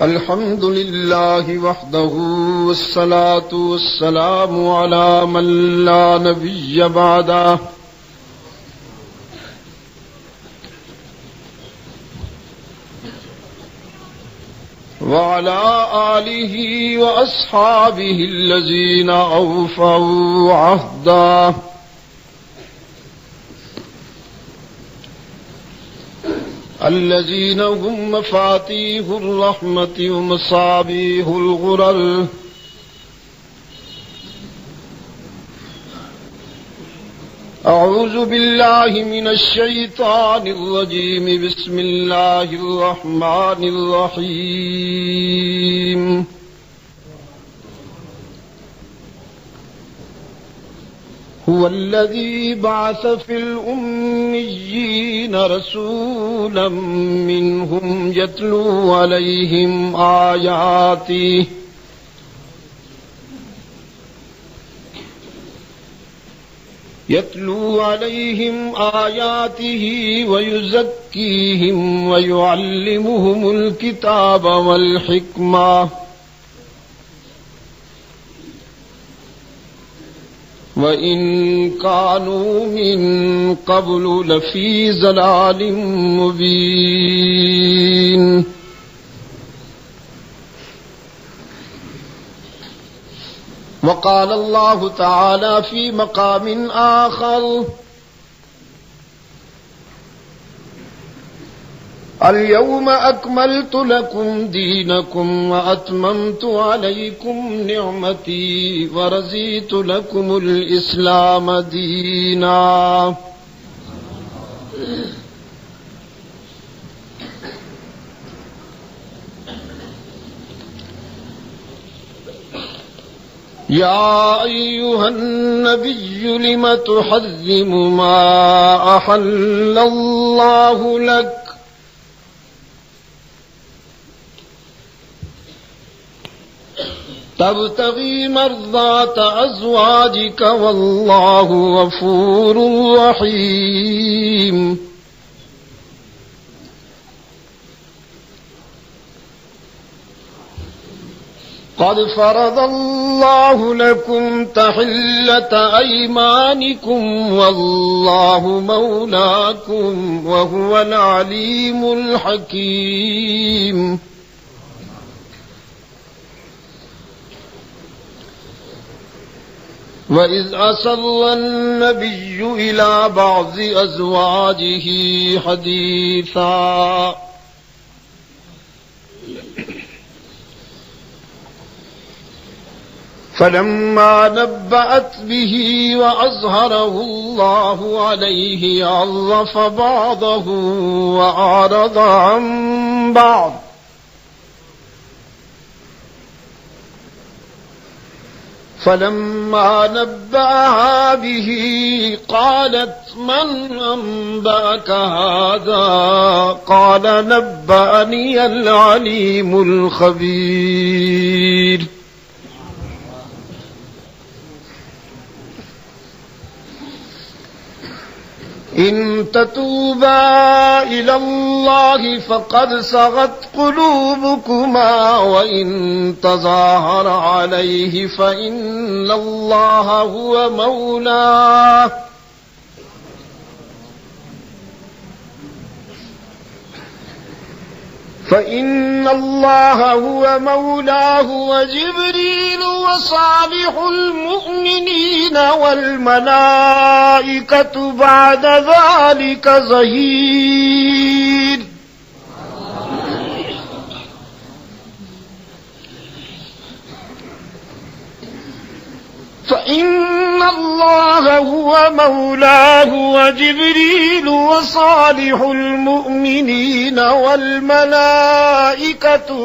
الحمد لله وحده والصلاة والسلام على من لا نبي بعده وعلى آله وأصحابه الذين أوفوا عهدا الذين هم مفاتيح الرحمة ومصابيح الغرر أعوذ بالله من الشيطان الرجيم بسم الله الرحمن الرحيم هو الذي بعث في الأميين رسولا منهم يتلو عليهم آياته ويزكيهم ويعلمهم الكتاب والحكمة وَإِن كَانُوا مِن قَبْلُ لَفِي ضَلَالٍ مُبِينٍ وقال الله تعالى في مقام آخر اليوم أكملت لكم دينكم وأتممت عليكم نعمتي ورضيت لكم الإسلام دينا يا أيها النبي لم تحرم ما أحل الله لك تبتغي مرضات أزواجك والله غفور رحيم قد فرض الله لكم تحلة أيمانكم والله مولاكم وهو العليم الحكيم وَإِذْ أَسَرَّ النَّبِيُّ إِلَى بَعْضِ أَزْوَاجِهِ حَدِيثًا فَلَمَّا نَبَّأَتْ بِهِ وَأَظْهَرَهُ اللَّهُ عَلَيْهِ عَرَّفَ بَعْضَهُ وَأَعْرَضَ عَن بَعْضٍ فلما نبأها به قالت من أنبأك هذا قال نبأني العليم الخبير إن تتوبا إلى الله فقد صغت قلوبكما وإن تظاهر عليه فإن الله هو مولاه وجبريل وصالح المؤمنين والملائكة بعد ذلك ظهير فإن الله هو مولاه وجبريل وصالح المؤمنين والملائكة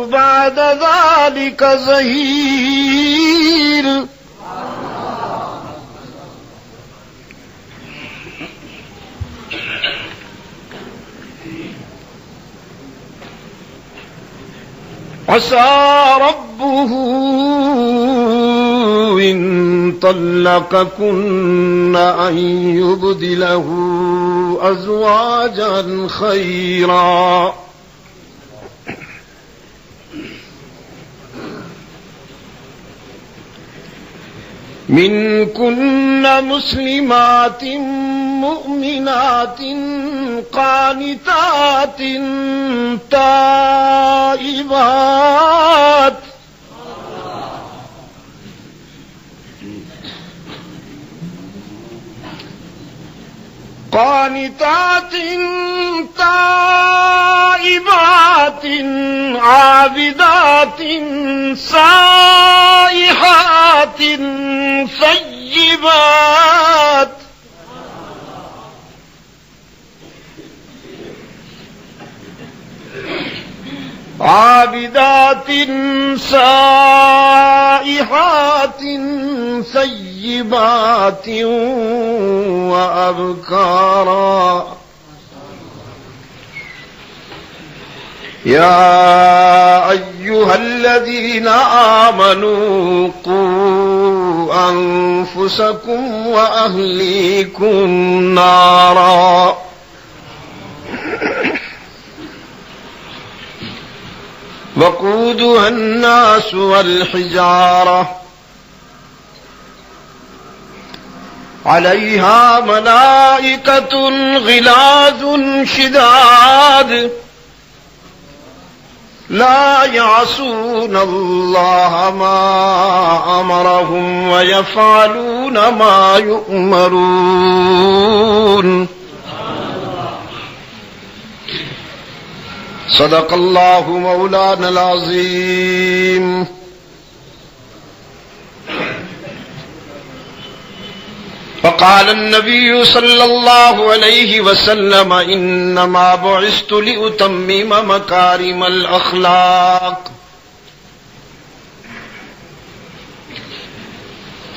بعد ذلك ظهير عسى ربه إن طلقكن أن يبدله أزواجا خيرا منكن مسلمات مؤمنات قانتات تائبات تائبات عابدات سائحات ثيبات عابدات سائحات ثيبات وأبكارا يا أيها الذين آمنوا قوا أنفسكم وأهليكم نارا وقودها الناس والحجارة عليها ملائكة غلاظ شداد لا يعصون الله ما أمرهم ويفعلون ما يؤمرون صدق الله مولانا العظيم. فقال النبي صلى الله عليه وسلم إنما بعثت لأتمم مكارم الأخلاق.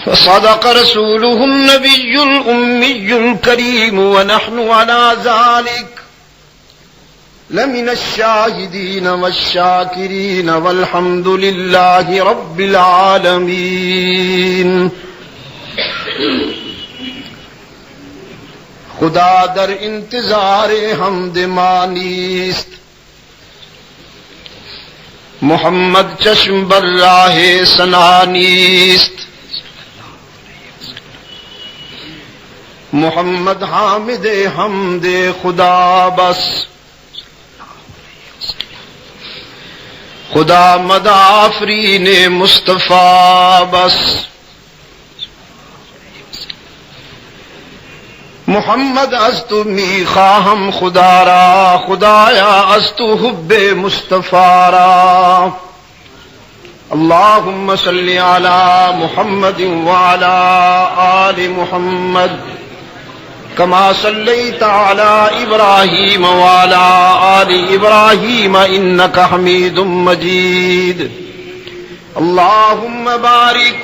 فصدق رسوله النبي الأمي الكريم ونحن على ذلك لمن الشاهدين والشاكرين والحمد لله رب العالمين. خدا در انتظار حمد مانیست، محمد چشم بر راہ ثنا نیست. محمد حامد حمد خدا بس، خدا مدافرین مصطفیٰ بس. محمد از تو می خواهم خدا را، خدایا از تو حب مصطفیٰ را. اللهم صل علی محمد وعلی آل محمد كما صليت على إبراهيم وعلى آل إبراهيم إنك حميد مجيد. اللهم بارك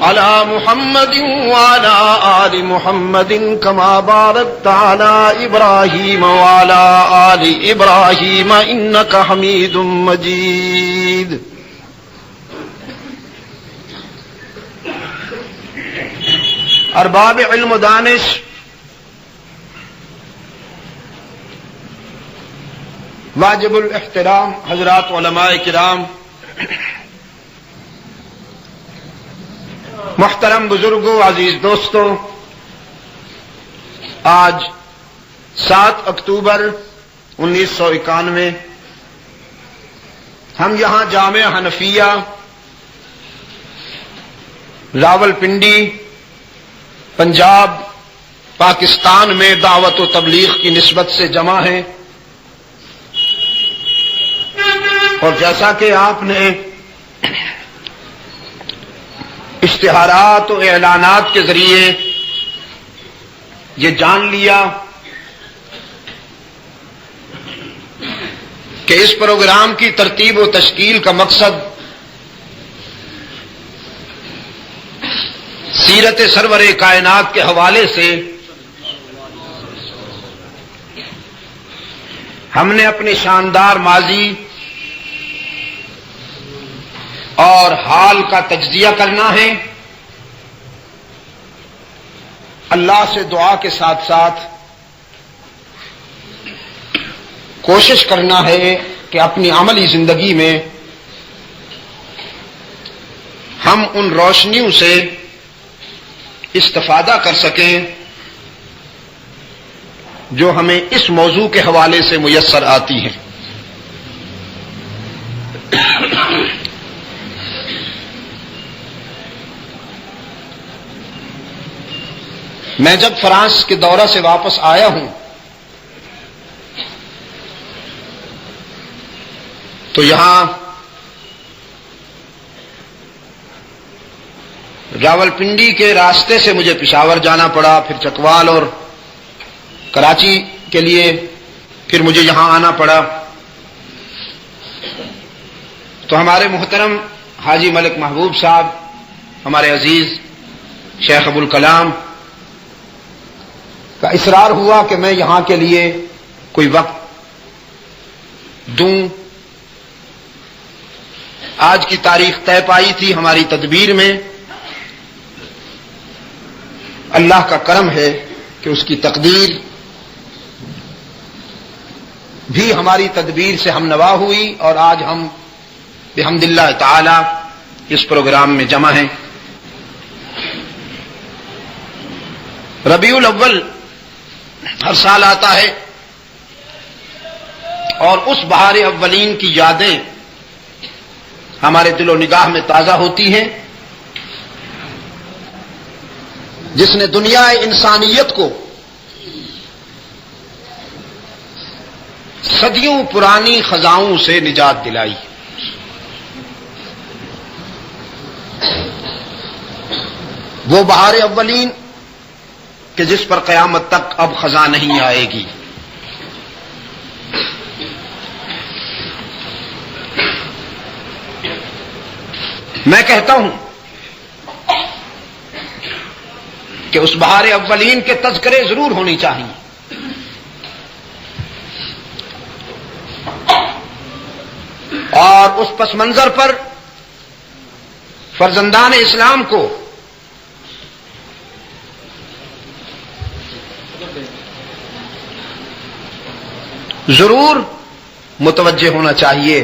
على محمد وعلى آل محمد كما باركت على إبراهيم وعلى آل إبراهيم إنك حميد مجيد. ارباب علم و دانش، واجب الاحترام حضرات علماء کرام، محترم بزرگوں، عزیز دوستوں، آج 7 اکتوبر 1991 ہم یہاں جامع حنفیہ راول پنڈی پنجاب پاکستان میں دعوت و تبلیغ کی نسبت سے جمع ہیں، اور جیسا کہ آپ نے اشتہارات و اعلانات کے ذریعے یہ جان لیا کہ اس پروگرام کی ترتیب و تشکیل کا مقصد سیرت سرور کائنات کے حوالے سے ہم نے اپنی شاندار ماضی اور حال کا تجزیہ کرنا ہے اللہ سے دعا کے ساتھ ساتھ کوشش کرنا ہے کہ اپنی عملی زندگی میں ہم ان روشنیوں سے استفادہ کر سکیں جو ہمیں اس موضوع کے حوالے سے میسر آتی ہیں. میں جب فرانس کے دورہ سے واپس آیا ہوں تو یہاں راولپنڈی کے راستے سے مجھے پشاور جانا پڑا، پھر چکوال اور کراچی کے لیے، پھر مجھے یہاں آنا پڑا. تو ہمارے محترم حاجی ملک محبوب صاحب، ہمارے عزیز شیخ ابوالکلام کا اصرار ہوا کہ میں یہاں کے لیے کوئی وقت دوں. آج کی تاریخ طے پائی تھی ہماری تدبیر میں. اللہ کا کرم ہے کہ اس کی تقدیر بھی ہماری تدبیر سے ہم نوا ہوئی اور آج ہم بحمد اللہ تعالی اس پروگرام میں جمع ہیں. ربیع الاول ہر سال آتا ہے اور اس بہار اولین کی یادیں ہمارے دل و نگاہ میں تازہ ہوتی ہیں جس نے دنیا انسانیت کو صدیوں پرانی خزاؤں سے نجات دلائی. وہ بہار اولین کہ جس پر قیامت تک اب خزاں نہیں آئے گی. میں کہتا ہوں کہ اس بہار اولین کے تذکرے ضرور ہونی چاہیے. اور اس پس منظر پر فرزندان اسلام کو ضرور متوجہ ہونا چاہیے.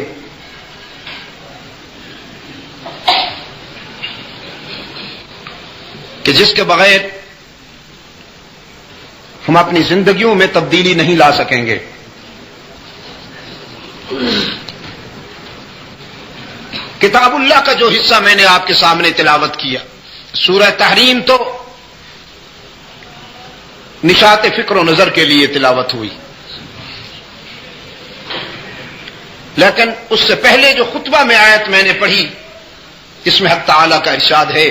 کہ جس کے بغیر ہم اپنی زندگیوں میں تبدیلی نہیں لا سکیں گے. کتاب اللہ کا جو حصہ میں نے آپ کے سامنے تلاوت کیا، سورہ تحریم تو نشاط فکر و نظر کے لیے تلاوت ہوئی، لیکن اس سے پہلے جو خطبہ میں آیت میں نے پڑھی اس میں حق تعالی کا ارشاد ہے،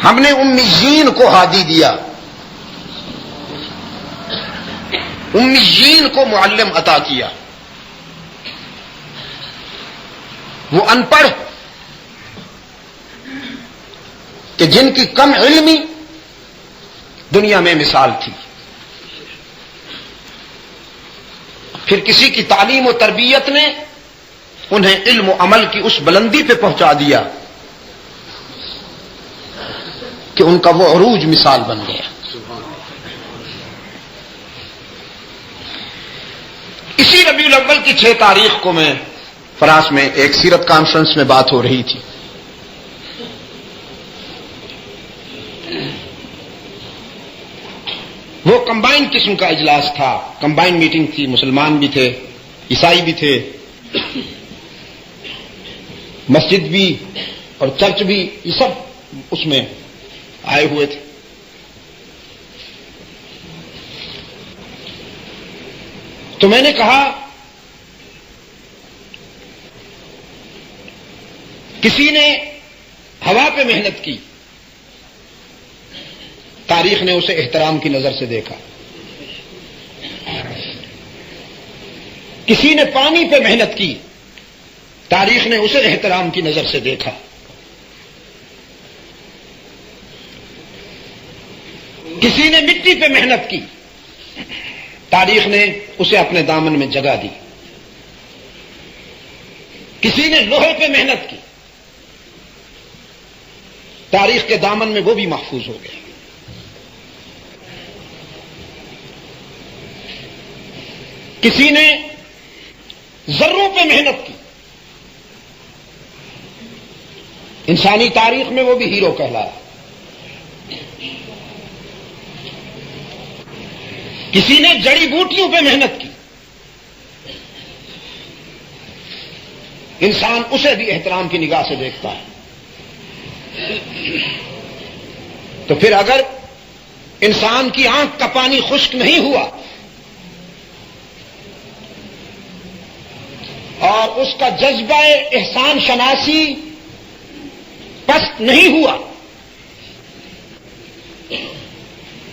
ہم نے امیین کو ہادی دیا، امیین کو معلم عطا کیا. وہ ان پڑھ کہ جن کی کم علمی دنیا میں مثال تھی، پھر کسی کی تعلیم و تربیت نے انہیں علم و عمل کی اس بلندی پہ پہنچا دیا کہ ان کا وہ عروج مثال بن گیا. اسی ربیع الاول کی 6 تاریخ کو میں فرانس میں ایک سیرت کانفرنس میں بات ہو رہی تھی. وہ کمبائن قسم کا اجلاس تھا، کمبائن میٹنگ تھی، مسلمان بھی تھے، عیسائی بھی تھے، مسجد بھی اور چرچ بھی، یہ سب اس میں آئے ہوئے تھے. تو میں نے کہا کسی نے ہوا پہ محنت کی، تاریخ نے اسے احترام کی نظر سے دیکھا. کسی نے پانی پہ محنت کی، تاریخ نے اسے احترام کی نظر سے دیکھا. کسی نے مٹی پہ محنت کی، تاریخ نے اسے اپنے دامن میں جگہ دی. کسی نے لوہے پہ محنت کی، تاریخ کے دامن میں وہ بھی محفوظ ہو گئے. کسی نے ذروں پہ محنت کی، انسانی تاریخ میں وہ بھی ہیرو کہلایا. کسی نے جڑی بوٹیوں پہ محنت کی، انسان اسے بھی احترام کی نگاہ سے دیکھتا ہے. تو پھر اگر انسان کی آنکھ کا پانی خشک نہیں ہوا اور اس کا جذبہ احسان شناسی پست نہیں ہوا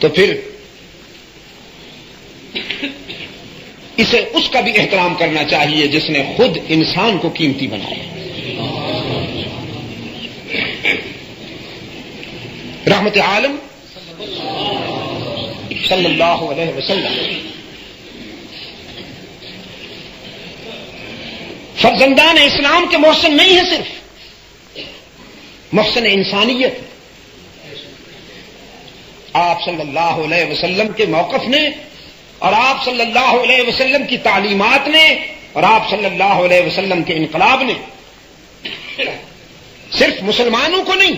تو پھر اسے اس کا بھی احترام کرنا چاہیے جس نے خود انسان کو قیمتی بنایا. رحمت عالم صلی اللہ علیہ وسلم فرزندان اسلام کے محسن نہیں ہیں، صرف محسن انسانیت. آپ صلی اللہ علیہ وسلم کے موقف نے اور آپ صلی اللہ علیہ وسلم کی تعلیمات نے اور آپ صلی اللہ علیہ وسلم کے انقلاب نے صرف مسلمانوں کو نہیں،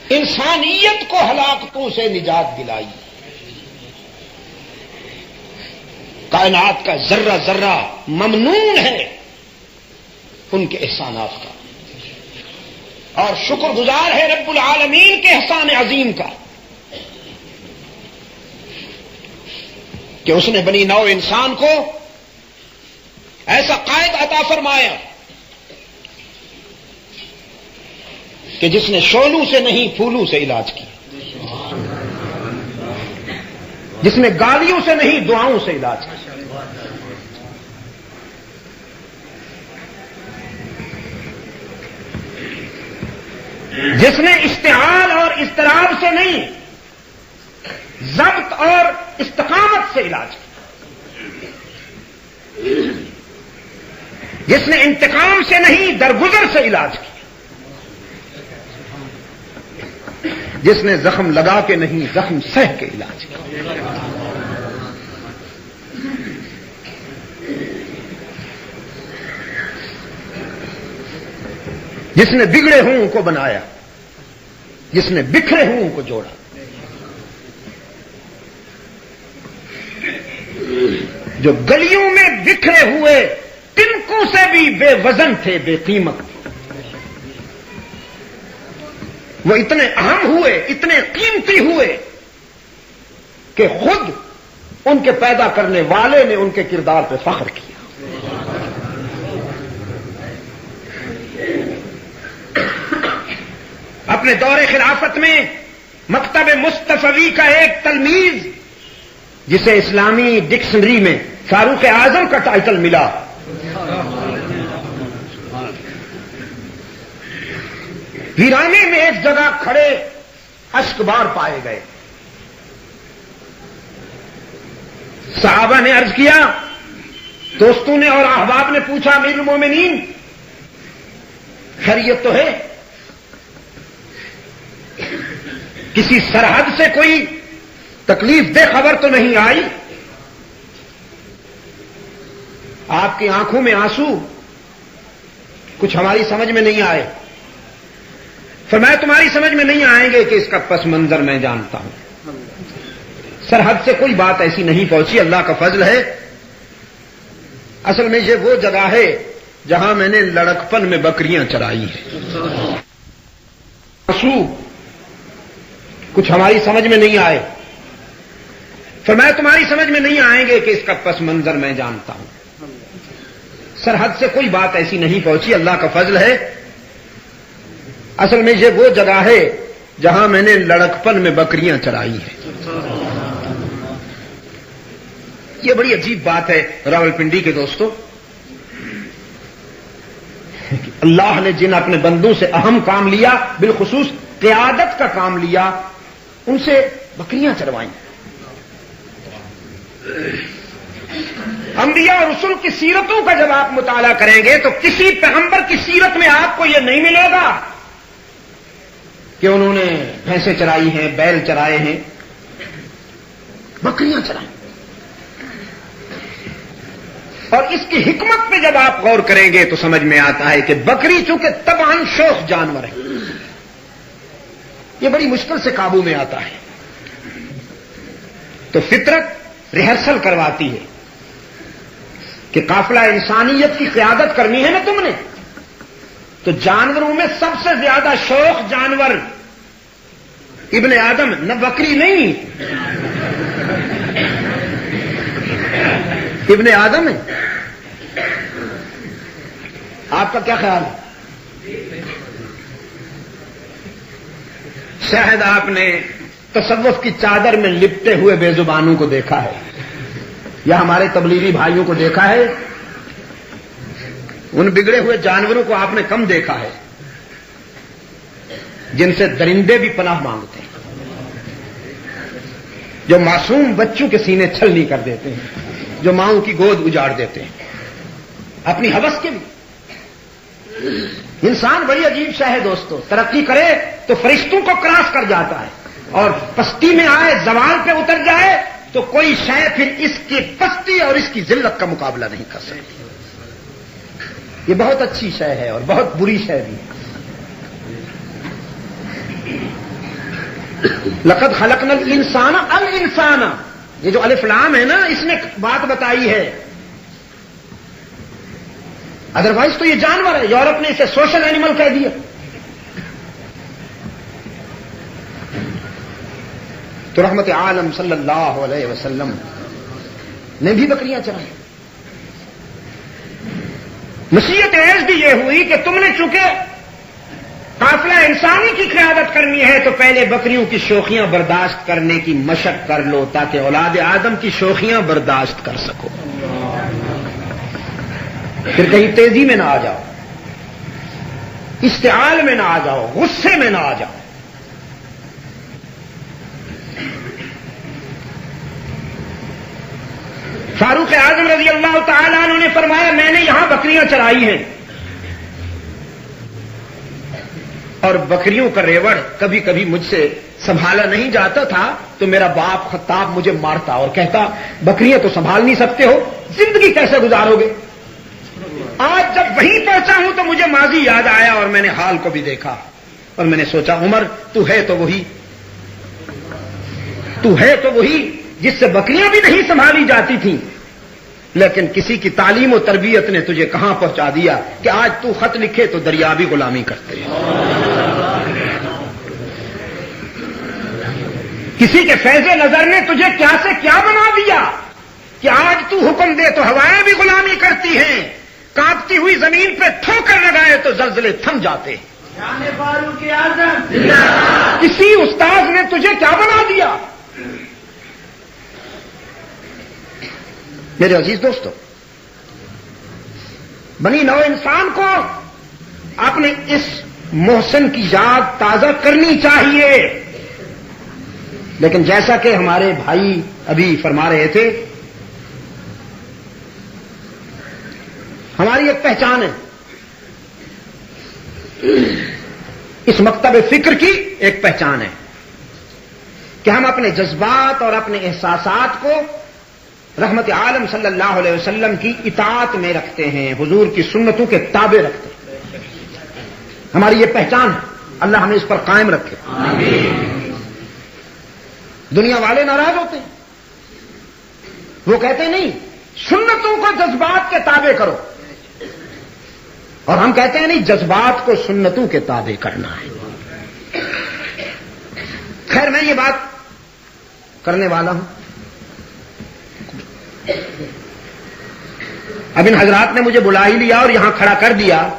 انسانیت کو ہلاکتوں سے نجات دلائی. کائنات کا ذرہ ذرہ ممنون ہے ان کے احسانات کا اور شکر گزار ہے رب العالمین کے احسان عظیم کا کہ اس نے بنی نوع انسان کو ایسا قائد عطا فرمایا کہ جس نے شولوں سے نہیں پھولوں سے علاج کیا، جس نے گالیوں سے نہیں دعاؤں سے علاج کیا. جس نے اشتعال اور اضطراب سے نہیں ضبط اور استقامت سے علاج کیا، جس نے انتقام سے نہیں درگزر سے علاج کیا، جس نے زخم لگا کے نہیں زخم سہ کے علاج کیا. جس نے بگڑے ہوں کو بنایا، جس نے بکھرے ہوں کو جوڑا. جو گلیوں میں بکھرے ہوئے تنکوں سے بھی بے وزن تھے، بے قیمت تھے، وہ اتنے اہم ہوئے، اتنے قیمتی ہوئے کہ خود ان کے پیدا کرنے والے نے ان کے کردار پہ فخر کیا. اپنے دور خلافت میں مکتب مصطفوی کا ایک تلمیذ جسے اسلامی ڈکشنری میں فاروق اعظم کا ٹائٹل ملا، ویرانے میں ایک جگہ کھڑے اشکبار پائے گئے. صحابہ نے عرض کیا، دوستوں نے اور احباب نے پوچھا، امیر المومنین خیریت تو ہے؟ کسی سرحد سے کوئی تکلیف دہ خبر تو نہیں آئی؟ آپ کی آنکھوں میں آنسو، کچھ ہماری سمجھ میں نہیں آئے. فرمایا تمہاری سمجھ میں نہیں آئیں گے کہ اس کا پس منظر میں جانتا ہوں. سرحد سے کوئی بات ایسی نہیں پہنچی، اللہ کا فضل ہے. اصل میں یہ وہ جگہ ہے جہاں میں نے لڑکپن میں بکریاں چرائی ہیں. آنسو کچھ ہماری سمجھ میں نہیں آئے. فرمایا تمہاری سمجھ میں نہیں آئیں گے کہ اس کا پس منظر میں جانتا ہوں. سرحد سے کوئی بات ایسی نہیں پہنچی، اللہ کا فضل ہے. اصل میں یہ وہ جگہ ہے جہاں میں نے لڑکپن میں بکریاں چرائی ہیں. یہ بڑی عجیب بات ہے راولپنڈی کے دوستوں، اللہ نے جن اپنے بندوں سے اہم کام لیا، بالخصوص قیادت کا کام لیا، ان سے بکریاں چروائیں. انبیاء اور رسول کی سیرتوں کا جب آپ مطالعہ کریں گے تو کسی پیغمبر کی سیرت میں آپ کو یہ نہیں ملے گا کہ انہوں نے بھینسیں چرائی ہیں، بیل چرائے ہیں، بکریاں چرائیں. اور اس کی حکمت پہ جب آپ غور کریں گے تو سمجھ میں آتا ہے کہ بکری چونکہ طبعاً شوخ جانور ہے، یہ بڑی مشکل سے قابو میں آتا ہے. تو فطرت ریہرسل کرواتی ہے کہ قافلہ انسانیت کی قیادت کرنی ہے نا تم نے، تو جانوروں میں سب سے زیادہ شوخ جانور ابن آدم، نہ بکری نہیں، ابن آدم ہے. آپ کا کیا خیال ہے؟ شاید آپ نے تصوف کی چادر میں لپٹے ہوئے بے زبانوں کو دیکھا ہے، یا ہمارے تبلیغی بھائیوں کو دیکھا ہے. ان بگڑے ہوئے جانوروں کو آپ نے کم دیکھا ہے جن سے درندے بھی پناہ مانگتے ہیں، جو معصوم بچوں کے سینے چھلنی کر دیتے ہیں، جو ماؤں کی گود اجاڑ دیتے ہیں اپنی ہوس کے لیے. انسان بڑی عجیب شے ہے دوستو، ترقی کرے تو فرشتوں کو کراس کر جاتا ہے، اور پستی میں آئے، زوال پہ اتر جائے تو کوئی شے پھر اس کی پستی اور اس کی ذلت کا مقابلہ نہیں کر سکتی. یہ بہت اچھی شے ہے اور بہت بری شے بھی ہے. لقد خلقنا الانسان الانسان، یہ جو الف لام ہے نا، اس نے بات بتائی ہے، ادروائز تو یہ جانور ہے. یورپ نے اسے سوشل اینیمل کہہ دیا. تو رحمت عالم صلی اللہ علیہ وسلم نے بھی بکریاں چرائی. نصیحت عیش بھی یہ ہوئی کہ تم نے چونکہ قافلہ انسانی کی قیادت کرنی ہے تو پہلے بکریوں کی شوخیاں برداشت کرنے کی مشق کر لو تاکہ اولاد آدم کی شوخیاں برداشت کر سکو. پھر کہیں تیزی میں نہ آ جاؤ، اشتعال میں نہ آ جاؤ، غصے میں نہ آ جاؤ. فاروق اعظم رضی اللہ تعالیٰ عنہ نے فرمایا میں نے یہاں بکریاں چرائی ہیں اور بکریوں کا ریوڑ کبھی کبھی مجھ سے سنبھالا نہیں جاتا تھا تو میرا باپ خطاب مجھے مارتا اور کہتا بکریاں تو سنبھال نہیں سکتے ہو، زندگی کیسے گزارو گے. آج جب وہیں پہنچا ہوں تو مجھے ماضی یاد آیا اور میں نے حال کو بھی دیکھا اور میں نے سوچا عمر تو ہے تو وہی جس سے بکریاں بھی نہیں سنبھالی جاتی تھیں، لیکن کسی کی تعلیم و تربیت نے تجھے کہاں پہنچا دیا کہ آج تو خط لکھے تو دریا بھی غلامی کرتے ہیں. کسی کے فیض نظر نے تجھے کیا سے کیا بنا دیا کہ آج تو حکم دے تو ہوائیں بھی غلامی کرتی ہیں، کانپتی ہوئی زمین پہ ٹھوکر لگائے تو زلزلے تھم جاتے ہیں. کسی استاذ نے تجھے کیا بنا دیا؟ میرے عزیز دوستو، بنی نوع انسان کو اپنے اس محسن کی یاد تازہ کرنی چاہیے. لیکن جیسا کہ ہمارے بھائی ابھی فرما رہے تھے، ہماری ایک پہچان ہے، اس مکتب فکر کی ایک پہچان ہے کہ ہم اپنے جذبات اور اپنے احساسات کو رحمت عالم صلی اللہ علیہ وسلم کی اطاعت میں رکھتے ہیں، حضور کی سنتوں کے تابع رکھتے ہیں. ہماری یہ پہچان ہے، اللہ ہمیں اس پر قائم رکھے. آمین. دنیا والے ناراض ہوتے ہیں، وہ کہتے نہیں سنتوں کو جذبات کے تابع کرو، اور ہم کہتے ہیں نہیں جذبات کو سنتوں کے تابع کرنا ہے. خیر میں یہ بات کرنے والا ہوں. اب ان حضرات نے مجھے بلا ہی لیا اور یہاں کھڑا کر دیا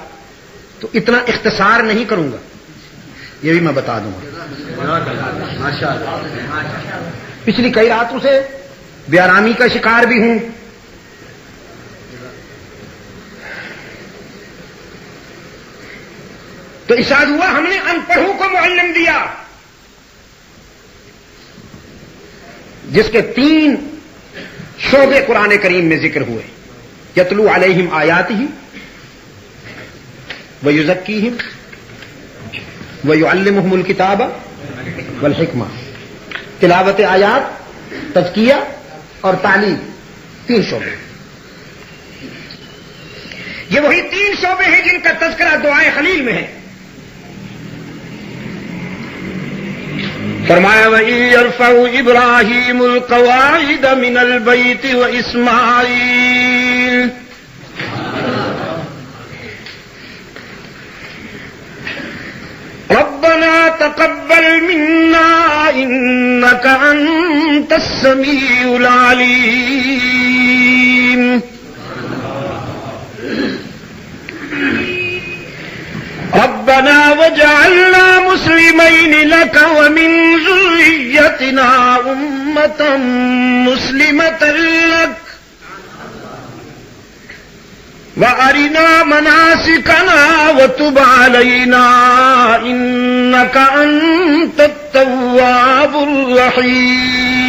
تو اتنا اختصار نہیں کروں گا، یہ بھی میں بتا دوں گا. پچھلی کئی راتوں سے بے آرامی کا شکار بھی ہوں. تو ارشاد ہوا ہم نے ان پڑھوں کو معلم دیا، جس کے 3 شعبے قرآن کریم میں ذکر ہوئے. یتلو علیہم آیاتہ ویزکیہم ویعلمہم الکتاب والحکمہ. تلاوت آیات، تزکیہ اور تعلیم، 3 شعبے. یہ وہی 3 شعبے ہیں جن کا تذکرہ دعائے خلیل میں ہے. فرمایا وَإِذْ يَرْفَعُ إِبْرَاهِيمُ الْقَوَاعِدَ مِنَ الْبَيْتِ وَإِسْمَاعِيلُ رَبَّنَا تَقَبَّلْ مِنَّا إِنَّكَ أَنْتَ السَّمِيعُ الْعَلِيمُ. ربنا وجعلنا مسلمين لك ومن ذريتنا أمة مسلمة لك وأرنا مناسكنا وتب علينا إنك أنت التواب الرحيم.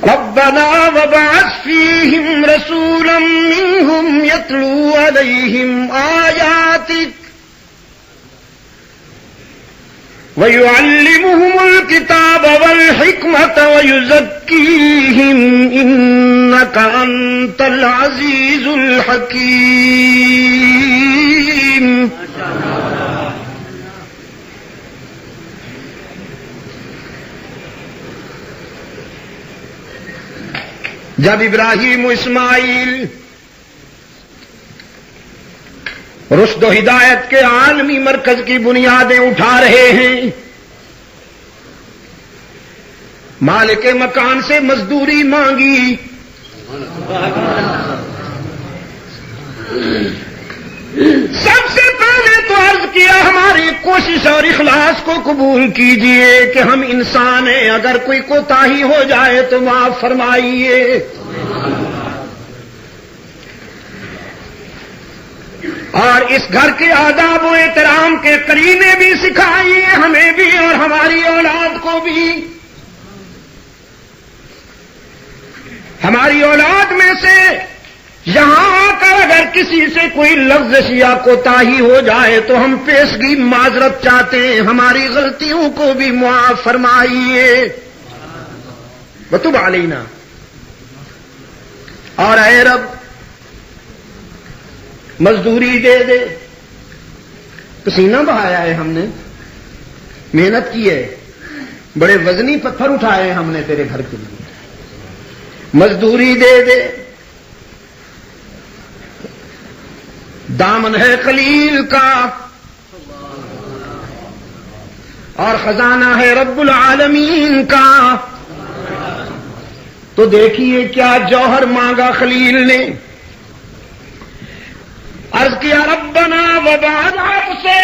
ربنا وابعث فيهم رسولا منهم يتلو عليهم آياتك ويعلمهم الكتاب والحكمة ويزكيهم إنك أنت العزيز الحكيم. جب ابراہیم و اسماعیل رشد و ہدایت کے عالمی مرکز کی بنیادیں اٹھا رہے ہیں، مالک مکان سے مزدوری مانگی، سب سے پہلے تو عرض کیا ہماری کوشش اور اخلاص کو قبول کیجئے کہ ہم انسان ہیں، اگر کوئی کوتاہی ہو جائے تو معاف فرمائیے. اور اس گھر کے آداب و احترام کے قرینے بھی سکھائیے ہمیں بھی اور ہماری اولاد کو بھی. ہماری اولاد میں سے یہاں آ کر اگر کسی سے کوئی لفظ یا کوتاہی ہو جائے تو ہم پیشگی معذرت چاہتے ہیں، ہماری غلطیوں کو بھی معاف فرمائیے. وتب علینا. اور اے رب مزدوری دے دے، پسینہ بہایا ہے ہم نے، محنت کی ہے، بڑے وزنی پتھر اٹھائے ہیں ہم نے تیرے گھر کے لیے، مزدوری دے دے. دامن ہے خلیل کا اور خزانہ ہے رب العالمین کا. تو دیکھیے کیا جوہر مانگا خلیل نے. عرض کیا ربنا وبعد، آپ سے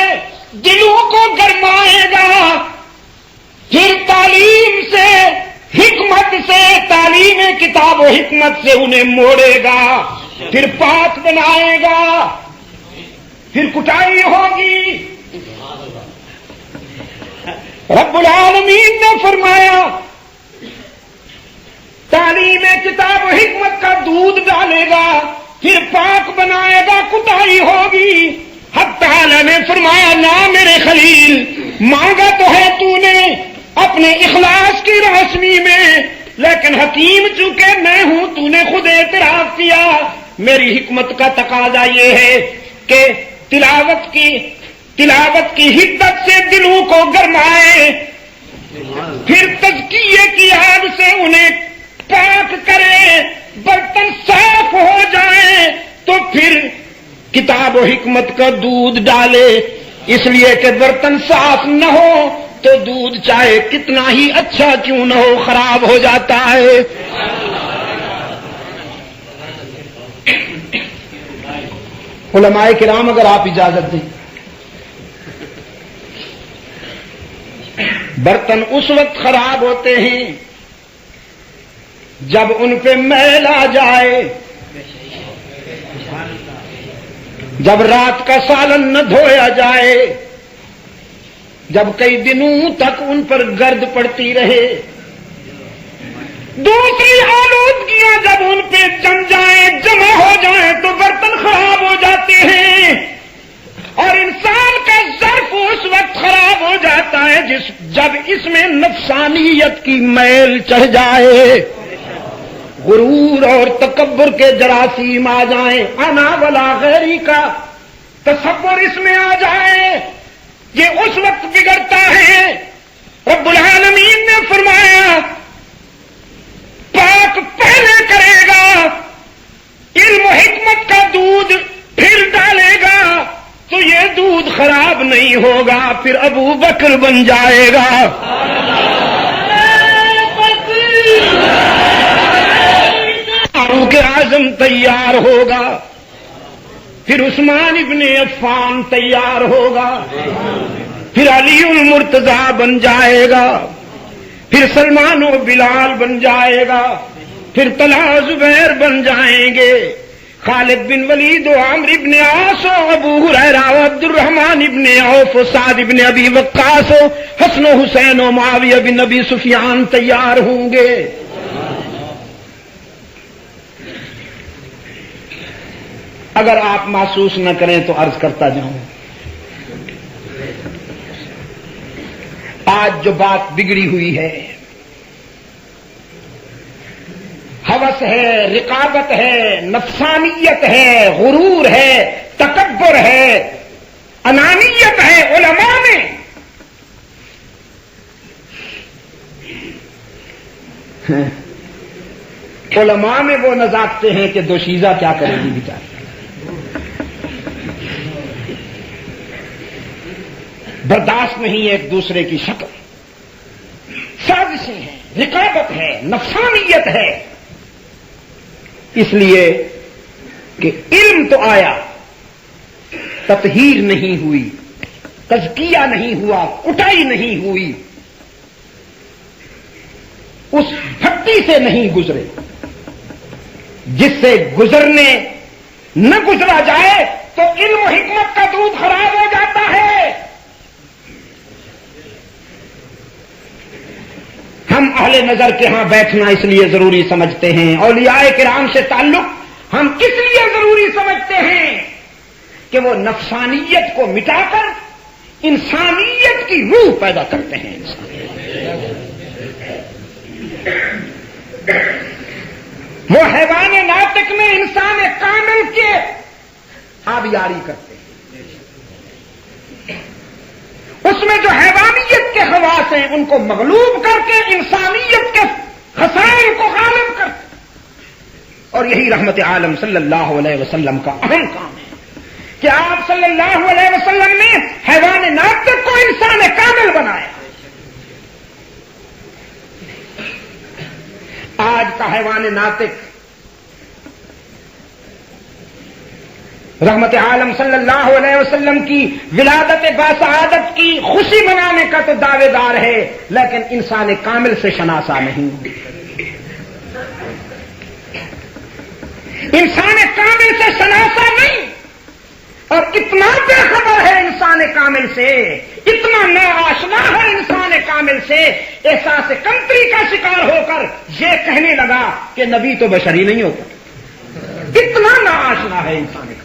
دلوں کو گرمائے گا، پھر تعلیم سے، حکمت سے، تعلیم کتاب و حکمت سے انہیں موڑے گا، پھر پاک بنائے گا، پھر کٹائی ہوگی. رب العالمین نے فرمایا تعلیم کتاب و حکمت کا دودھ ڈالے گا، پھر پاک بنائے گا، کٹائی ہوگی. حق تعالی نے فرمایا نہ میرے خلیل، مانگا تو ہے تو نے اپنے اخلاص کی روشنی میں، لیکن حکیم چونکہ میں ہوں، تو نے خود اعتراف کیا. میری حکمت کا تقاضا یہ ہے کہ تلاوت کی حدت سے دلوں کو گرمائے، پھر تزکیے کی آگ سے انہیں پاک کرے، برتن صاف ہو جائیں تو پھر کتاب و حکمت کا دودھ ڈالے. اس لیے کہ برتن صاف نہ ہو تو دودھ چاہے کتنا ہی اچھا کیوں نہ ہو خراب ہو جاتا ہے. علماء کرام اگر آپ اجازت دیں، برتن اس وقت خراب ہوتے ہیں جب ان پہ میل آ جائے، جب رات کا سالن نہ دھویا جائے، جب کئی دنوں تک ان پر گرد پڑتی رہے، دوسری آلودگیاں جب ان پہ جم جائیں، جمع ہو جائیں تو برتن خراب ہو جاتے ہیں، اور انسان کا ظرف اس وقت خراب ہو جاتا ہے جب اس میں نفسانیت کی میل چڑھ جائے، غرور اور تکبر کے جراثیم آ جائیں، انا ولا غیری کا تصور اس میں آ جائے، یہ اس وقت بگڑتا ہے۔ رب العالمین نے فرمایا پاک پہلے کرے گا، علم و حکمت کا دودھ پھر ڈالے گا تو یہ دودھ خراب نہیں ہوگا، پھر ابو بکر بن جائے گا، فاروق اعظم تیار ہوگا، پھر عثمان ابن عفان تیار ہوگا، پھر علی المرتضی بن جائے گا، پھر سلمان و بلال بن جائے گا، پھر طلحہ زبیر بن جائیں گے، خالد بن ولید و عمرو ابن عاص و ابو ہریرہ و عبد الرحمن ابن عوف و سعد ابن ابی وقاص و حسن و حسین و معاویہ بن ابی سفیان تیار ہوں گے۔ اگر آپ محسوس نہ کریں تو عرض کرتا جاؤں، آج جو بات بگڑی ہوئی ہے، ہوس ہے، رقابت ہے، نفسانیت ہے، غرور ہے، تکبر ہے، انانیت ہے علماء میں، علماء میں وہ نزاکتے ہیں کہ دوشیزہ کیا کرے گی بیچاری، برداشت نہیں ایک دوسرے کی شکل، سازشیں ہیں، رقابت ہے، نفسانیت ہے، اس لیے کہ علم تو آیا، تطہیر نہیں ہوئی، تزکیہ نہیں ہوا، کٹائی نہیں ہوئی، اس بھٹی سے نہیں گزرے جس سے گزرنے نہ گزرا جائے تو علم و حکمت کا دودھ خراب ہو جاتا ہے۔ ہم اہل نظر کے ہاں بیٹھنا اس لیے ضروری سمجھتے ہیں، اولیاء کرام سے تعلق ہم کس لیے ضروری سمجھتے ہیں کہ وہ نفسانیت کو مٹا کر انسانیت کی روح پیدا کرتے ہیں۔ وہ حیوان ناطق میں انسان کامل کے آبیاری کرتے ہیں، اس میں جو حیوانیت کے خواص ہیں ان کو مغلوب کر کے انسانیت کے خصائل کو غالب کرتے ہیں، اور یہی رحمت عالم صلی اللہ علیہ وسلم کا اہم کام ہے کہ آپ صلی اللہ علیہ وسلم نے حیوان ناطق کو انسان کامل بنایا۔ آج کا حیوان ناطق رحمت عالم صلی اللہ علیہ وسلم کی ولادت باسعادت کی خوشی منانے کا تو دعوے دار ہے، لیکن انسان کامل سے شناسا نہیں، انسان کامل سے شناسا نہیں، اور اتنا بے خبر ہے انسان کامل سے، اتنا ناآشنا ہے انسان کامل سے، احساس کمتری کا شکار ہو کر یہ کہنے لگا کہ نبی تو بشری نہیں ہوتا، اتنا ناآشنا ہے انسان کامل۔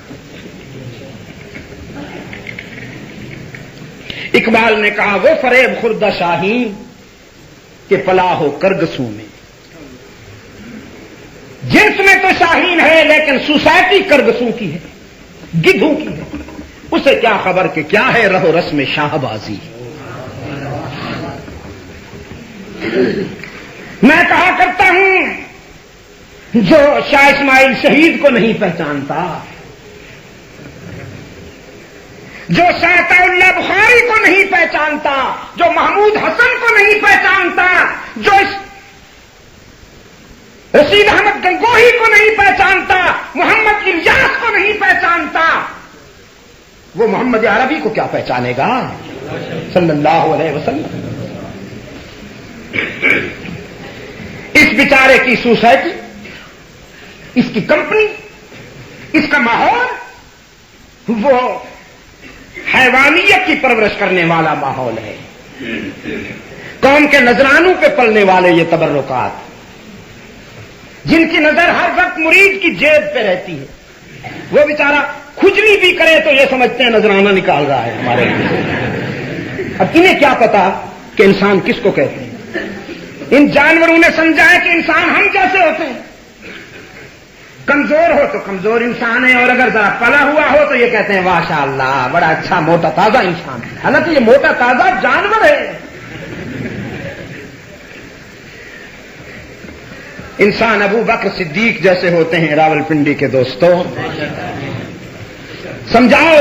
اقبال نے کہا وہ فریب خوردہ شاہین کہ پلا ہو کرگسوں میں، جنس میں تو شاہین ہے لیکن سوسائٹی کرگسوں کی ہے، گدھوں کی ہے، اسے کیا خبر کہ کیا ہے رہو رسم شاہ بازی۔ میں کہا کرتا ہوں جو شاہ اسماعیل شہید کو نہیں پہچانتا، جو شاہ اللہ بخاری کو نہیں پہچانتا، جو محمود حسن کو نہیں پہچانتا، جو رشید احمد گنگوہی کو نہیں پہچانتا، محمد الیاس کو نہیں پہچانتا، وہ محمد عربی کو کیا پہچانے گا صلی اللہ علیہ وسلم۔ اس بیچارے کی سوسائٹی، اس کی کمپنی، اس کا ماحول، وہ حیوانیت کی پرورش کرنے والا ماحول ہے. قوم کے نذرانوں پہ پلنے والے یہ تبرکات، جن کی نظر ہر وقت مرید کی جیب پہ رہتی ہے. وہ بیچارہ کھجلی بھی کرے تو یہ سمجھتے ہیں نذرانہ نکال رہا ہے ہمارے لیے. اب انہیں کیا پتا کہ انسان کس کو کہتے ہیں. ان جانوروں نے سمجھا ہے کہ انسان ہم جیسے ہوتے ہیں. کمزور ہو تو کمزور انسان ہے، اور اگر ذرا پلا ہوا ہو تو یہ کہتے ہیں ماشاء اللہ بڑا اچھا موٹا تازہ انسان ہے. حالانکہ یہ موٹا تازہ جانور ہے. انسان ابو بکر صدیق جیسے ہوتے ہیں. راول پنڈی کے دوستوں، سمجھاؤ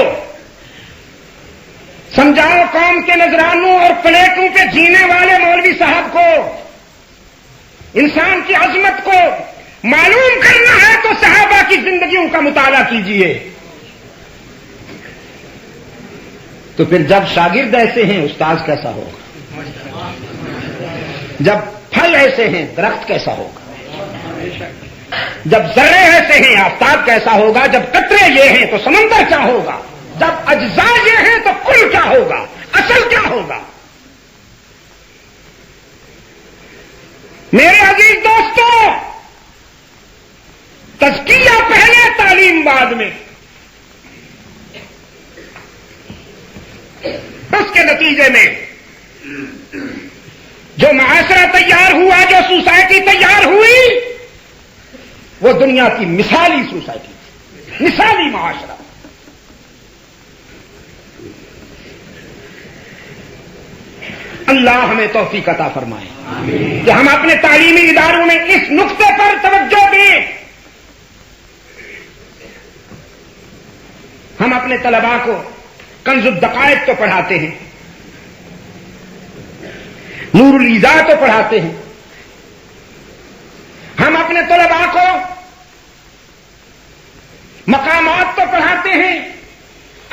قوم کے نذرانوں اور پلیٹوں پہ جینے والے مولوی صاحب کو. انسان کی عظمت کو معلوم کرنا ہے تو صحابہ کی زندگیوں کا مطالعہ کیجئے. تو پھر جب شاگرد ایسے ہیں استاذ کیسا ہوگا؟ جب پھل ایسے ہیں درخت کیسا ہوگا؟ جب ذرے ایسے ہیں آفتاب کیسا ہوگا؟ جب قطرے یہ ہیں تو سمندر کیا ہوگا؟ جب اجزاء یہ ہیں تو کل کیا ہوگا؟ اصل کیا ہوگا؟ میرے عزیز دوستوں، تزکیہ پہلے تعلیم بعد میں. اس کے نتیجے میں جو معاشرہ تیار ہوا، جو سوسائٹی تیار ہوئی، وہ دنیا کی مثالی سوسائٹی، مثالی معاشرہ. اللہ ہمیں توفیق عطا فرمائے کہ ہم اپنے تعلیمی اداروں میں اس نقطے پر توجہ دیں. ہم اپنے طلباء کو کنز الدقائق تو پڑھاتے ہیں، نور الایضاح تو پڑھاتے ہیں. ہم اپنے طلباء کو مقامات تو پڑھاتے ہیں،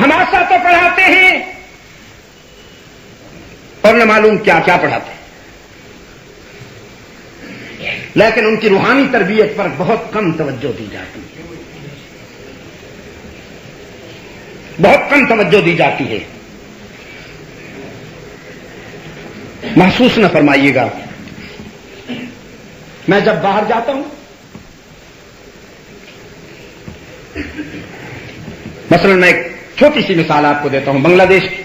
حماسہ تو پڑھاتے ہیں، اور نہ معلوم کیا کیا پڑھاتے ہیں. لیکن ان کی روحانی تربیت پر بہت کم توجہ دی جاتی ہے، بہت کم توجہ دی جاتی ہے. محسوس نہ فرمائیے گا. میں جب باہر جاتا ہوں، مثلا میں ایک چھوٹی سی مثال آپ کو دیتا ہوں بنگلہ دیش کی.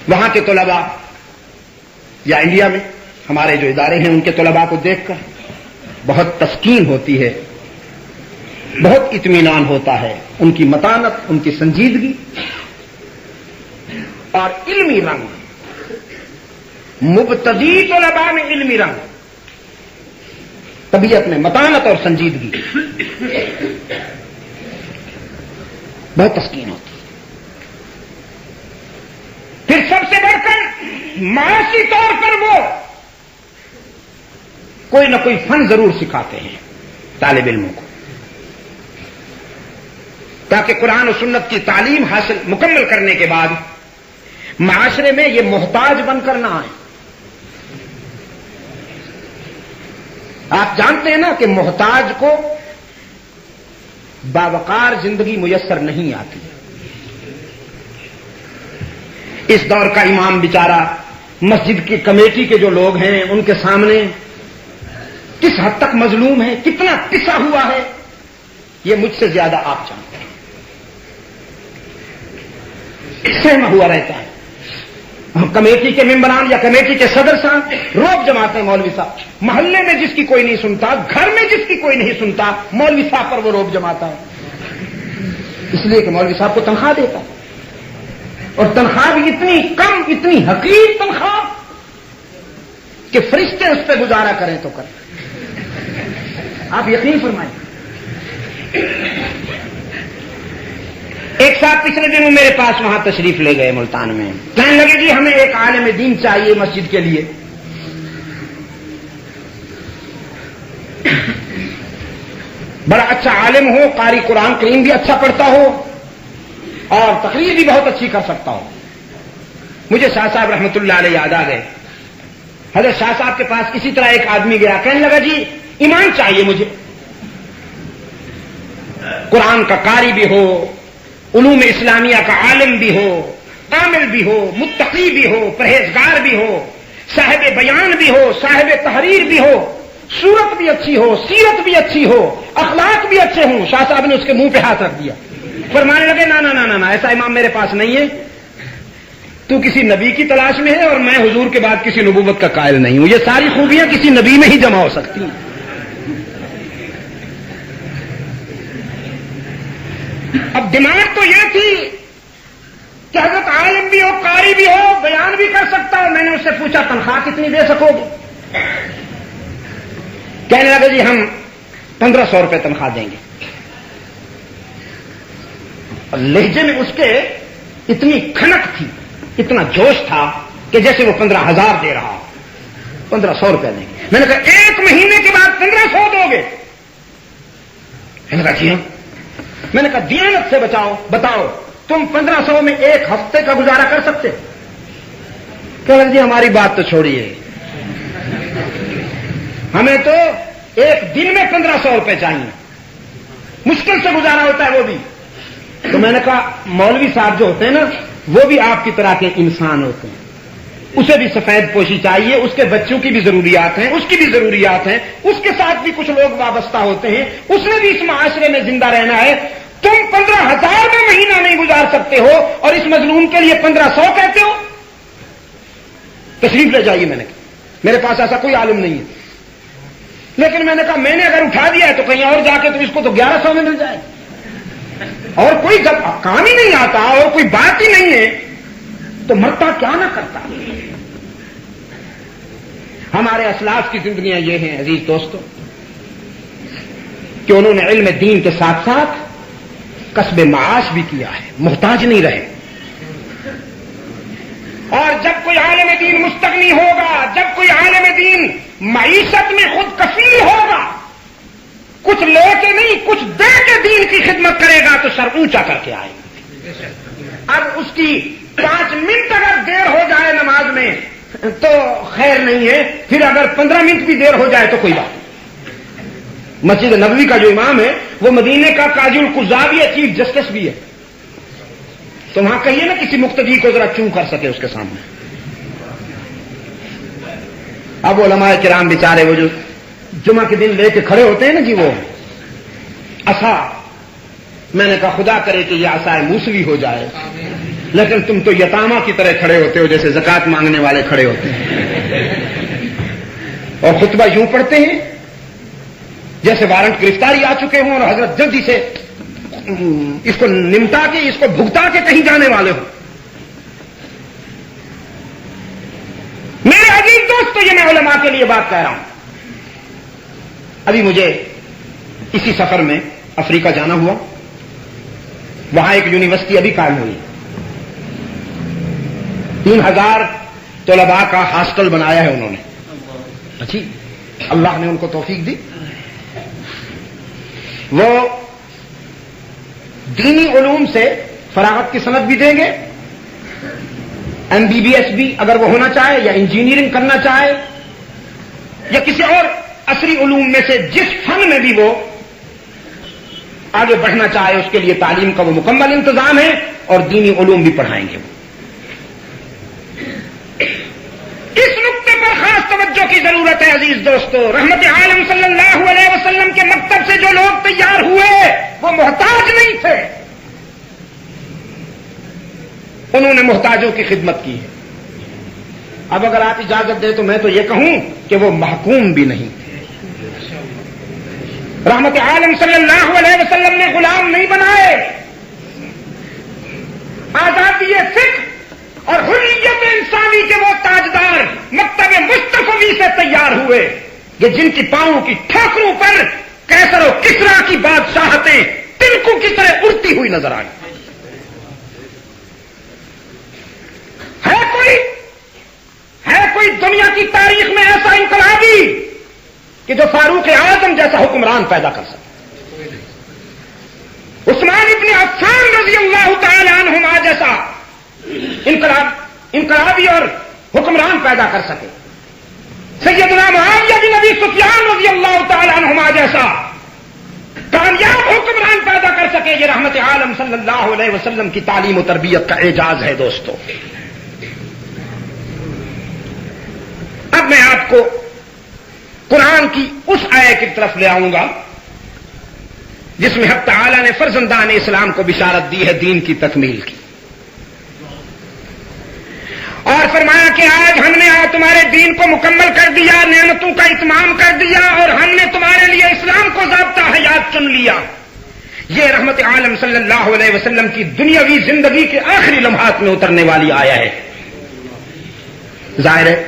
وہاں کے طلباء یا انڈیا میں ہمارے جو ادارے ہیں ان کے طلباء کو دیکھ کر بہت تسکین ہوتی ہے، بہت اطمینان ہوتا ہے. ان کی متانت، ان کی سنجیدگی اور علمی رنگ، مبتدی طلباء میں علمی رنگ، طبیعت میں متانت اور سنجیدگی، بہت تسکین ہوتی ہے. پھر سب سے بڑھ کر معاشی طور پر وہ کوئی نہ کوئی فن ضرور سکھاتے ہیں طالب علموں کو، تاکہ قرآن و سنت کی تعلیم حاصل مکمل کرنے کے بعد معاشرے میں یہ محتاج بن کر نہ آئے. آپ جانتے ہیں نا کہ محتاج کو باوقار زندگی میسر نہیں آتی. اس دور کا امام بیچارہ، مسجد کی کمیٹی کے جو لوگ ہیں ان کے سامنے کس حد تک مظلوم ہے، کتنا پسا ہوا ہے، یہ مجھ سے زیادہ آپ جانتے ہیں. سہما ہوا رہتا ہے. ہم کمیٹی کے ممبران یا کمیٹی کے صدر صاحب روب جماتے ہیں مولوی صاحب. محلے میں جس کی کوئی نہیں سنتا، گھر میں جس کی کوئی نہیں سنتا، مولوی صاحب پر وہ روب جماتا ہے. اس لیے کہ مولوی صاحب کو تنخواہ دیتا ہے، اور تنخواہ بھی اتنی کم، اتنی حقیر تنخواہ کہ فرشتے اس پہ گزارا کریں تو کریں. آپ یقین فرمائیں. ایک صاحب پچھلے دنوں میرے پاس وہاں تشریف لے گئے ملتان میں. کہنے لگے جی ہمیں ایک عالم دین چاہیے مسجد کے لیے. بڑا اچھا عالم ہو، قاری قرآن کریم بھی اچھا پڑھتا ہو اور تقریر بھی بہت اچھی کر سکتا ہو. مجھے شاہ صاحب رحمۃ اللہ علیہ یاد آ گئے. حضرت شاہ صاحب کے پاس اسی طرح ایک آدمی گیا، کہنے لگا جی ایمان چاہیے مجھے. قرآن کا قاری بھی ہو، علوم اسلامیہ کا عالم بھی ہو، عامل بھی ہو، متقی بھی ہو، پرہیزگار بھی ہو، صاحب بیان بھی ہو، صاحب تحریر بھی ہو، صورت بھی اچھی ہو، سیرت بھی اچھی ہو، اخلاق بھی اچھے ہوں. شاہ صاحب نے اس کے منہ پہ ہاتھ رکھ دیا، فرمانے لگے نا نا نا نا، ایسا امام میرے پاس نہیں ہے. تو کسی نبی کی تلاش میں ہے اور میں حضور کے بعد کسی نبوت کا قائل نہیں ہوں. یہ ساری خوبیاں کسی نبی میں ہی جمع ہو سکتی ہیں. اب دماغ تو یہ تھی کہ حضرت عالم بھی ہو، قاری بھی ہو، بیان بھی کر سکتا ہو. میں نے اس سے پوچھا تنخواہ کتنی دے سکو گے؟ کہنے لگے جی ہم 1500 روپے تنخواہ دیں گے. اور لہجے میں اس کے اتنی کھنک تھی، اتنا جوش تھا کہ جیسے وہ 15,000 دے رہا. 1500 روپے دیں گے. میں نے کہا 1 مہینے کے بعد 1500 دو گے؟ میں نے کہا جی ہاں. میں نے کہا دیانت سے بتاؤ تم 1500 میں 1 ہفتے کا گزارا کر سکتے؟ کہ جی ہماری بات تو چھوڑیے، ہمیں تو 1 دن میں 1500 روپے چاہیے، مشکل سے گزارا ہوتا ہے وہ بھی. تو میں نے کہا مولوی صاحب جو ہوتے ہیں نا وہ بھی آپ کی طرح کے انسان ہوتے ہیں، اسے بھی سفید پوشی چاہیے، اس کے بچوں کی بھی ضروریات ہیں، اس کی بھی ضروریات ہیں، اس کے ساتھ بھی کچھ لوگ وابستہ ہوتے ہیں، اس نے بھی اس معاشرے میں زندہ رہنا ہے. تم 15,000 میں مہینہ نہیں گزار سکتے ہو اور اس مظلوم کے لیے 1500 کہتے ہو؟ تشریف لے جائیے. میں نے کہا میرے پاس ایسا کوئی عالم نہیں ہے. لیکن میں نے کہا میں نے اگر اٹھا دیا ہے تو کہیں اور جا کے تو اس کو تو 1100 میں مل جائے، اور کوئی کام ہی نہیں آتا اور کوئی بات ہی نہیں ہے تو مرتا کیا نہ کرتا. ہمارے اسلاف کی زندگیاں یہ ہیں عزیز دوستوں کہ انہوں نے علم دین کے ساتھ ساتھ کسب معاش بھی کیا ہے، محتاج نہیں رہے. اور جب کوئی عالم دین مستغنی ہوگا، جب کوئی عالم دین معیشت میں خود کفیل ہوگا، کچھ لے کے نہیں کچھ دے کے دین کی خدمت کرے گا تو سر اونچا کر کے آئے گا. اب اس کی 5 منٹ اگر دیر ہو جائے نماز میں تو خیر نہیں ہے، پھر اگر 15 منٹ بھی دیر ہو جائے تو کوئی بات نہیں. مسجد نبوی کا جو امام ہے وہ مدینے کا قاضی القضاء بھی ہے، چیف جسٹس بھی ہے. تو وہاں کہیے نا کسی مقتدی کو ذرا چوں کر سکے اس کے سامنے. اب علماء کرام بیچارے وہ جو جمعہ کے دن لے کے کھڑے ہوتے ہیں نا جی وہ عصا، میں نے کہا خدا کرے کہ یہ عصا موسوی ہو جائے، لیکن تم تو یتامہ کی طرح کھڑے ہوتے ہو جیسے زکات مانگنے والے کھڑے ہوتے ہیں، اور خطبہ یوں پڑھتے ہیں جیسے وارنٹ گرفتاری آ چکے ہوں اور حضرت جلدی سے اس کو نمٹا کے اس کو بھگتا کے کہیں جانے والے ہوں. میرے عزیز دوستو یہ میں علماء کے لیے بات کہہ رہا ہوں. ابھی مجھے اسی سفر میں افریقہ جانا ہوا، وہاں ایک یونیورسٹی ابھی قائم ہوئی، 3000 طلباء کا ہاسٹل بنایا ہے انہوں نے. اچھی اللہ نے ان کو توفیق دی. وہ دینی علوم سے فراغت کی سند بھی دیں گے، MBBS بھی اگر وہ ہونا چاہے یا انجینئرنگ کرنا چاہے یا کسی اور عصری علوم میں سے جس فن میں بھی وہ آگے بڑھنا چاہے اس کے لیے تعلیم کا وہ مکمل انتظام ہے اور دینی علوم بھی پڑھائیں گے. اس نقطے پر خاص توجہ کی ضرورت ہے عزیز دوستو. رحمت عالم صلی اللہ علیہ وسلم کے مکتب سے جو لوگ تیار ہوئے وہ محتاج نہیں تھے، انہوں نے محتاجوں کی خدمت کی ہے. اب اگر آپ اجازت دیں تو میں تو یہ کہوں کہ وہ محکوم بھی نہیں تھے. رحمت عالم صلی اللہ علیہ وسلم نے غلام نہیں بنائے، آزادی فکر اور حریت انسانی کے وہ تاجدار مکتب مصطفی سے تیار ہوئے کہ جن کی پاؤں کی ٹھوکروں پر کیسر و کسرا کی بادشاہتیں تنکوں کی طرح اڑتی ہوئی نظر آئی. ہے کوئی دنیا کی تاریخ میں ایسا انقلابی کہ جو فاروق اعظم جیسا حکمران پیدا کر سکے، عثمان ابن عفان رضی اللہ تعالی عنہما جیسا انقلابی اور حکمران پیدا کر سکے، سیدنا معاویہ بن ابی سفیان رضی اللہ تعالی عنہما جیسا کامیاب حکمران پیدا کر سکے، یہ رحمت عالم صلی اللہ علیہ وسلم کی تعلیم و تربیت کا اعجاز ہے دوستو۔ اب میں آپ کو قرآن کی اس آیت کی طرف لے آؤں گا جس میں حق تعالی نے فرزندان اسلام کو بشارت دی ہے دین کی تکمیل کی، اور فرمایا کہ آج ہم نے تمہارے دین کو مکمل کر دیا، نعمتوں کا اتمام کر دیا، اور ہم نے تمہارے لیے اسلام کو ضابطہ حیات چن لیا۔ یہ رحمت عالم صلی اللہ علیہ وسلم کی دنیاوی زندگی کے آخری لمحات میں اترنے والی آیا ہے۔ ظاہر ہے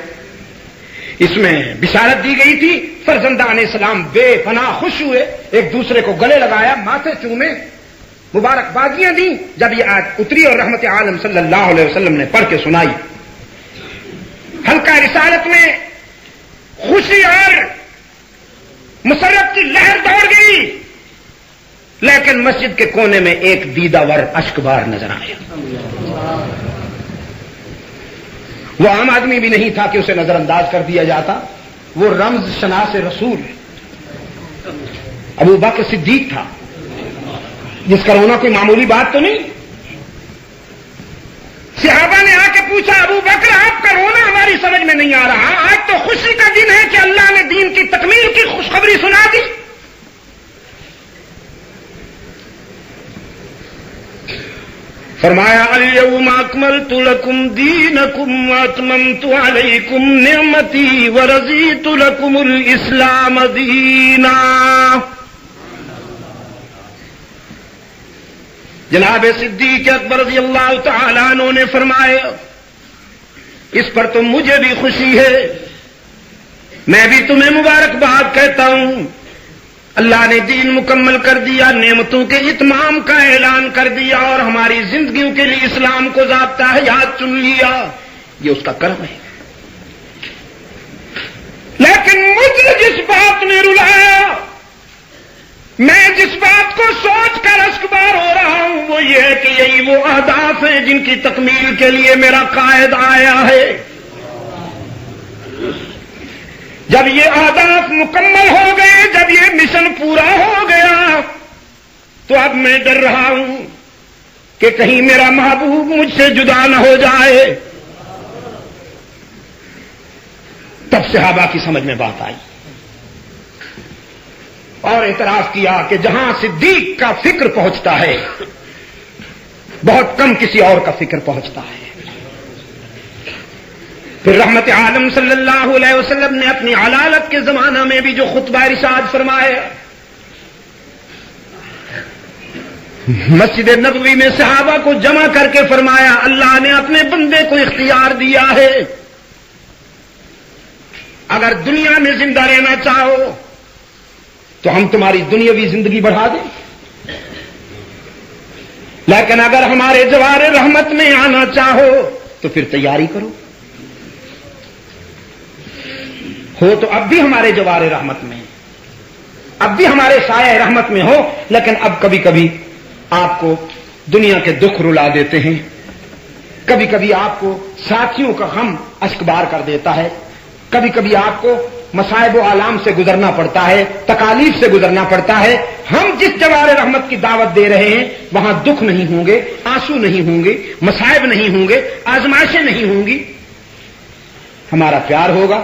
اس میں بشارت دی گئی تھی، فرزندان اسلام بے پناہ خوش ہوئے، ایک دوسرے کو گلے لگایا، ماتھے چومے، مبارکبادیاں دیں جب یہ آیت اتری اور رحمت عالم صلی اللہ علیہ وسلم نے پڑھ کے سنائی۔ حلقہ رسالت میں خوشی اور مسرت کی لہر دوڑ گئی، لیکن مسجد کے کونے میں ایک دیدہ ور اشک بار نظر آیا۔ وہ عام آدمی بھی نہیں تھا کہ اسے نظر انداز کر دیا جاتا، وہ رمز شناس رسول ابو بکر صدیق تھا، جس کا رونا کوئی معمولی بات تو نہیں۔ صحابہ نے آ کے پوچھا، ابو بکر آپ کا رونا ہماری سمجھ میں نہیں آ رہا، آج تو خوشی کا دن ہے کہ اللہ نے دین کی تکمیل کی خوشخبری سنا دی۔ فرمایا الیوم اکملت لکم دینکم واتممت علیکم نعمتی ورضیت لکم الاسلام دینا۔ جناب صدیق اکبر رضی اللہ تعالیٰ عنہ نے فرمایا، اس پر تو مجھے بھی خوشی ہے، میں بھی تمہیں مبارکباد کہتا ہوں، اللہ نے دین مکمل کر دیا، نعمتوں کے اتمام کا اعلان کر دیا، اور ہماری زندگیوں کے لیے اسلام کو ضابطہ حیات چن لیا، یہ اس کا کرم ہے۔ لیکن مجھے جس بات نے رلایا، میں جس بات کو سوچ کر اشکبار ہو رہا ہوں، وہ یہ ہے کہ یہی وہ اہداف ہیں جن کی تکمیل کے لیے میرا قائد آیا ہے۔ جب یہ اہداف مکمل ہو گئے، جب یہ مشن پورا ہو گیا، تو اب میں ڈر رہا ہوں کہ کہیں میرا محبوب مجھ سے جدا نہ ہو جائے۔ تب صحابہ کی سمجھ میں بات آئی اور اعتراف کیا کہ جہاں صدیق کا فکر پہنچتا ہے، بہت کم کسی اور کا فکر پہنچتا ہے۔ پھر رحمت عالم صلی اللہ علیہ وسلم نے اپنی علالت کے زمانہ میں بھی جو خطبہ ارشاد فرمایا، مسجد نبوی میں صحابہ کو جمع کر کے فرمایا، اللہ نے اپنے بندے کو اختیار دیا ہے، اگر دنیا میں زندہ رہنا چاہو تو ہم تمہاری دنیاوی زندگی بڑھا دیں، لیکن اگر ہمارے جوار رحمت میں آنا چاہو تو پھر تیاری کرو۔ ہو تو اب بھی ہمارے جوار رحمت میں، اب بھی ہمارے سایہ رحمت میں ہو، لیکن اب کبھی کبھی آپ کو دنیا کے دکھ رلا دیتے ہیں، کبھی کبھی آپ کو ساتھیوں کا غم اشکبار کر دیتا ہے، کبھی کبھی آپ کو مصائب و آلام سے گزرنا پڑتا ہے، تکالیف سے گزرنا پڑتا ہے۔ ہم جس جوار رحمت کی دعوت دے رہے ہیں وہاں دکھ نہیں ہوں گے، آنسو نہیں ہوں گے، مصائب نہیں ہوں گے، آزمائشیں نہیں ہوں گی، ہمارا پیار ہوگا،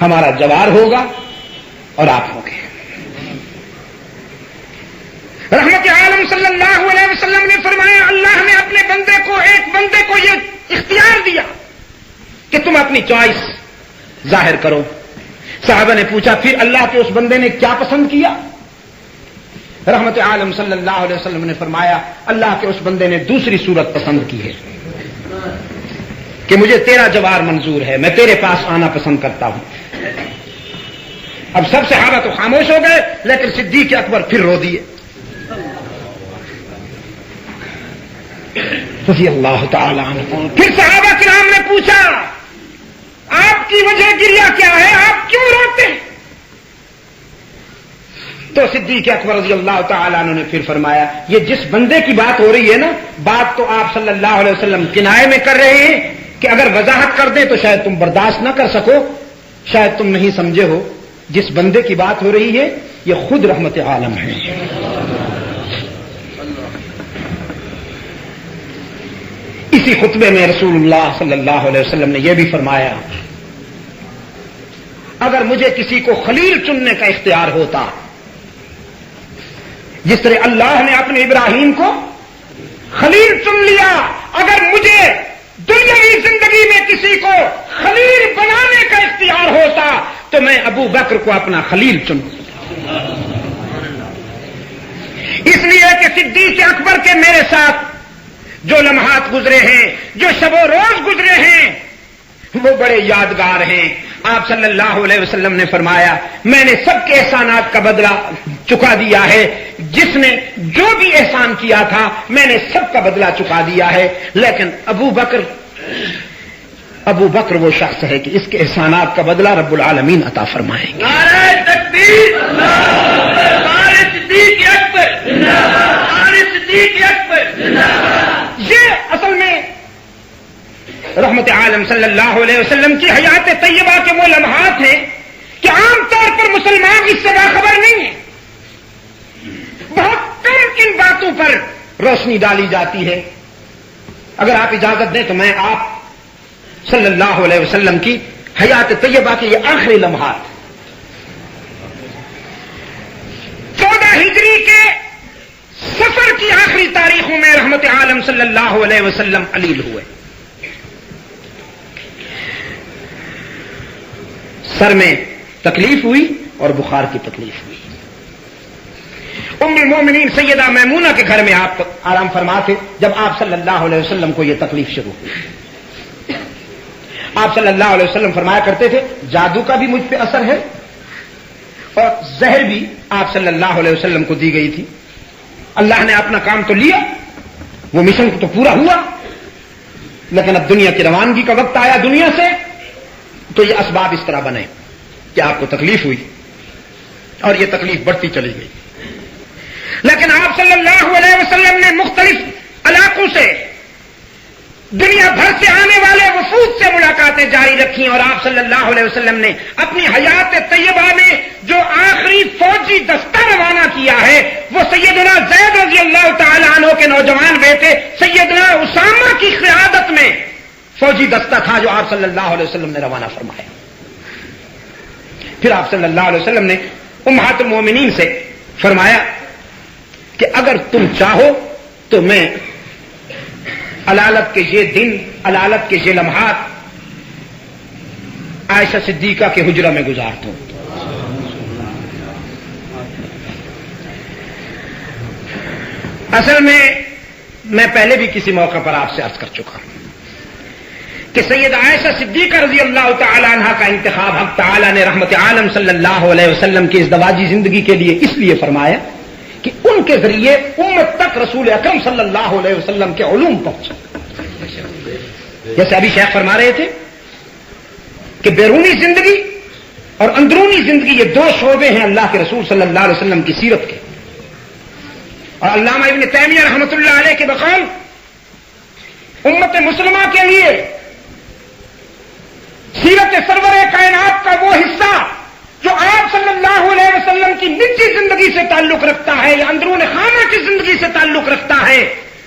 ہمارا جوار ہوگا اور آپ ہوں گے۔ رحمت عالم صلی اللہ علیہ وسلم نے فرمایا، اللہ نے اپنے بندے کو، ایک بندے کو یہ اختیار دیا کہ تم اپنی چوائس ظاہر کرو۔ صحابہ نے پوچھا پھر اللہ کے اس بندے نے کیا پسند کیا؟ رحمت عالم صلی اللہ علیہ وسلم نے فرمایا، اللہ کے اس بندے نے دوسری صورت پسند کی ہے کہ مجھے تیرا جوار منظور ہے، میں تیرے پاس آنا پسند کرتا ہوں۔ اب سب صحابہ تو خاموش ہو گئے، لیکن صدیق اکبر پھر رو دیے رضی اللہ تعالی عنہ۔ پھر صحابہ کرام نے پوچھا، آپ کی وجہ گریہ کیا ہے، آپ کیوں روتے ہیں؟ تو صدیق اکبر رضی اللہ تعالیٰ عنہ نے پھر فرمایا، یہ جس بندے کی بات ہو رہی ہے نا، بات تو آپ صلی اللہ علیہ وسلم کنائے میں کر رہے ہیں کہ اگر وضاحت کر دیں تو شاید تم برداشت نہ کر سکو، شاید تم نہیں سمجھے ہو، جس بندے کی بات ہو رہی ہے یہ خود رحمت عالم ہے. اسی خطبے میں رسول اللہ صلی اللہ علیہ وسلم نے یہ بھی فرمایا اگر مجھے کسی کو خلیل چننے کا اختیار ہوتا جس طرح اللہ نے اپنے ابراہیم کو خلیل چن لیا، اگر مجھے دنیاوی زندگی میں کسی کو خلیل بنانے کا اختیار ہوتا تو میں ابو بکر کو اپنا خلیل چنوں، اس لیے کہ صدیق اکبر کے میرے ساتھ جو لمحات گزرے ہیں، جو شب و روز گزرے ہیں، وہ بڑے یادگار ہیں. آپ صلی اللہ علیہ وسلم نے فرمایا میں نے سب کے احسانات کا بدلہ چکا دیا ہے، جس نے جو بھی احسان کیا تھا میں نے سب کا بدلہ چکا دیا ہے، لیکن ابو بکر وہ شخص ہے کہ اس کے احسانات کا بدلہ رب العالمین عطا فرمائیں گے. نعرہ تکبیر، نعرہ صدیق اکبر، نعرہ صدیق اکبر. یہ اصل میں رحمت عالم صلی اللہ علیہ وسلم کی حیات طیبہ کے وہ لمحات ہیں کہ عام طور پر مسلمان اس سے باخبر نہیں ہے. بہت کم ان باتوں پر روشنی ڈالی جاتی ہے. اگر آپ اجازت دیں تو میں آپ صلی اللہ علیہ وسلم کی حیات طیبہ کے یہ آخری لمحات 14 ہجری کے سفر کی آخری تاریخوں میں رحمت عالم صلی اللہ علیہ وسلم علیل ہوئے. سر میں تکلیف ہوئی اور بخار کی تکلیف ہوئی. ام المومنین سیدہ میمونہ کے گھر میں آپ آرام فرما تھے جب آپ صلی اللہ علیہ وسلم کو یہ تکلیف شروع ہوئی. آپ صلی اللہ علیہ وسلم فرمایا کرتے تھے جادو کا بھی مجھ پہ اثر ہے اور زہر بھی آپ صلی اللہ علیہ وسلم کو دی گئی تھی. اللہ نے اپنا کام تو لیا، وہ مشن تو پورا ہوا، لیکن اب دنیا کی روانگی کا وقت آیا دنیا سے، تو یہ اسباب اس طرح بنے کہ آپ کو تکلیف ہوئی اور یہ تکلیف بڑھتی چلی گئی. لیکن آپ صلی اللہ علیہ وسلم نے مختلف علاقوں سے دنیا بھر سے آنے والے وفود سے ملاقاتیں جاری رکھی اور آپ صلی اللہ علیہ وسلم نے اپنی حیات طیبہ میں جو آخری فوجی دستہ روانہ کیا ہے وہ سیدنا زید رضی اللہ تعالی عنہ کے نوجوان بیٹے سیدنا اسامہ کی قیادت میں فوجی دستہ تھا جو آپ صلی اللہ علیہ وسلم نے روانہ فرمایا. پھر آپ صلی اللہ علیہ وسلم نے امہات المومنین سے فرمایا کہ اگر تم چاہو تو میں علالت کے یہ دن، علالت کے یہ لمحات عائشہ صدیقہ کے حجرہ میں گزارتا ہوں. اصل میں پہلے بھی کسی موقع پر آپ سے عرض کر چکا ہوں کہ سید عائشہ صدیقہ رضی اللہ تعالی عنہ کا انتخاب حق تعالی نے رحمت عالم صلی اللہ علیہ وسلم کی اس دواجی زندگی کے لیے اس لیے فرمایا کہ ان کے ذریعے امت تک رسول اکرم صلی اللہ علیہ وسلم کے علوم پہنچے. جیسے ابھی شیخ فرما رہے تھے کہ بیرونی زندگی اور اندرونی زندگی یہ دو شعبے ہیں اللہ کے رسول صلی اللہ علیہ وسلم کی سیرت کے. اور علامہ ابن تیمیہ رحمۃ اللہ علیہ کے بقول امت مسلمہ کے لیے سیرت سرور کائنات کا وہ حصہ جو آپ صلی اللہ علیہ وسلم کی نجی زندگی سے تعلق رکھتا ہے یا اندرون خانہ کی زندگی سے تعلق رکھتا ہے،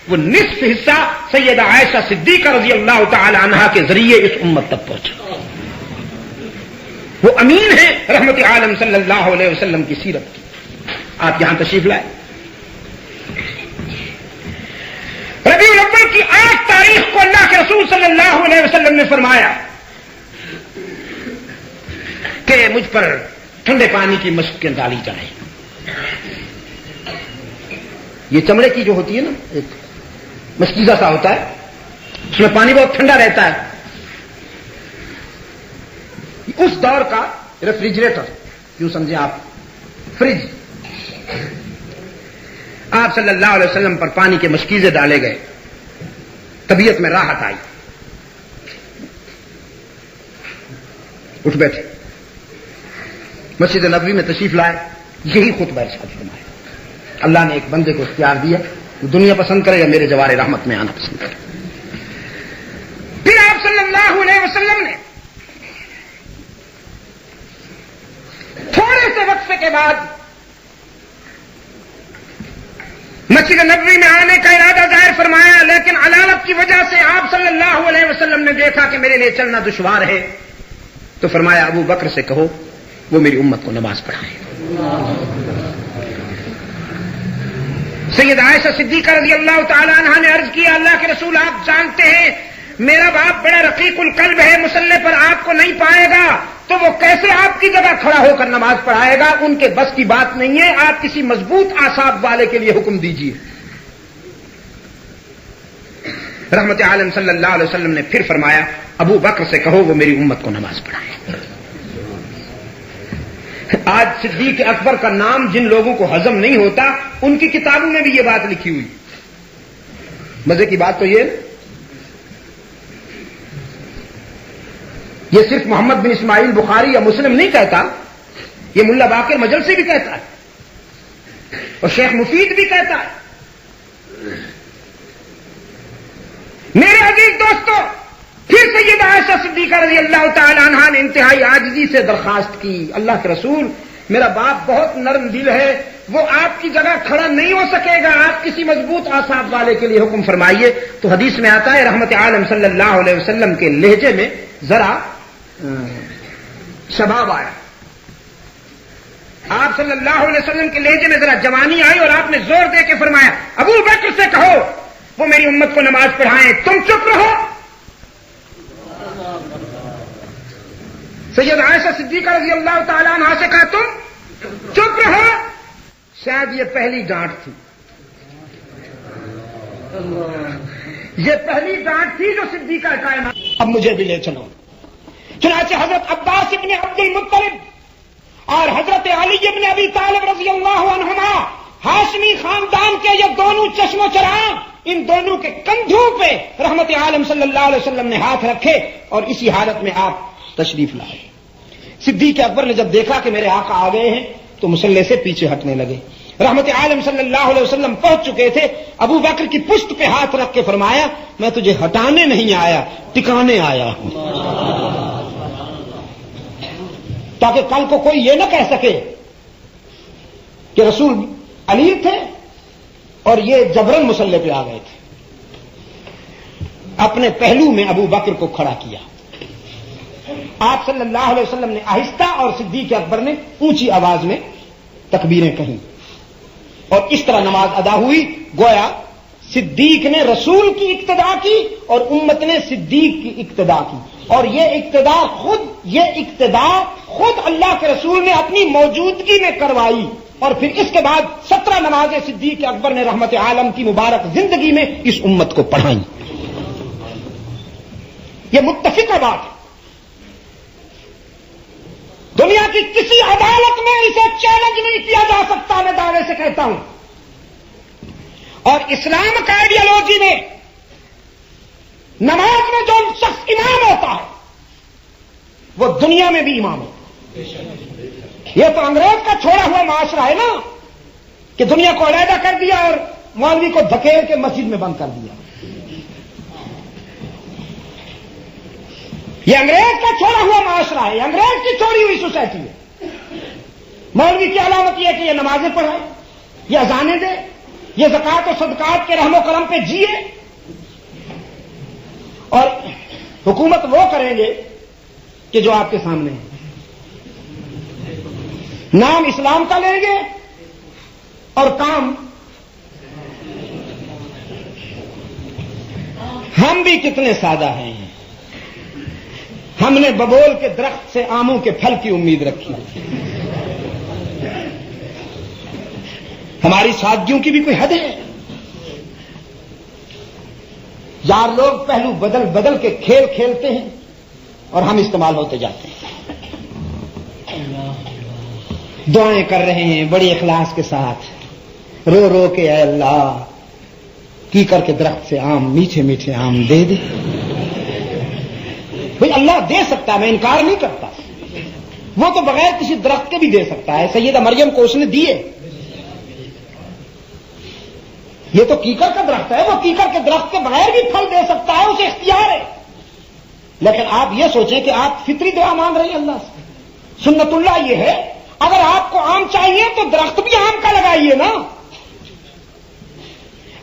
وہ نصف حصہ سیدہ عائشہ صدیقہ رضی اللہ تعالی عنہا کے ذریعے اس امت تک پہنچا. وہ امین ہے رحمت عالم صلی اللہ علیہ وسلم کی سیرت کی. آپ یہاں تشریف لائے. ربیع الاول کی 8 تاریخ کو اللہ کے رسول صلی اللہ علیہ وسلم نے فرمایا کہ مجھ پر ٹھنڈے پانی کی مشقیں ڈالی جائیں. یہ چمڑے کی جو ہوتی ہے نا ایک مشکیزہ سا ہوتا ہے، اس میں پانی بہت ٹھنڈا رہتا ہے. اس دور کا ریفریجریٹر کیوں سمجھیں آپ، فریج. آپ صلی اللہ علیہ وسلم پر پانی کے مشکیزے ڈالے گئے، طبیعت میں راحت آئی، اٹھ بیٹھے، مسجد نبوی میں تشریف لائے، یہی خطبہ ارشاد فرمایا. اللہ نے ایک بندے کو اختیار دیا، دنیا پسند کرے یا میرے جوار رحمت میں آنا پسند کرے. پھر آپ صلی اللہ علیہ وسلم نے تھوڑے سے وقفے کے بعد مسجد نبوی میں آنے کا ارادہ ظاہر فرمایا، لیکن علالت کی وجہ سے آپ صلی اللہ علیہ وسلم نے دیکھا کہ میرے لیے چلنا دشوار ہے، تو فرمایا ابو بکر سے کہو وہ میری امت کو نماز پڑھائے۔ سید عائشہ صدیقہ رضی اللہ تعالی عنہا نے عرض کیا، اللہ کے رسول آپ جانتے ہیں میرا باپ بڑا رقیق القلب ہے، مصلی پر آپ کو نہیں پائے گا تو وہ کیسے آپ کی جگہ کھڑا ہو کر نماز پڑھائے گا؟ ان کے بس کی بات نہیں ہے، آپ کسی مضبوط اعصاب والے کے لیے حکم دیجیے۔ رحمت عالم صلی اللہ علیہ وسلم نے پھر فرمایا ابو بکر سے کہو وہ میری امت کو نماز پڑھائے۔ آج صدیق اکبر کا نام جن لوگوں کو ہضم نہیں ہوتا ان کی کتابوں میں بھی یہ بات لکھی ہوئی۔ مزے کی بات تو یہ صرف محمد بن اسماعیل بخاری یا مسلم نہیں کہتا، یہ ملا باقر مجلسی بھی کہتا ہے اور شیخ مفید بھی کہتا ہے۔ میرے عزیز دوستو، پھر سیدہ عائشہ صدیقہ رضی اللہ تعالی عنہا نے انتہائی عاجزی سے درخواست کی، اللہ کے رسول میرا باپ بہت نرم دل ہے، وہ آپ کی جگہ کھڑا نہیں ہو سکے گا، آپ کسی مضبوط اعصاب والے کے لیے حکم فرمائیے۔ تو حدیث میں آتا ہے رحمت عالم صلی اللہ علیہ وسلم کے لہجے میں ذرا شباب آیا، آپ صلی اللہ علیہ وسلم کے لہجے میں ذرا جوانی آئی اور آپ نے زور دے کے فرمایا ابو بکر سے کہو وہ میری امت کو نماز پڑھائیں، تم چپ رہو۔ سید عائشہ صدیقہ رضی اللہ تعالیٰ عنہا سے کہا تم چپ رہو۔ شاید یہ پہلی ڈانٹ تھی، یہ پہلی ڈانٹ تھی جو صدیقہ کائنات۔ اب مجھے بھی لے چلو۔ چنانچہ حضرت عباس ابن عبد المطلب اور حضرت علی ابن ابی طالب رضی اللہ عنہما، ہاشمی خاندان کے یہ دونوں چشم و چراغ، ان دونوں کے کندھوں پہ رحمت عالم صلی اللہ علیہ وسلم نے ہاتھ رکھے اور اسی حالت میں آپ تشریف لائے۔ صدیق اکبر نے جب دیکھا کہ میرے آقا آ گئے ہیں تو مصلی سے پیچھے ہٹنے لگے۔ رحمت عالم صلی اللہ علیہ وسلم پہنچ چکے تھے، ابو بکر کی پشت پہ ہاتھ رکھ کے فرمایا میں تجھے ہٹانے نہیں آیا، ٹکانے آیا ہوں، تاکہ کل کو کوئی یہ نہ کہہ سکے کہ رسول علی تھے اور یہ جبرن مصلی پہ آ گئے تھے۔ اپنے پہلو میں ابو بکر کو کھڑا کیا، آپ صلی اللہ علیہ وسلم نے آہستہ اور صدیق اکبر نے اونچی آواز میں تکبیریں کہیں اور اس طرح نماز ادا ہوئی، گویا صدیق نے رسول کی اقتدا کی اور امت نے صدیق کی اقتدا کی، اور یہ اقتدا خود اللہ کے رسول نے اپنی موجودگی میں کروائی، اور پھر اس کے بعد 17 نمازیں صدیق اکبر نے رحمت عالم کی مبارک زندگی میں اس امت کو پڑھائیں۔ یہ متفقہ بات ہے، دنیا کی کسی عدالت میں اسے چیلنج نہیں کیا جا سکتا، میں دعوے سے کہتا ہوں۔ اور اسلام کا آئیڈیالوجی میں نماز میں جو شخص امام ہوتا ہے وہ دنیا میں بھی امام ہے۔ یہ تو انگریز کا چھوڑا ہوا معاشرہ ہے نا کہ دنیا کو علیحدہ کر دیا اور مولوی کو دھکیل کے مسجد میں بند کر دیا۔ یہ انگریز کا چھوڑا ہوا معاشرہ ہے، انگریز کی چھوڑی ہوئی سوسائٹی ہے۔ مولوی کی علامت یہ ہے کہ یہ نمازیں پڑھائے، یہ اذانیں دے، یہ زکوٰۃ و صدقات کے رحم و کرم پہ جیے، اور حکومت وہ کریں گے کہ جو آپ کے سامنے ہے، نام اسلام کا لیں گے اور کام ہم بھی کتنے سادہ ہیں، ہم نے ببول کے درخت سے آموں کے پھل کی امید رکھی، ہماری سادگیوں کی بھی کوئی حد ہے؟ یار لوگ پہلو بدل بدل کے کھیل کھیلتے ہیں اور ہم استعمال ہوتے جاتے ہیں۔ دعائیں کر رہے ہیں بڑی اخلاص کے ساتھ، رو رو کے اے اللہ کی کر کے درخت سے آم، میٹھے میٹھے آم دے دے۔ بھئی اللہ دے سکتا ہے، میں انکار نہیں کرتا، وہ تو بغیر کسی درخت کے بھی دے سکتا ہے، سیدہ مریم کو اس نے دیے۔ یہ تو کیکر کا درخت ہے، وہ کیکر کے درخت کے بغیر بھی پھل دے سکتا ہے، اسے اختیار ہے۔ لیکن آپ یہ سوچیں کہ آپ فطری دعا مانگ رہے ہیں اللہ سے۔ سنت اللہ یہ ہے اگر آپ کو آم چاہیے تو درخت بھی آم کا لگائیے نا،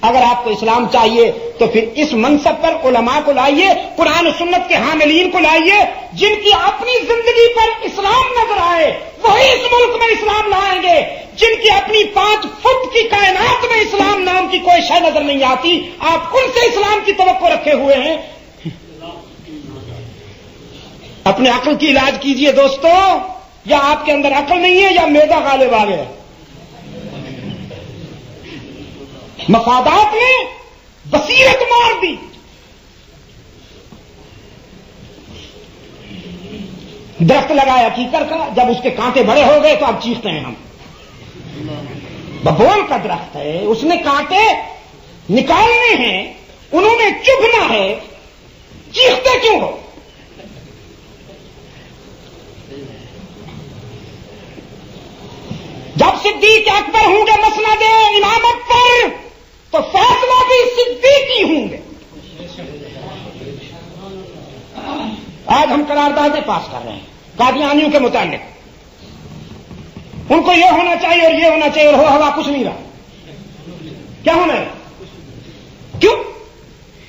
اگر آپ کو اسلام چاہیے تو پھر اس منصب پر علماء کو لائیے، قرآن و سنت کے حاملین کو لائیے، جن کی اپنی زندگی پر اسلام نظر آئے وہی اس ملک میں اسلام لائیں گے، جن کی اپنی 5 فٹ کی کائنات میں اسلام نام کی کوئی شے نظر نہیں آتی، آپ ان سے اسلام کی توقع رکھے ہوئے ہیں۔ اپنے عقل کی علاج کیجئے دوستو، یا آپ کے اندر عقل نہیں ہے یا میدا غالب آ گیا۔ مفادات نے بصیرت مار دی۔ درخت لگایا کیکر کا، جب اس کے کانٹے بڑے ہو گئے تو اب چیختے ہیں ہم۔ ببول کا درخت ہے، اس نے کانٹے نکالنے ہیں، انہوں نے چبھنا ہے، چیختے کیوں ہو؟ جب صدیق اکبر ہوں گے مسند امامت پر تو فیصلہ بھی صدیقی ہوں گے۔ آج ہم قراردادیں پاس کر رہے ہیں قادیانیوں کے متعلق، ان کو یہ ہونا چاہیے اور یہ ہونا چاہیے، اور ہو ہوا کچھ نہیں رہا۔ کیا ہونا ہے؟ کیوں؟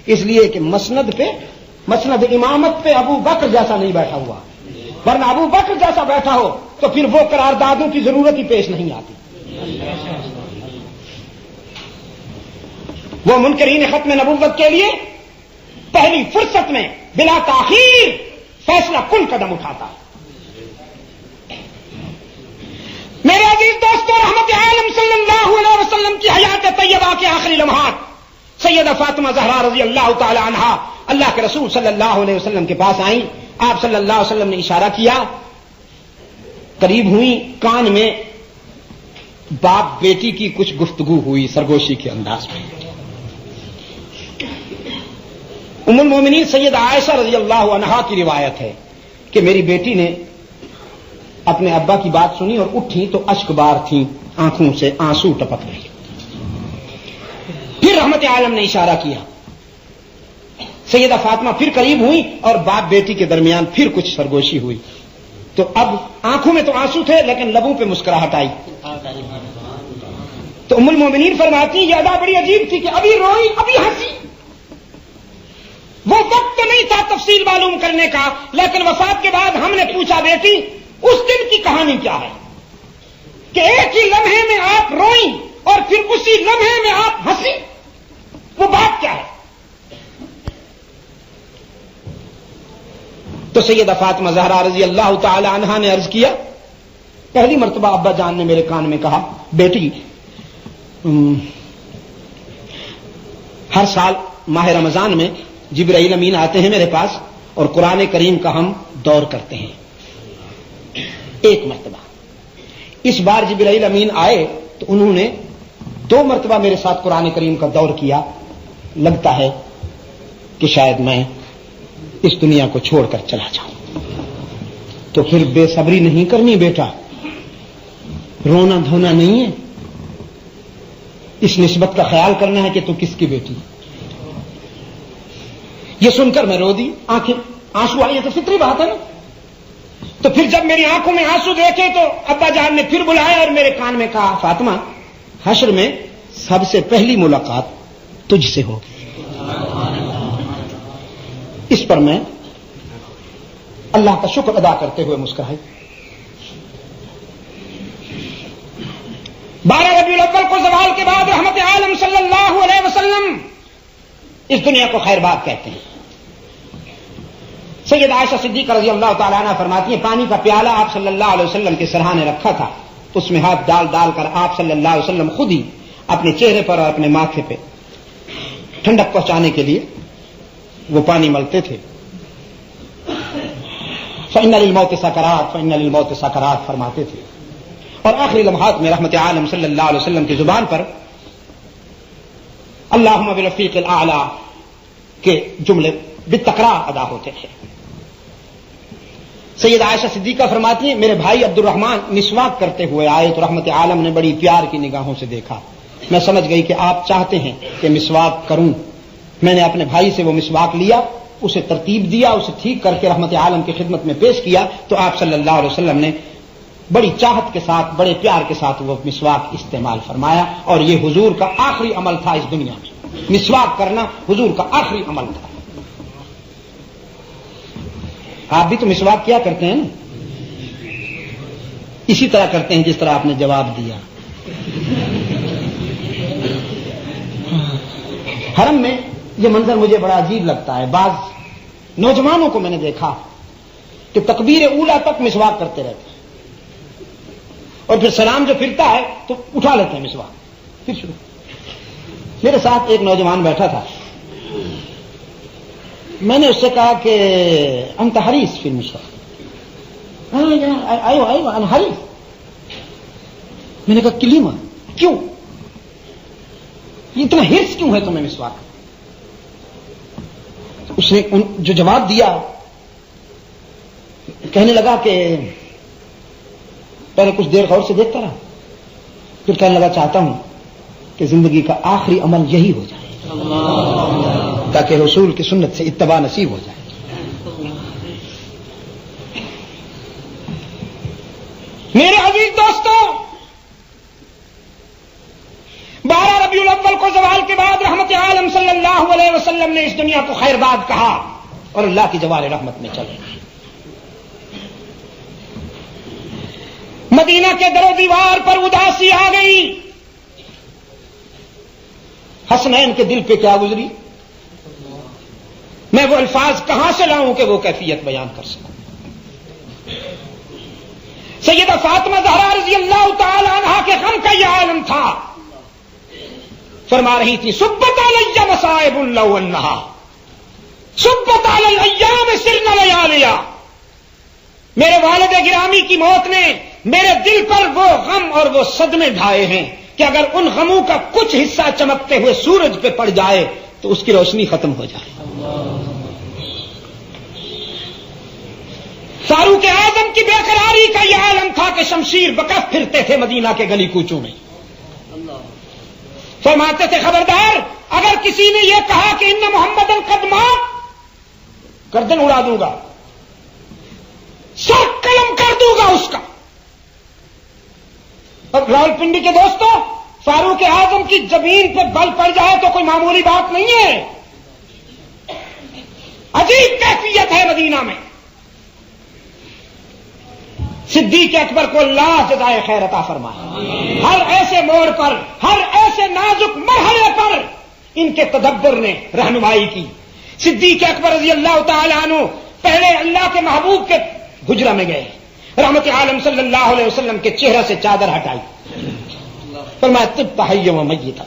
اس لیے کہ مسند امامت پہ ابو بکر جیسا نہیں بیٹھا ہوا، ورنہ ابو بکر جیسا بیٹھا ہو تو پھر وہ قراردادوں کی ضرورت ہی پیش نہیں آتی۔ وہ منکرین ختم نبوت کے لیے پہلی فرصت میں بلا تاخیر فیصلہ کن قدم اٹھاتا۔ میرے عزیز دوستو، رحمت عالم صلی اللہ علیہ وسلم کی حیات طیبہ کے آخری لمحات سیدہ فاطمہ زہرا رضی اللہ تعالی عنہا اللہ کے رسول صلی اللہ علیہ وسلم کے پاس آئیں۔ آپ صلی اللہ علیہ وسلم نے اشارہ کیا، قریب ہوئی، کان میں باپ بیٹی کی کچھ گفتگو ہوئی سرگوشی کے انداز میں۔ ام المومنین سیدہ عائشہ رضی اللہ عنہا کی روایت ہے کہ میری بیٹی نے اپنے ابا کی بات سنی اور اٹھی تو اشک بار تھیں، آنکھوں سے آنسو ٹپک رہے۔ پھر رحمت عالم نے اشارہ کیا، سیدہ فاطمہ پھر قریب ہوئی اور باپ بیٹی کے درمیان پھر کچھ سرگوشی ہوئی، تو اب آنکھوں میں تو آنسو تھے لیکن لبوں پہ مسکراہٹ آئی۔ تو ام المومنین فرماتی یہ ادا بڑی عجیب تھی کہ ابھی روئی ابھی ہنسی۔ وہ وقت تو نہیں تھا تفصیل معلوم کرنے کا، لیکن وفات کے بعد ہم نے پوچھا بیٹی اس دن کی کہانی کیا ہے کہ ایک ہی لمحے میں آپ روئیں اور پھر اسی لمحے میں آپ ہنسی، وہ بات کیا ہے؟ تو سیدہ فاطمہ زہرا رضی اللہ تعالی عنہا نے عرض کیا، پہلی مرتبہ ابا جان نے میرے کان میں کہا، بیٹی ہر سال ماہ رمضان میں جبرائیل امین آتے ہیں میرے پاس اور قرآن کریم کا ہم دور کرتے ہیں۔ ایک مرتبہ، اس بار جبرائیل امین آئے تو انہوں نے 2 مرتبہ میرے ساتھ قرآن کریم کا دور کیا۔ لگتا ہے کہ شاید میں اس دنیا کو چھوڑ کر چلا جاؤں۔ تو پھر بے صبری نہیں کرنی بیٹا، رونا دھونا نہیں ہے، اس نسبت کا خیال کرنا ہے کہ تو کس کی بیٹی۔ یہ سن کر میں رو دی، آنکھیں آنسو آئی، تو فطری بات ہے نا۔ تو پھر جب میری آنکھوں میں آنسو دیکھے تو ابا جان نے پھر بلایا اور میرے کان میں کہا، فاطمہ حشر میں سب سے پہلی ملاقات تجھ سے ہوگی۔ اس پر میں اللہ کا شکر ادا کرتے ہوئے مسکرائی۔ 12 ربیع الاول کو زوال کے بعد رحمت عالم صلی اللہ علیہ وسلم اس دنیا کو خیر بات کہتے ہیں۔ سیدہ عائشہ صدیقہ رضی اللہ تعالیٰ عنہ فرماتی ہیں، پانی کا پیالہ آپ صلی اللہ علیہ وسلم کے سرہانے رکھا تھا، اس میں ہاتھ ڈال ڈال کر آپ صلی اللہ علیہ وسلم خود ہی اپنے چہرے پر اور اپنے ماتھے پہ ٹھنڈک پہنچانے کے لیے وہ پانی ملتے تھے۔ فإن للموت سکرات فإن للموت سکرات فرماتے تھے، اور آخری لمحات میں رحمت عالم صلی اللہ علیہ وسلم کی زبان پر اللہم بالرفیق الاعلی کے جملے بالتکرار ادا ہوتے تھے۔ سید عائشہ صدیقہ فرماتی ہیں، میرے بھائی عبد الرحمن مسواک کرتے ہوئے آئے تو رحمت عالم نے بڑی پیار کی نگاہوں سے دیکھا۔ میں سمجھ گئی کہ آپ چاہتے ہیں کہ مسواک کروں۔ میں نے اپنے بھائی سے وہ مسواک لیا، اسے ترتیب دیا، اسے ٹھیک کر کے رحمت عالم کی خدمت میں پیش کیا تو آپ صلی اللہ علیہ وسلم نے بڑی چاہت کے ساتھ، بڑے پیار کے ساتھ وہ مسواک استعمال فرمایا، اور یہ حضور کا آخری عمل تھا اس دنیا میں۔ مسواک کرنا حضور کا آخری عمل تھا۔ آپ بھی تو مسواک کیا کرتے ہیں نا، اسی طرح کرتے ہیں جس طرح آپ نے جواب دیا۔ حرم میں یہ منظر مجھے بڑا عجیب لگتا ہے، بعض نوجوانوں کو میں نے دیکھا کہ تکبیر اولا تک مسواک کرتے رہتے ہیں، اور پھر سلام جو پھرتا ہے تو اٹھا لیتے ہیں مسواک، پھر شروع۔ میرے ساتھ ایک نوجوان بیٹھا تھا، میں نے اس سے کہا کہ انت حریص فی المسواک، ایوہ انا حریص۔ میں نے کہا کلیمہ، کیوں یہ اتنا حرص کیوں ہے تمہیں مسواک؟ اس نے جو جواب دیا، کہنے لگا کہ پہلے کچھ دیر غور سے دیکھتا رہا، پھر کہنے لگا چاہتا ہوں کہ زندگی کا آخری عمل یہی ہو جائے تاکہ رسول کی سنت سے اتباع نصیب ہو جائے۔ میرے عزیز دوستوں، 12 ربیع الاول کو زوال کے بعد رحمت عالم صلی اللہ علیہ وسلم نے اس دنیا کو خیر باد کہا اور اللہ کی جوار رحمت میں چلے گئے۔ مدینہ کے در و دیوار پر اداسی آ گئی، حسنین کے دل پہ کیا گزری، میں وہ الفاظ کہاں سے لاؤں کہ وہ کیفیت بیان کر سکوں۔ سیدہ فاطمہ زہرا رضی اللہ تعالی عنہا کے غم کا یہ عالم تھا، فرما رہی تھی صبت علی مصائب لو انہا صبت علی الایام سرن لیالیا۔ میرے والد گرامی کی موت نے میرے دل پر وہ غم اور وہ صدمے ڈھائے ہیں کہ اگر ان غموں کا کچھ حصہ چمکتے ہوئے سورج پہ پڑ جائے تو اس کی روشنی ختم ہو جائے۔ فاروق اعظم کی بے قراری کا یہ عالم تھا کہ شمشیر بکف پھرتے تھے مدینہ کے گلی کوچوں میں، فرماتے تھے خبردار اگر کسی نے یہ کہا کہ ان محمد قدما، گردن اڑا دوں گا، سر قلم کر دوں گا اس کا۔ اور راول پنڈی کے دوستوں، فاروق اعظم کی زمین پہ بل پڑ جائے تو کوئی معمولی بات نہیں ہے، عجیب کیفیت ہے مدینہ میں۔ صدیق اکبر کو اللہ جزائے خیر عطا فرمائے، ہر ایسے موڑ پر، ہر ایسے نازک مرحلے پر ان کے تدبر نے رہنمائی کی۔ صدیق اکبر رضی اللہ تعالی عنہ پہلے اللہ کے محبوب کے حجرہ میں گئے، رحمت عالم صلی اللہ علیہ وسلم کے چہرے سے چادر ہٹائی، فرمایا طب حی و میتا،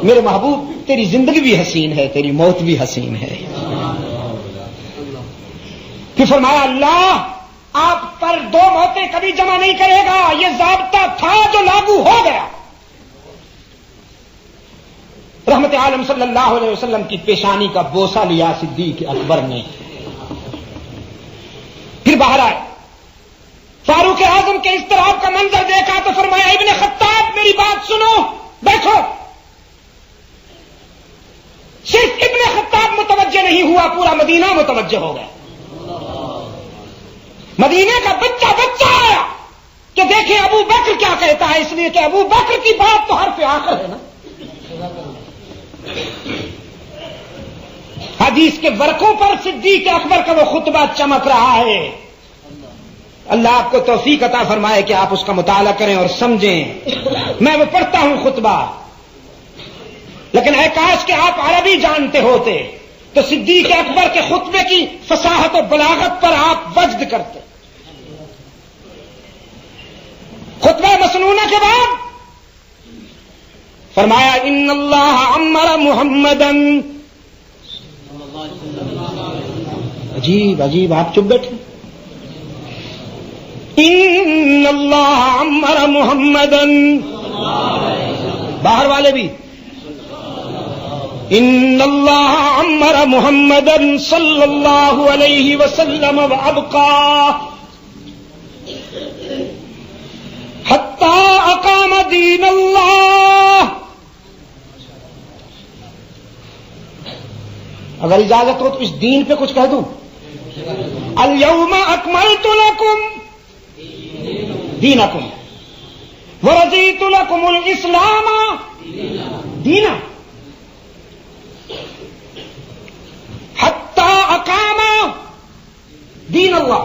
میرے محبوب تیری زندگی بھی حسین ہے، تیری موت بھی حسین ہے۔ پھر فرمایا اللہ آپ پر 2 موتیں کبھی جمع نہیں کرے گا، یہ ضابطہ تھا جو لاگو ہو گیا۔ رحمت عالم صلی اللہ علیہ وسلم کی پیشانی کا بوسہ لیا صدیق اکبر نے، پھر باہر آئے، فاروق اعظم کے اضطراب کا منظر دیکھا تو فرمایا ابن خطاب میری بات سنو، بیٹھو۔ صرف ابن خطاب متوجہ نہیں ہوا، پورا مدینہ متوجہ ہو گیا۔ مدینے کا بچہ بچہ آیا کہ دیکھیں ابو بکر کیا کہتا ہے، اس لیے کہ ابو بکر کی بات تو حرف آخر ہے نا۔ حدیث کے ورقوں پر صدیق اکبر کا وہ خطبہ چمک رہا ہے۔ اللہ آپ کو توفیق عطا فرمائے کہ آپ اس کا مطالعہ کریں اور سمجھیں۔ میں وہ پڑھتا ہوں خطبہ، لیکن اے کاش کہ آپ عربی جانتے ہوتے تو صدیق اکبر کے خطبے کی فصاحت و بلاغت پر آپ وجد کرتے۔ خطبہ مسنونہ کے بعد فرمایا ان اللہ عمر محمدن، عجیب عجیب، آپ چپ بیٹھے۔ ان اللہ عمر محمدن، باہر والے بھی، ان اللہ عمر محمدن صلی اللہ علیہ وسلم وابقا حتی اقام دین اللہ۔ اگر اجازت ہو تو اس دین پہ کچھ کہہ دوں، الیوم اکملت لکم دینکم ورضیت لکم الاسلام دینا حتی اقام دین اللہ.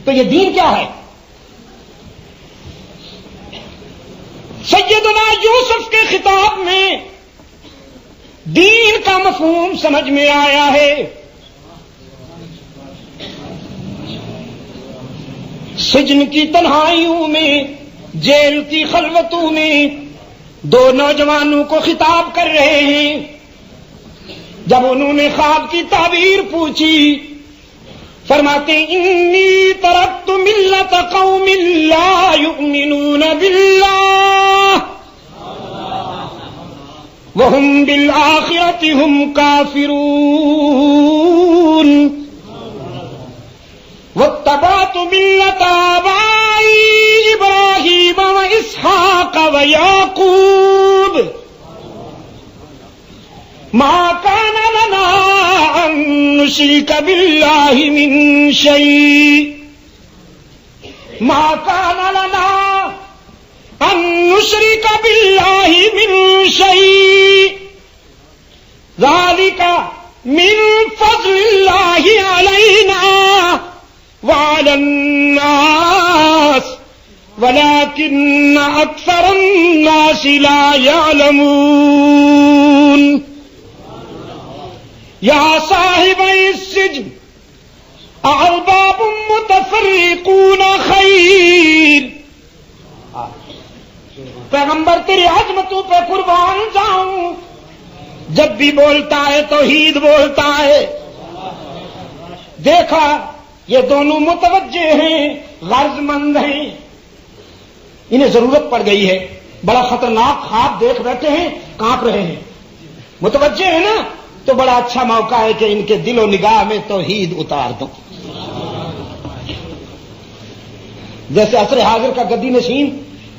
تو یہ دین کیا ہے؟ سیدنا یوسف کے خطاب میں دین کا مفہوم سمجھ میں آیا ہے. سجن کی تنہائیوں میں، جیل کی خلوتوں میں دو نوجوانوں کو خطاب کر رہے ہیں. جب انہوں نے خواب کی تعبیر پوچھی، فرماتے انی ترکت ملت قوم لا یؤمنون باللہ وهم بالآخرۃ هم کافرون واتبعت ملت آبائی ابراہیم واسحاق ویعقوب ما كان لنا أن نشرك بالله من شيء ما كان لنا أن نشرك بالله من شيء ذلك من فضل الله علينا وعلى الناس ولكن أكثر الناس لا يعلمون. یا صاحب السجن ارباب متفرقون خیر. پیغمبر تیری عظمتوں پہ قربان جاؤں، جب بھی بولتا ہے توحید بولتا ہے. دیکھا یہ دونوں متوجہ ہیں، غرض مند ہیں، انہیں ضرورت پڑ گئی ہے، بڑا خطرناک خواب دیکھ بیٹھے ہیں، کانپ رہے ہیں. متوجہ ہیں نا، تو بڑا اچھا موقع ہے کہ ان کے دل و نگاہ میں توحید اتار دو. جیسے عصر حاضر کا گدی نشین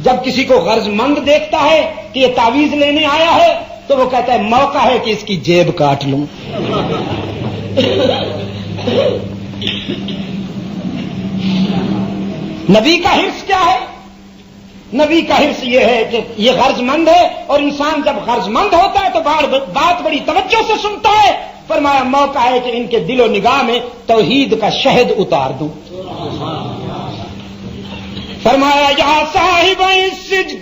جب کسی کو غرض مند دیکھتا ہے کہ یہ تعویذ لینے آیا ہے تو وہ کہتا ہے موقع ہے کہ اس کی جیب کاٹ لوں. نبی کا حرص کیا ہے؟ نبی کا حرص یہ ہے کہ یہ غرض مند ہے، اور انسان جب غرض مند ہوتا ہے تو بات بڑی توجہ سے سنتا ہے. فرمایا موقع ہے کہ ان کے دل و نگاہ میں توحید کا شہد اتار دوں. فرمایا یا صاحب السجن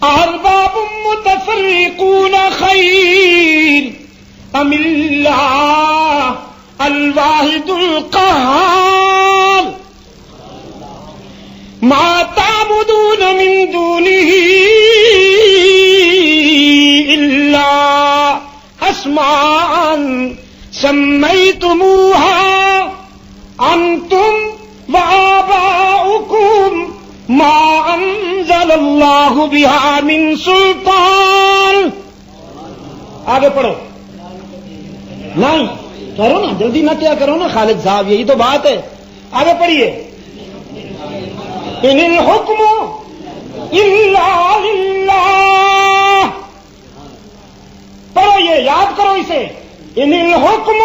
ارباب متفرقون خیر ام اللہ الواحد القہار ما تعبدون من دونه الا اسماء سميتموها انتم وآباؤكم ما انزل الله بها من سلطان. آگے پڑھو. نہیں کرو نا، جلدی نہ کیا کرو نا خالد صاحب، یہی تو بات ہے. آگے پڑھیے. ان الحکم الا للہ. پڑھو، یہ یاد کرو اسے. ان الحکم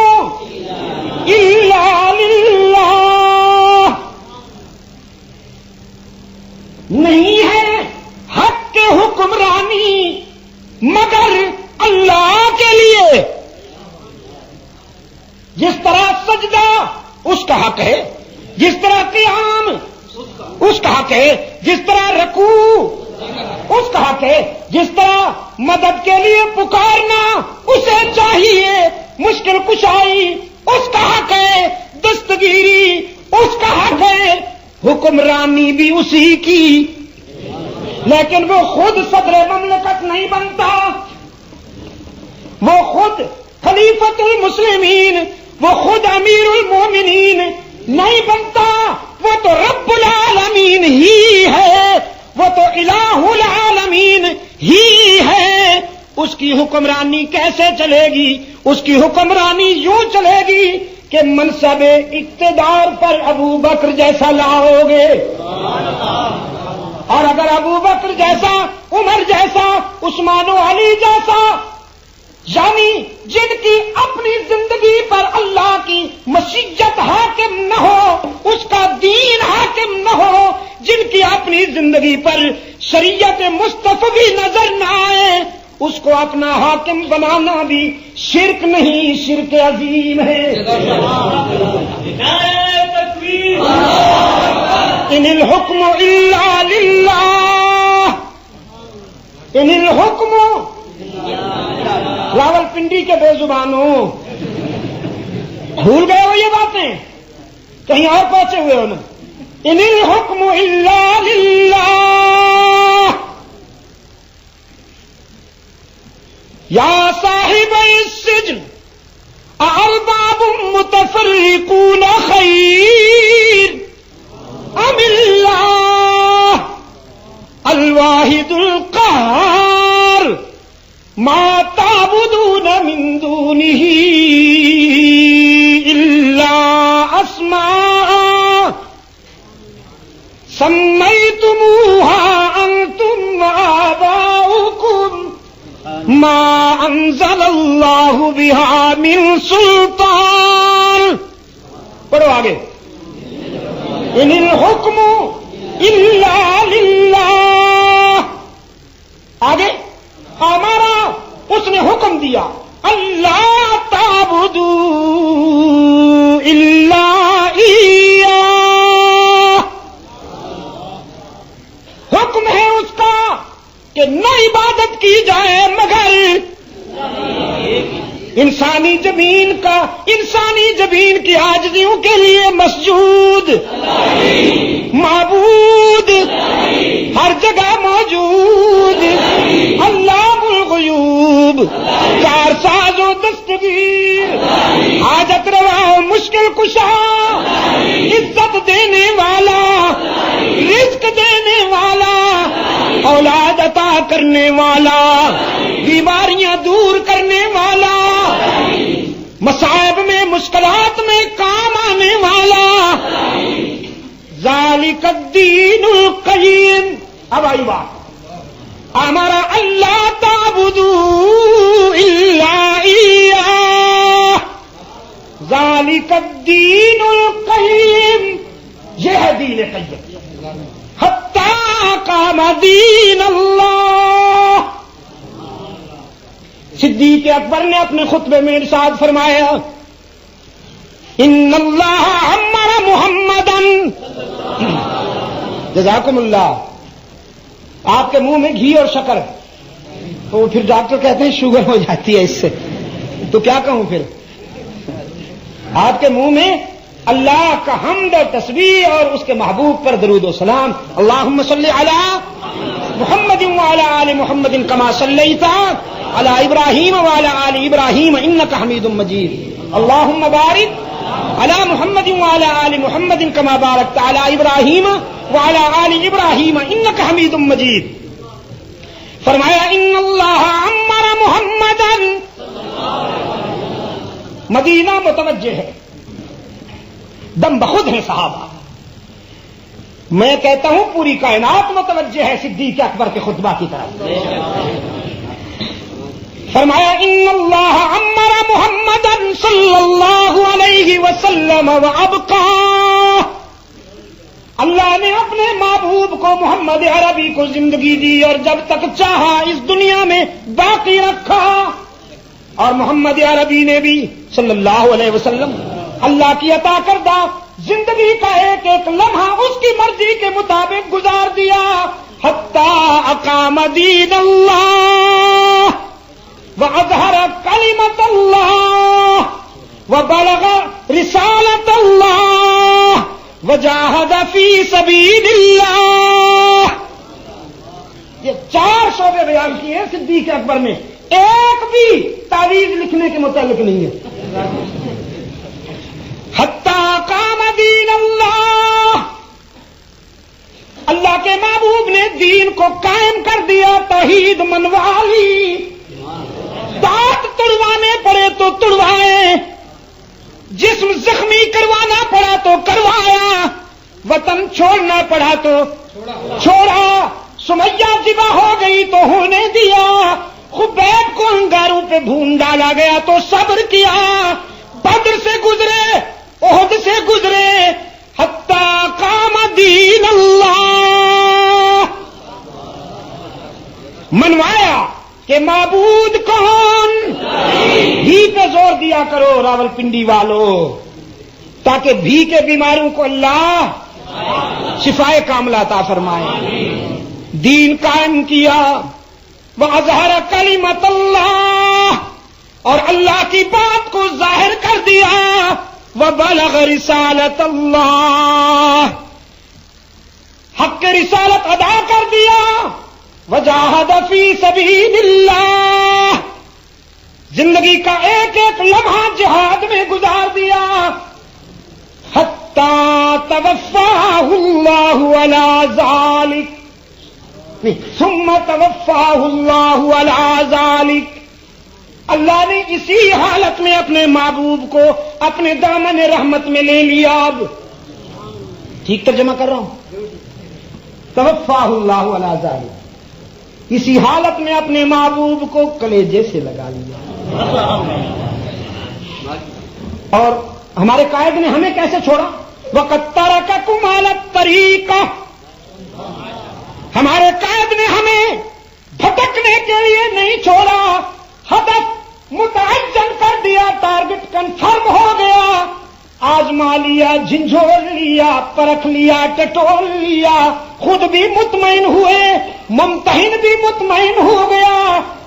الا للہ. نہیں ہے حق کے حکمرانی مگر اللہ کے لیے. جس طرح سجدہ اس کا حق ہے، جس طرح قیام اس کا حق ہے، جس طرح رکوع اس کا حق ہے، جس طرح مدد کے لیے پکارنا اسے چاہیے، مشکل کشائی اس کا حق ہے، دستگیری اس کا حق ہے، حکمرانی بھی اسی کی. لیکن وہ خود صدر مملکت نہیں بنتا، وہ خود خلیفۃ المسلمین، وہ خود امیر المومنین نہیں بنتا. وہ تو رب العالمین ہی ہے، وہ تو الہ العالمین ہی ہے. اس کی حکمرانی کیسے چلے گی؟ اس کی حکمرانی یوں چلے گی کہ منصب اقتدار پر ابو بکر جیسا لاؤ گے، اور اگر ابو بکر جیسا، عمر جیسا، عثمان و علی جیسا، یعنی جن کی اپنی زندگی پر اللہ کی مشیت حاکم نہ ہو، اس کا دین حاکم نہ ہو، اپنی زندگی پر شریعت مصطفی نظر نہ آئے اس کو اپنا حاکم بنانا بھی شرک نہیں، شرک عظیم ہے۔ ان الحکم الا للہ، ان الحکم، راول پنڈی کے بے زبانوں بھول گئے ہو یہ باتیں، کہیں اور پہنچے ہوئے ہو نا۔ ان الحکم الا للہ، یا صاحب السجن ارباب متفرقون خیر ام اللہ الواحد القہار ما تعبدون من دونه الا اسماء سمیتموها انتم وآباؤکم ما انزل اللہ بها من سلطان۔ پڑھو آگے، ان الحکم الا للہ، آگے ہمارا اس نے حکم دیا اللہ تعبدوا الا ایاہ، حکم ہے اس کا کہ نہ عبادت کی جائے مگر انسانی زمین کی عاجزیوں کے لیے مسجود، معبود ہر جگہ موجود، علام الغیوب، کارساز و دستگیر، حاجت روا و مشکل کشا، عزت دینے والا، رزق دینے والا، اولاد عطا کرنے والا، بیماریاں دور کرنے والا، مصائب میں مشکلات میں کام آنے والا، ذالک الدین القیم۔ اب آئی بات، ہمارا اللہ تعبدوا الا ایاہ، ذالک الدین القیم، یہ ہے دین قیم، حتی قام دین اللہ۔ صدیق اکبر نے اپنے خطبے میں ارشاد فرمایا ان اللہ امر محمدا، جزاکم اللہ۔ آپ کے منہ میں گھی اور شکر، تو پھر ڈاکٹر کہتے ہیں شوگر ہو جاتی ہے اس سے، تو کیا کہوں پھر؟ آپ کے منہ میں اللہ کا حمد اور تسبیح اور اس کے محبوب پر درود و سلام، اللہم صلی علی محمد وعلی آل محمد کما صلیت علی ابراہیم وعلی آل ابراہیم انک حمید مجید، اللہم بارک علی محمد وعلی آل محمد کما بارکت علی ابراہیم وعلی آل ابراہیم انک حمید مجید۔ فرمایا ان اللہ امر محمدا، مدینہ متوجہ ہے، دم بخود ہیں صحابہ، میں کہتا ہوں پوری کائنات متوجہ ہے صدیق اکبر کے خطبہ کی طرف۔ فرمایا ان اللہ امر محمدا صلی اللہ علیہ وسلم وابقا، اللہ نے اپنے محبوب کو محمد عربی کو زندگی دی اور جب تک چاہا اس دنیا میں باقی رکھا، اور محمد عربی نے بھی صلی اللہ علیہ وسلم اللہ کی عطا کردہ زندگی کا ایک ایک لمحہ اس کی مرضی کے مطابق گزار دیا، حتی اقام دین اللہ وَأَظْهَرَ كَلِمَةَ اللَّهِ وَبَلَغَ رِسَالَةَ اللَّهِ وَجَاهَدَ فِي سَبِيلِ اللَّهِ۔ یہ 4 شعبے بیان کیے ہیں صدیق اکبر میں، ایک بھی تعویذ لکھنے کے متعلق نہیں ہے۔ حتی قام دین اللہ، اللہ کے محبوب نے دین کو قائم کر دیا، توحید منوا لی، دانت توڑوانے پڑے تو توڑوائے، جسم زخمی کروانا پڑا تو کروایا، وطن چھوڑنا پڑا تو چھوڑا، سمیہ ذبح ہو گئی تو ہونے دیا، خبیب کو انگاروں پہ بھون ڈالا گیا تو صبر کیا، بدر سے گزرے، احد سے گزرے، حتی قام دین اللہ۔ منوایا کہ معبود کون؟ بھی پہ زور دیا کرو راولپنڈی والوں، تاکہ بھی کے بیماریوں کو اللہ شفائے کاملہ عطا فرمائے۔ دین قائم کیا، وَأَظْهَرَ كَلِمَةَ اللَّهِ، اور اللہ کی بات کو ظاہر کر دیا، وَبَلَغَ رِسَالَةَ اللَّهِ، حق رسالت ادا کر دیا، وَجَاهَدَ فِي سَبِيلِ اللَّهِ، زندگی کا ایک ایک لمحہ جہاد میں گزار دیا، حَتَّى تَوَفَّاهُ اللَّهُ عَلَى ذَلِكَ، ثُمَّ تَوَفَّاهُ اللَّهُ عَلَى ذَلِكَ، اللہ نے اسی حالت میں اپنے محبوب کو اپنے دامن رحمت میں لے لیا۔ اب ٹھیک ترجمہ کر رہا ہوں، توفاہ اللہ علی ذالک، اسی حالت میں اپنے محبوب کو کلیجے سے لگا لیا۔ اور ہمارے قائد نے ہمیں کیسے چھوڑا؟ وَقَدْ تَرَكَكُمْ عَلَى الطَّرِيقَةِ، ہمارے قائد نے ہمیں بھٹکنے کے لیے نہیں چھوڑا، ہدف متعین کر دیا، ٹارگٹ کنفرم ہو گیا، آزما لیا، جھنجھوڑ لیا، پرکھ لیا، ٹٹول لیا، خود بھی مطمئن ہوئے، ممتحن بھی مطمئن ہو گیا،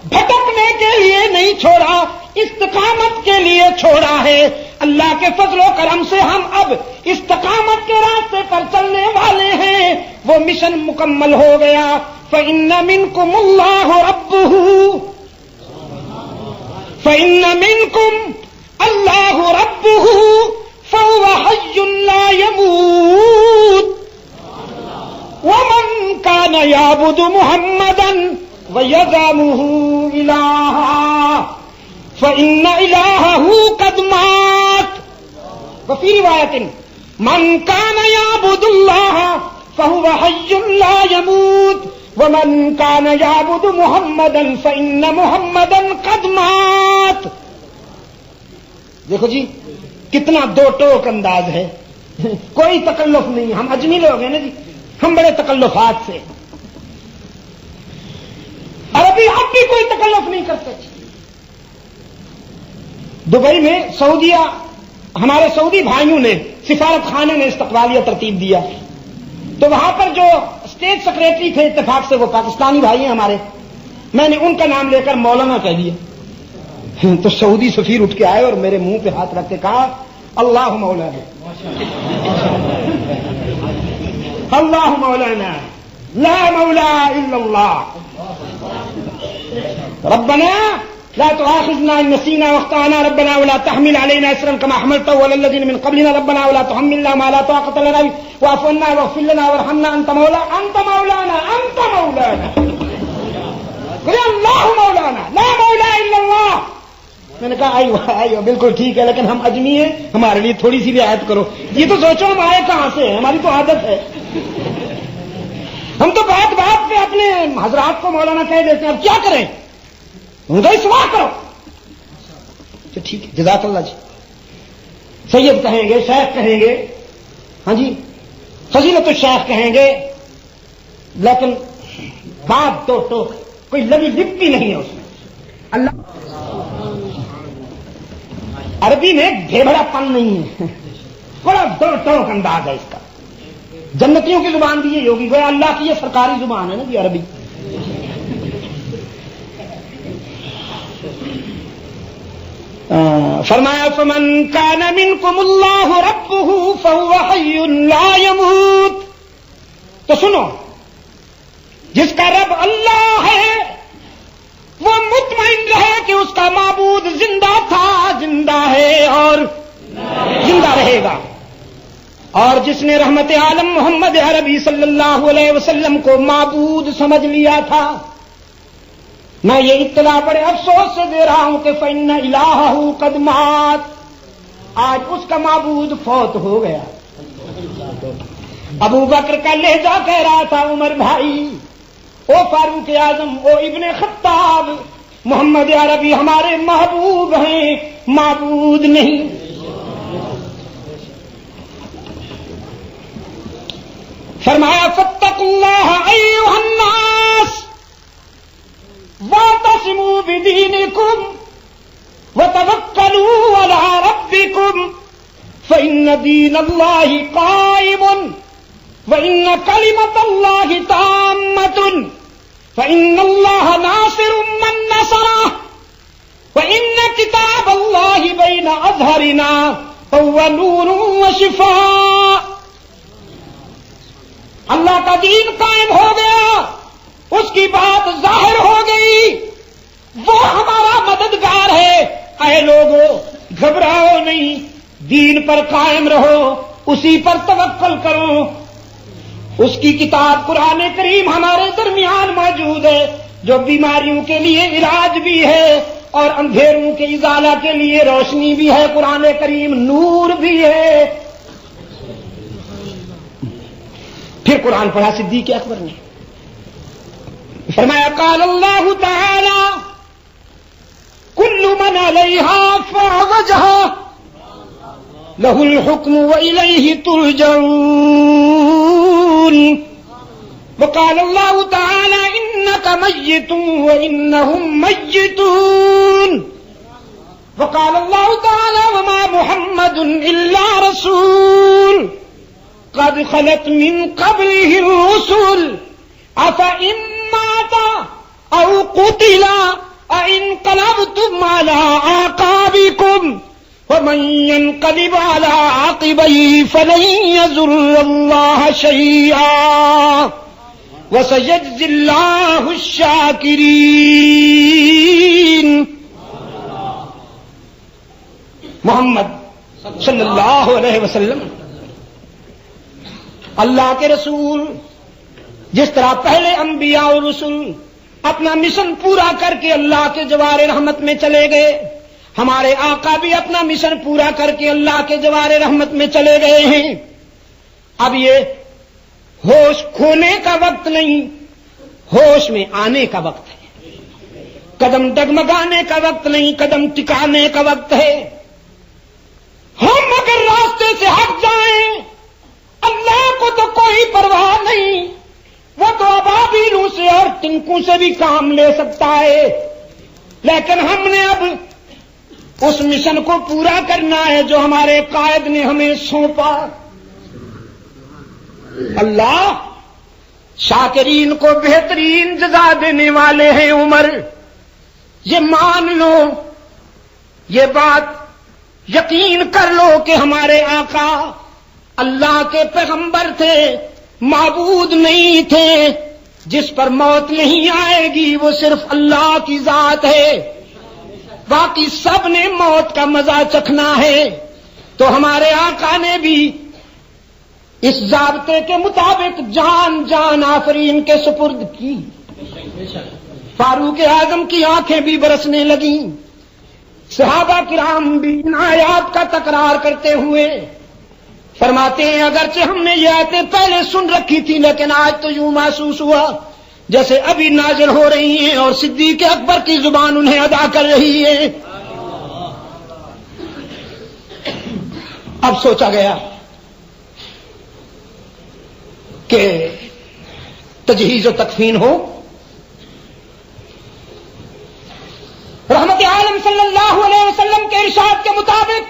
بھٹکنے کے لیے نہیں چھوڑا، استقامت کے لیے چھوڑا ہے۔ اللہ کے فضل و کرم سے ہم اب استقامت کے راستے پر چلنے والے ہیں، وہ مشن مکمل ہو گیا۔ فَإِنَّ مِنْكُمُ اللَّهُ رَبُّهُ، فَإِنَّ مِنْكُمْ اللَّهُ رَبُّهُ فَهُوَ حَيٌّ لَا يَمُوتُ، وَمَنْ كَانَ يَعْبُدُ مُحَمَّدًا وَيَزْعُمُهُ إِلَٰهًا فَإِنَّ إِلَٰهَهُ قَدْ مَاتَ، وفي رواية مَنْ كَانَ يَعْبُدُ اللَّهَ فَهُوَ حَيٌّ لَا يَمُوتُ وَمَنْ كَانَ يَعْبُدُ مُحَمَّدًا فَإِنَّ مُحَمَّدًا قَدْ مَاتَ۔ دیکھو جی کتنا دو ٹوک انداز ہے، کوئی تکلف نہیں، ہم اجمی لوگ ہیں نا جی، ہم بڑے تکلفات سے، عربی اب بھی کوئی تکلف نہیں کرتے۔ دبئی میں سعودیہ، ہمارے سعودی بھائیوں نے، سفارت خانے نے استقبالیہ ترتیب دیا، تو وہاں پر جو اسٹیٹ سیکریٹری تھے اتفاق سے وہ پاکستانی بھائی ہیں ہمارے، میں نے ان کا نام لے کر مولانا کہہ دیا، تو سعودی سفیر اٹھ کے آئے اور میرے منہ پہ ہاتھ رکھ کے کہا اللہ مولانا، اللہ مولانا، لا مولا الا اللہ، ربنا لا تؤاخذنا ان نسينا واخطانا، ربنا ولا تحمل علينا اصرا كما حملته على الذين من قبلنا، ربنا ولا تحملنا ما لا طاقة لنا به واعف عنا واغفر لنا وارحمنا انت مولانا انت مولانا قل اللہ مولانا لا مولا الا اللہ۔ میں نے کہا آئیو بالکل ٹھیک ہے، لیکن ہم اجمی ہیں، ہمارے لیے تھوڑی سی رعایت کرو۔ یہ تو سوچو ہم آئے کہاں سے ہیں، ہماری تو عادت ہے، ہم تو بات بات پہ اپنے حضرات کو مولانا کہہ دیتے ہیں، اب کیا کریں؟ ان کا اصلاح کرو۔ تو ٹھیک ہے، جزاک اللہ جی، سید کہیں گے، شیخ کہیں گے، ہاں جی فضیلت الشیخ کہیں گے، لیکن بات دو ٹوک، کوئی لگی لپٹی نہیں ہے اس میں۔ اللہ عربی میں بھیبڑا پن نہیں ہے، بڑا دو ٹوک انداز ہے اس کا، جنتیوں کی زبان بھی یہ ہوگی، گویا اللہ کی یہ سرکاری زبان ہے نا جی عربی۔ فرمایا فمن کان منکم اللہ ربہ فہو حی لا یموت، تو سنو جس کا رب اللہ ہے وہ مطمئن رہے کہ اس کا معبود زندہ تھا، زندہ ہے اور زندہ رہے گا۔ اور جس نے رحمت عالم محمد عربی صلی اللہ علیہ وسلم کو معبود سمجھ لیا تھا، میں یہ اطلاع بڑے افسوس سے دے رہا ہوں کہ فإن إلهه قد مات، آج اس کا معبود فوت ہو گیا۔ ابو بکر کا لہجہ کہہ رہا تھا عمر بھائی، او فاروق اعظم، او ابن خطاب، محمد عربی ہمارے محبوب ہیں، معبود نہیں۔ فرمایا فاتقوا اللہ ایھا الناس، أنفسكم وتوكلوا على ربكم فإن دين الله قائم وإن كلمة الله تامة فإن الله ناصر من نصره وإن كتاب الله بين أظهرنا هو نور وشفاء. اللہ کا دین قائم ہو گیا، اس کی بات ظاہر ہو گئی، وہ ہمارا مددگار ہے. اے لوگو گھبراؤ نہیں، دین پر قائم رہو، اسی پر توکل کرو. اس کی کتاب قرآن کریم ہمارے درمیان موجود ہے، جو بیماریوں کے لیے علاج بھی ہے اور اندھیروں کے ازالہ کے لیے روشنی بھی ہے. قرآن کریم نور بھی ہے. پھر قرآن پڑھا صدیق اکبر نے، فرمایا قال اللہ تعالی کل من علیہا فوجہ لہ الحکم وإلیہ ترجعون. وقال اللہ تعالی انک میت وانہم میتون. وقال اللہ تعالی وما محمد الا رسول قد خلت من قبله الرسل افإن مات او قتل انقلبتم على اعقابكم ومن ينقلب على عقبيه فلن يضر الله شيئا وسيجزي الله الشاكرين. محمد صلی اللہ علیہ وسلم اللہ کے رسول، جس طرح پہلے انبیاء اور رسول اپنا مشن پورا کر کے اللہ کے جوار رحمت میں چلے گئے، ہمارے آقا بھی اپنا مشن پورا کر کے اللہ کے جوار رحمت میں چلے گئے ہیں. اب یہ ہوش کھونے کا وقت نہیں، ہوش میں آنے کا وقت ہے. قدم ڈگمگانے کا وقت نہیں، قدم ٹکانے کا وقت ہے. ہم اگر راستے سے ہٹ جائیں، اللہ کو تو کوئی پرواہ نہیں، وہ تو ابابیلوں سے اور تنکوں سے بھی کام لے سکتا ہے. لیکن ہم نے اب اس مشن کو پورا کرنا ہے جو ہمارے قائد نے ہمیں سونپا. اللہ شاکرین کو بہترین جزا دینے والے ہیں. عمر یہ مان لو، یہ بات یقین کر لو کہ ہمارے آقا اللہ کے پیغمبر تھے، معبود نہیں تھے. جس پر موت نہیں آئے گی وہ صرف اللہ کی ذات ہے، باقی سب نے موت کا مزہ چکھنا ہے. تو ہمارے آقا نے بھی اس ضابطے کے مطابق جان آفرین کے سپرد کی. فاروق اعظم کی آنکھیں بھی برسنے لگیں. صحابہ کرام بھی ان آیات کا تکرار کرتے ہوئے فرماتے ہیں اگرچہ ہم نے یہ آیتیں پہلے سن رکھی تھی، لیکن آج تو یوں محسوس ہوا جیسے ابھی نازل ہو رہی ہیں اور صدیق اکبر کی زبان انہیں ادا کر رہی ہے. اب سوچا گیا کہ تجہیز و تکفین ہو. رحمت عالم صلی اللہ علیہ وسلم کے ارشاد کے مطابق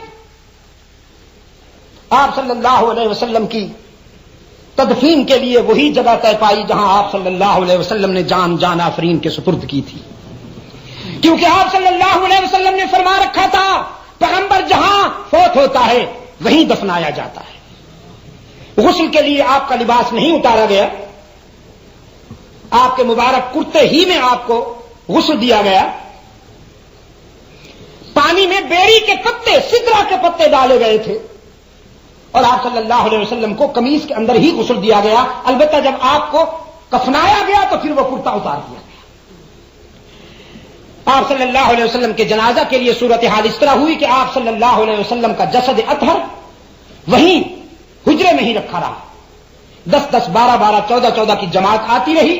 آپ صلی اللہ علیہ وسلم کی تدفین کے لیے وہی جگہ طے پائی جہاں آپ صلی اللہ علیہ وسلم نے جان آفرین کے سپرد کی تھی. کیونکہ آپ صلی اللہ علیہ وسلم نے فرما رکھا تھا پیغمبر جہاں فوت ہوتا ہے وہیں دفنایا جاتا ہے. غسل کے لیے آپ کا لباس نہیں اتارا گیا، آپ کے مبارک کرتے ہی میں آپ کو غسل دیا گیا. پانی میں بیری کے پتے، سدرا کے پتے ڈالے گئے تھے اور آپ صلی اللہ علیہ وسلم کو قمیص کے اندر ہی غسل دیا گیا. البتہ جب آپ کو کفنایا گیا تو پھر وہ کرتا اتار دیا گیا. آپ صلی اللہ علیہ وسلم کے جنازہ کے لیے صورتحال اس طرح ہوئی کہ آپ صلی اللہ علیہ وسلم کا جسد اطہر وہیں حجرے میں ہی رکھا رہا. 10-10, 12-12, 14-14 کی جماعت آتی رہی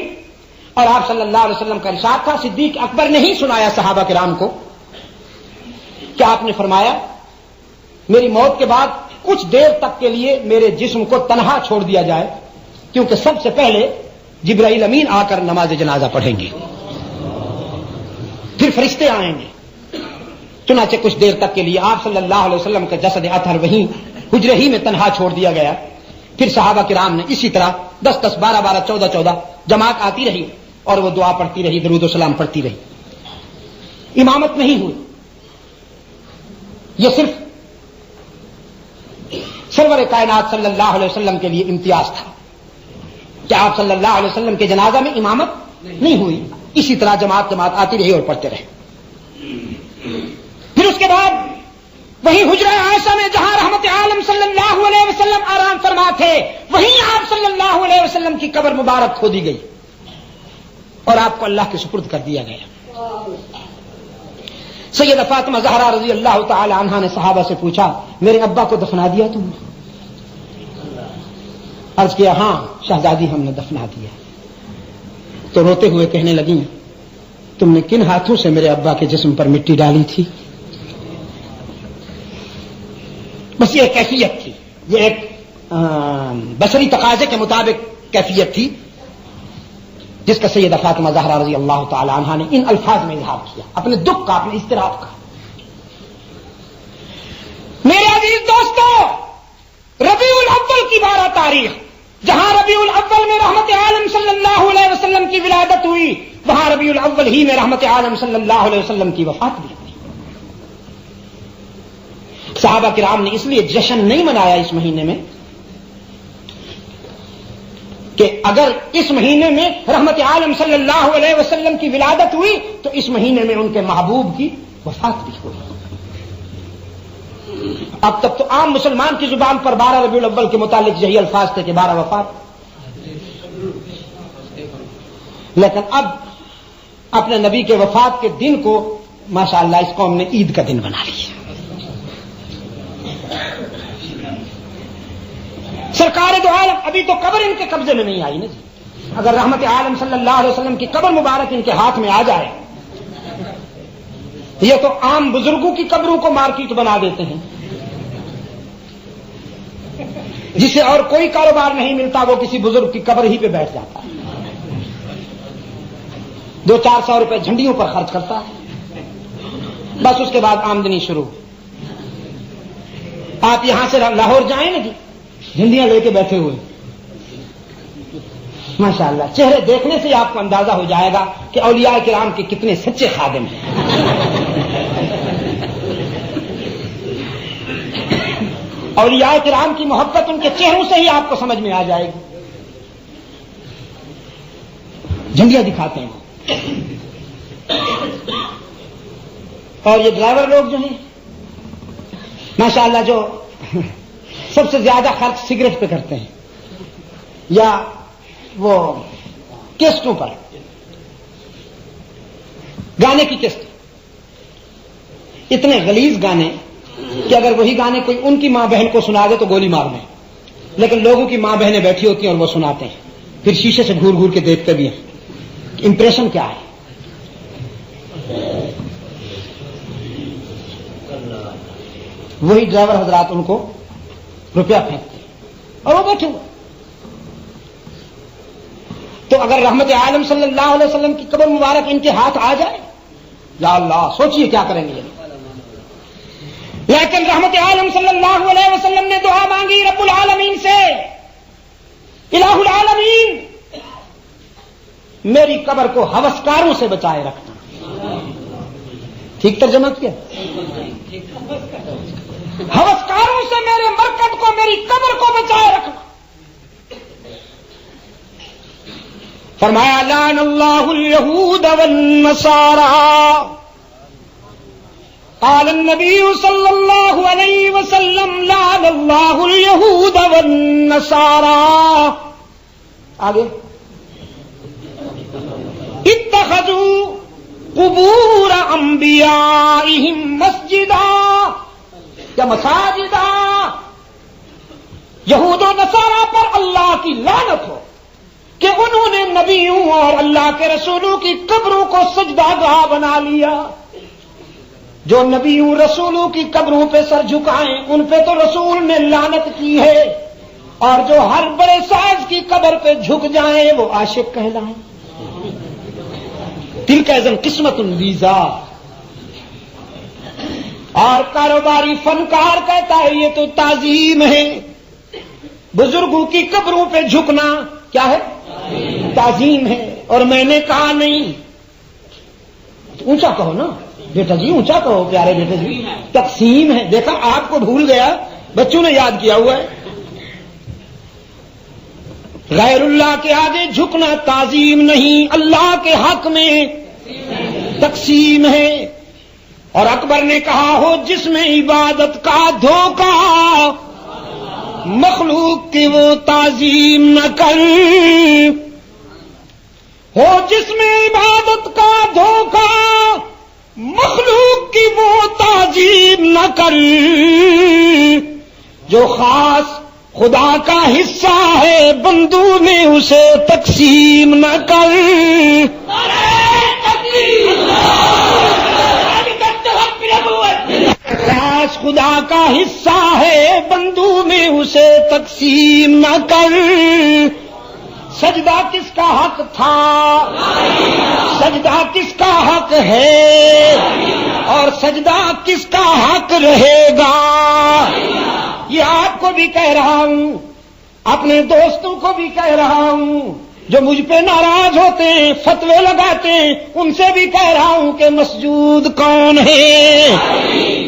اور آپ صلی اللہ علیہ وسلم کا ارشاد تھا. صدیق اکبر نے ہی سنایا صحابہ کرام کو کہ آپ نے فرمایا میری موت کے بعد کچھ دیر تک کے لیے میرے جسم کو تنہا چھوڑ دیا جائے، کیونکہ سب سے پہلے جبرائیل امین آ کر نماز جنازہ پڑھیں گے، پھر فرشتے آئیں گے. چنانچہ کچھ دیر تک کے لیے آپ صلی اللہ علیہ وسلم کا جسد اطہر وہیں حجرے ہی میں تنہا چھوڑ دیا گیا. پھر صحابہ کرام نے اسی طرح 10-10, 12-12, 14-14 جماعت آتی رہی اور وہ دعا پڑھتی رہی, درود و سلام پڑھتی رہی. امامت نہیں ہوئی. یہ صرف سرور کائنات صلی اللہ علیہ وسلم کے لیے امتیاز تھا کہ آپ صلی اللہ علیہ وسلم کے جنازہ میں امامت نہیں ہوئی. اسی طرح جماعت آتی رہی اور پڑھتے رہے. پھر اس کے بعد وہی حجرہ عائشہ میں جہاں رحمت عالم صلی اللہ علیہ وسلم آرام فرما تھے, وہیں آپ صلی اللہ علیہ وسلم کی قبر مبارک کھودی گئی اور آپ کو اللہ کے سپرد کر دیا گیا. سیدہ فاطمہ زہرا رضی اللہ تعالی عنہا نے صحابہ سے پوچھا, میرے ابا کو دفنا دیا تم نے؟ عرض کیا, ہاں شہزادی ہم نے دفنا دیا. تو روتے ہوئے کہنے لگی, تم نے کن ہاتھوں سے میرے ابا کے جسم پر مٹی ڈالی تھی؟ بس یہ کیفیت تھی, یہ ایک بشری تقاضے کے مطابق کیفیت تھی جس کا سیدہ فاطمہ زہرا رضی اللہ تعالی عنہا نے ان الفاظ میں اظہار کیا, اپنے دکھ کا, اپنے اضطراب کا. میرے عزیز دوستو, ربیع الاول کی 12 تاریخ, جہاں ربیع الاول میں رحمت عالم صلی اللہ علیہ وسلم کی ولادت ہوئی, وہاں ربیع الاول ہی میں رحمت عالم صلی اللہ علیہ وسلم کی وفات بھی ہوئی. صحابہ کرام نے اس لیے جشن نہیں منایا اس مہینے میں کہ اگر اس مہینے میں رحمت عالم صلی اللہ علیہ وسلم کی ولادت ہوئی تو اس مہینے میں ان کے محبوب کی وفات بھی ہوئی. اب تک تو عام مسلمان کی زبان پر 12 ربیع الاول کے متعلق یہی الفاظ تھے کہ 12 وفات, لیکن اب اپنے نبی کے وفات کے دن کو ماشاءاللہ اس قوم نے عید کا دن بنا لیا. سرکار دو عالم ابھی تو قبر ان کے قبضے میں نہیں آئی نا جی. اگر رحمت عالم صلی اللہ علیہ وسلم کی قبر مبارک ان کے ہاتھ میں آ جائے, یہ تو عام بزرگوں کی قبروں کو مارکیٹ بنا دیتے ہیں, جسے اور کوئی کاروبار نہیں ملتا وہ کسی بزرگ کی قبر ہی پہ بیٹھ جاتا ہے, 200-400 روپے جھنڈیوں پر خرچ کرتا ہے, بس اس کے بعد آمدنی شروع. آپ یہاں سے لاہور جائیں نا جی, جھنڈیاں لے کے بیٹھے ہوئے, ماشاءاللہ چہرے دیکھنے سے آپ کو اندازہ ہو جائے گا کہ اولیاء کرام کے کتنے سچے خادم ہیں. اولیاء کرام کی محبت ان کے چہروں سے ہی آپ کو سمجھ میں آ جائے گی. جھنڈیاں دکھاتے ہیں. اور یہ ڈرائیور لوگ جو ہیں ماشاءاللہ جو سب سے زیادہ خرچ سگریٹ پہ کرتے ہیں یا وہ کیسٹوں پر, گانے کی کیسٹ, اتنے غلیظ گانے کہ اگر وہی گانے کوئی ان کی ماں بہن کو سنا دے تو گولی مار دیں, لیکن لوگوں کی ماں بہنیں بیٹھی ہوتی ہیں اور وہ سناتے ہیں, پھر شیشے سے گھور گھور کے دیکھتے بھی ہیں امپریشن کیا ہے. وہی ڈرائیور حضرات ان کو روپیہ پھینکتے اور وہ بیٹھے ہوئے. تو اگر رحمت عالم صلی اللہ علیہ وسلم کی قبر مبارک ان کے ہاتھ آ جائے, یا اللہ سوچئے کیا کریں گے. لیکن رحمت عالم صلی اللہ علیہ وسلم نے دعا مانگی رب العالمین سے, الہ العالمین میری قبر کو ہوسکاروں سے بچائے رکھنا. ٹھیک ترجمہ کیا, ہوسکاروں سے میرے مرکز کو, میری قبر کو بچائے رکھنا. فرمایا لعن اللہ الیہود والنصارى. قال النبی صلی اللہ علیہ وسلم لعن اللہ الیہود والنصارى. آگے اتخذوا قبور انبیائہم مسجدا یا مساجدہ. یہود و نصارہ پر اللہ کی لعنت ہو کہ انہوں نے نبیوں اور اللہ کے رسولوں کی قبروں کو سجدہ گاہ بنا لیا. جو نبیوں رسولوں کی قبروں پہ سر جھکائیں ان پہ تو رسول نے لعنت کی ہے, اور جو ہر بڑے ساز کی قبر پہ جھک جائیں وہ عاشق کہلائیں. تلک اذن قسمت ویزا. اور کاروباری فنکار کہتا ہے یہ تو تعظیم ہے. بزرگوں کی قبروں پہ جھکنا کیا ہے؟ تعظیم ہے. اور میں نے کہا نہیں، اونچا کہو نا بیٹا جی، اونچا کہو پیارے بیٹے جی، تقسیم ہے. دیکھا آپ کو بھول گیا، بچوں نے یاد کیا ہوا ہے. غیر اللہ کے آگے جھکنا تعظیم نہیں، اللہ کے حق میں تقسیم ہے. اور اکبر نے کہا ہو جس میں عبادت کا دھوکہ، مخلوق کی وہ تعظیم نہ کر. ہو جس میں عبادت کا دھوکہ، مخلوق کی وہ تعظیم نہ کر. جو خاص خدا کا حصہ ہے بندوں میں اسے تقسیم نہ کر. خاص خدا کا حصہ ہے بندوں میں اسے تقسیم نہ کر. سجدہ کس کا حق تھا؟ سجدہ کس کا حق ہے؟ اور سجدہ کس کا حق رہے گا؟ یہ آپ کو بھی کہہ رہا ہوں، اپنے دوستوں کو بھی کہہ رہا ہوں، جو مجھ پہ ناراض ہوتے ہیں، فتوے لگاتے ہیں، ان سے بھی کہہ رہا ہوں کہ مسجود کون ہے؟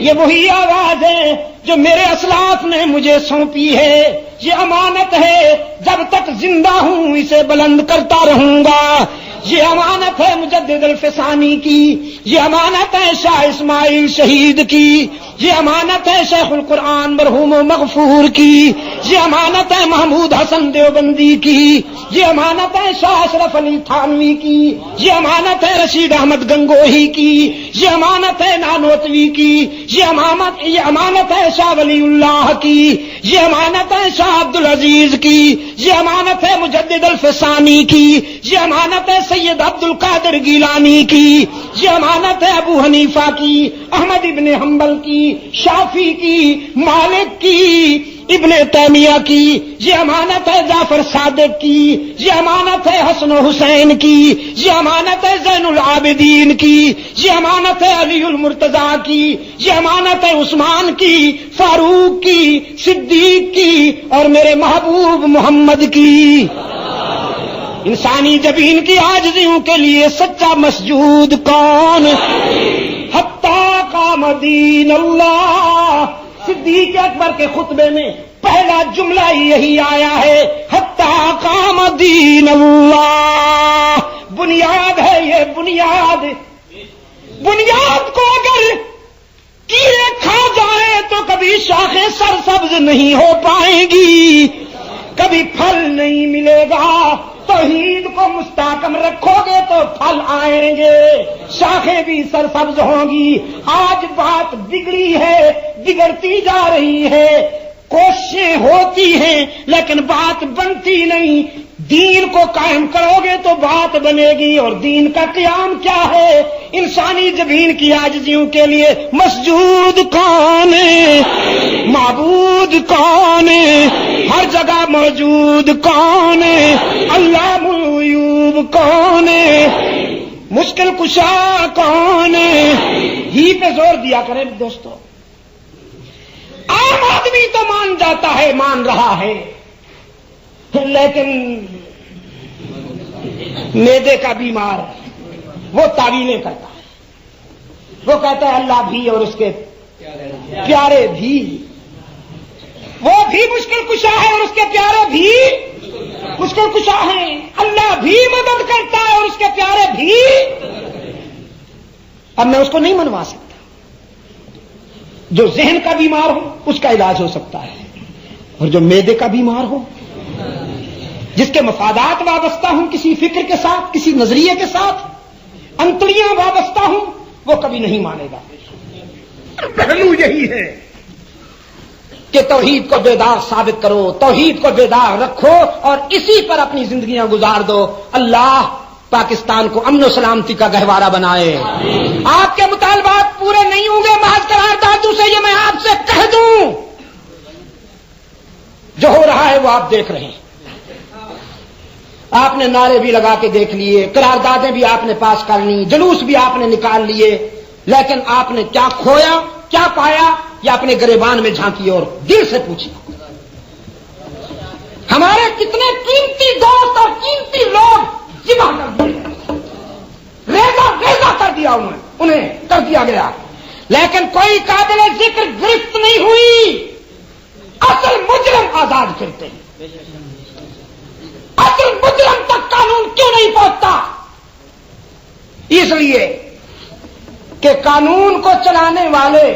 یہ وہی آواز ہے جو میرے اسلاف نے مجھے سونپی ہے. یہ امانت ہے، جب تک زندہ ہوں اسے بلند کرتا رہوں گا. یہ امانت ہے مجدد الفسانی کی، یہ امانت ہے شاہ اسماعیل شہید کی، یہ امانت ہے شیخ القرآن مرحوم و مغفور کی، یہ امانت ہے محمود حسن دیوبندی کی، یہ امانت ہے شاہ اشرف علی تھانوی کی، یہ امانت ہے رشید احمد گنگوہی کی، یہ امانت ہے نانوتوی کی، یہ امانت ہے شاہ ولی اللہ کی، یہ امانت ہے شاہ عبدالعزیز کی، یہ امانت ہے مجدد الفسانی کی، یہ امانت ہے سید عبد القادر گیلانی کی، یہ امانت ہے ابو حنیفہ کی، احمد ابن حنبل کی، شافعی کی، مالک کی، ابن تیمیہ کی، یہ امانت ہے جعفر صادق کی، یہ امانت ہے حسن و حسین کی، یہ امانت ہے زین العابدین کی، یہ امانت ہے علی المرتضیٰ کی، یہ امانت ہے عثمان کی، فاروق کی، صدیق کی اور میرے محبوب محمد کی. انسانی جبین کی عاجزیوں کے لیے سچا مسجود کون؟ حتیٰ قام دین اللہ. صدیق اکبر کے خطبے میں پہلا جملہ یہی آیا ہے، حتیٰ قام دین اللہ. بنیاد ہے یہ بنیاد. بنیاد کو اگر کیڑے کھا جائے تو کبھی شاخیں سرسبز نہیں ہو پائیں گی، کبھی پھل نہیں ملے گا. توحید کو مستحکم رکھو گے تو پھل آئیں گے، شاخیں بھی سرسبز ہوں گی. آج بات بگڑی ہے، بگڑتی جا رہی ہے، کوششیں ہوتی ہیں لیکن بات بنتی نہیں. دین کو قائم کرو گے تو بات بنے گی. اور دین کا قیام کیا ہے؟ انسانی جبین کی عاجزیوں کے لیے مسجود کون ہے؟ معبود کون ہے؟ ہر جگہ موجود کون ہے؟ علام الغیوب کون ہے؟ مشکل کشا کون ہے؟ ہی پہ زور دیا کریں دوستو. عام آدمی تو مان جاتا ہے، مان رہا ہے، لیکن معدے کا بیمار وہ تعویلیں کرتا ہے. وہ کہتا ہے اللہ بھی اور اس کے پیارے بھی. وہ بھی مشکل کشا ہے اور اس کے پیارے بھی مشکل کشا ہیں. اللہ بھی مدد کرتا ہے اور اس کے پیارے بھی. اب میں اس کو نہیں منوا سکتا. جو ذہن کا بیمار ہو اس کا علاج ہو سکتا ہے، اور جو معدے کا بیمار ہو، جس کے مفادات وابستہ ہوں کسی فکر کے ساتھ، کسی نظریے کے ساتھ، انتڑیاں وابستہ ہوں، وہ کبھی نہیں مانے گا. پہلو یہی ہے کہ توحید کو بیدار ثابت کرو، توحید کو بیدار رکھو اور اسی پر اپنی زندگیاں گزار دو. اللہ پاکستان کو امن و سلامتی کا گہوارہ بنائے. آپ کے مطالبات پورے نہیں ہوں گے محض قراردادوں سے، یہ میں آپ سے کہہ دوں. جو ہو رہا ہے وہ آپ دیکھ رہے ہیں. آپ نے نعرے بھی لگا کے دیکھ لیے، قراردادیں بھی آپ نے پاس کر لی، جلوس بھی آپ نے نکال لیے، لیکن آپ نے کیا کھویا، کیا پایا یا اپنے گریبان میں جھانکی اور دل سے پوچھی. ہمارے کتنے قیمتی دوست اور قیمتی لوگ ذبح کر دیے, ریزہ کر دیا انہیں کر دیا گیا, لیکن کوئی قابل ذکر گرفت نہیں ہوئی. اصل مجرم آزاد پھرتے ہیں. اصل مجرم تک قانون کیوں نہیں پہنچتا؟ اس لیے کہ قانون کو چلانے والے,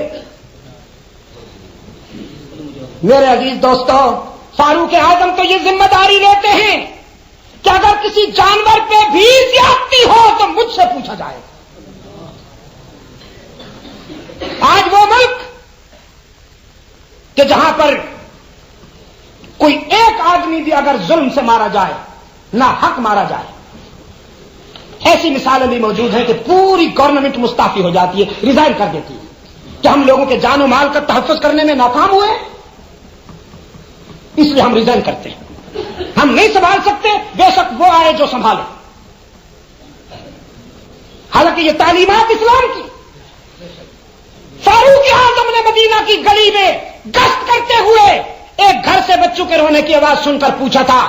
میرے عزیز دوستوں, فاروق اعظم تو یہ ذمہ داری لیتے ہیں کہ اگر کسی جانور پہ بھی زیادتی ہو تو مجھ سے پوچھا جائے. آج وہ ملک کہ جہاں پر کوئی ایک آدمی بھی اگر ظلم سے مارا جائے, نہ حق مارا جائے, ایسی مثالیں بھی موجود ہیں کہ پوری گورنمنٹ مستعفی ہو جاتی ہے, ریزائن کر دیتی ہے کہ ہم لوگوں کے جان و مال کا تحفظ کرنے میں ناکام ہوئے, اس لیے ہم ریزائن کرتے ہیں. ہم نہیں سنبھال سکتے, بے شک وہ آئے جو سنبھالے. حالانکہ یہ تعلیمات اسلام کی. فاروق اعظم نے مدینہ کی گلی میں گشت کرتے ہوئے ایک گھر سے بچوں کے رونے کی آواز سن کر پوچھا تھا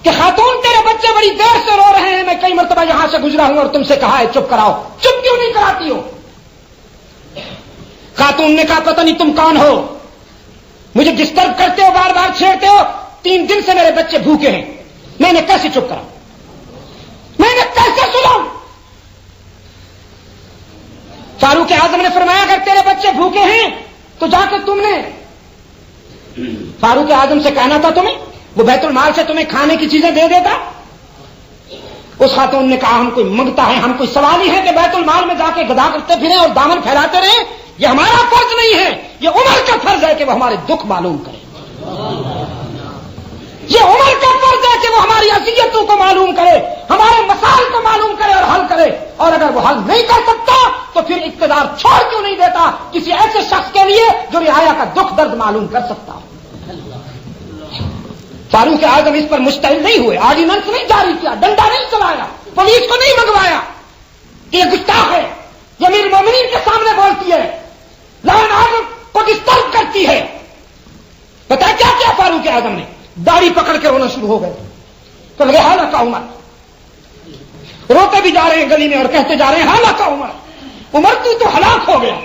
کہ خاتون تیرے بچے بڑی دیر سے رو رہے ہیں, میں کئی مرتبہ یہاں سے گزرا ہوں اور تم سے کہا ہے چپ کراؤ, چپ کیوں نہیں کراتی ہو؟ خاتون نے کہا پتہ نہیں تم کون ہو, مجھے ڈسٹرب کرتے ہو, بار بار چھیڑتے ہو, 3 دن سے میرے بچے بھوکے ہیں, میں نے کیسے چپ کراؤں, میں نے کیسے سناؤں؟ فاروق اعظم نے فرمایا اگر تیرے بچے بھوکے ہیں تو جا کے تم نے فاروق اعظم سے کہنا تھا تمہیں, وہ بیت المال سے تمہیں کھانے کی چیزیں دے دیتا. اس خاتون نے کہا ہم کوئی منگتا ہے, ہم کوئی سوالی ہے کہ بیت المال میں جا کے گدا کرتے پھریں اور دامن پھیلاتے رہیں؟ یہ ہمارا فرض نہیں ہے, یہ عمر کا فرض ہے کہ وہ ہمارے دکھ معلوم کرے. یہ عمر کا فرض ہے کہ وہ ہماری اذیتوں کو معلوم کرے, ہمارے مسائل کو معلوم کرے اور حل کرے. اور اگر وہ حل نہیں کر سکتا تو پھر اقتدار چھوڑ کیوں نہیں دیتا کسی ایسے شخص کے لیے جو رعایا کا دکھ درد معلوم کر سکتا ہو. فاروق اعظم اس پر مشتعل نہیں ہوئے, آرڈیننس نہیں جاری کیا, ڈنڈا نہیں چلایا, پولیس کو نہیں منگوایا کہ یہ گستاخ ہے, یہ امیر المومنین کے سامنے بولتی ہے, لائن اعظم کو ڈسٹرب کرتی ہے. پتا کیا کیا فاروق اعظم نے؟ داڑھی پکڑ کے رونا شروع ہو گئے. تو لگے حالہ کا عمر, روتے بھی جا رہے ہیں گلی میں اور کہتے جا رہے ہیں حالہ کا عمر, عمر تو ہلاک ہو گیا,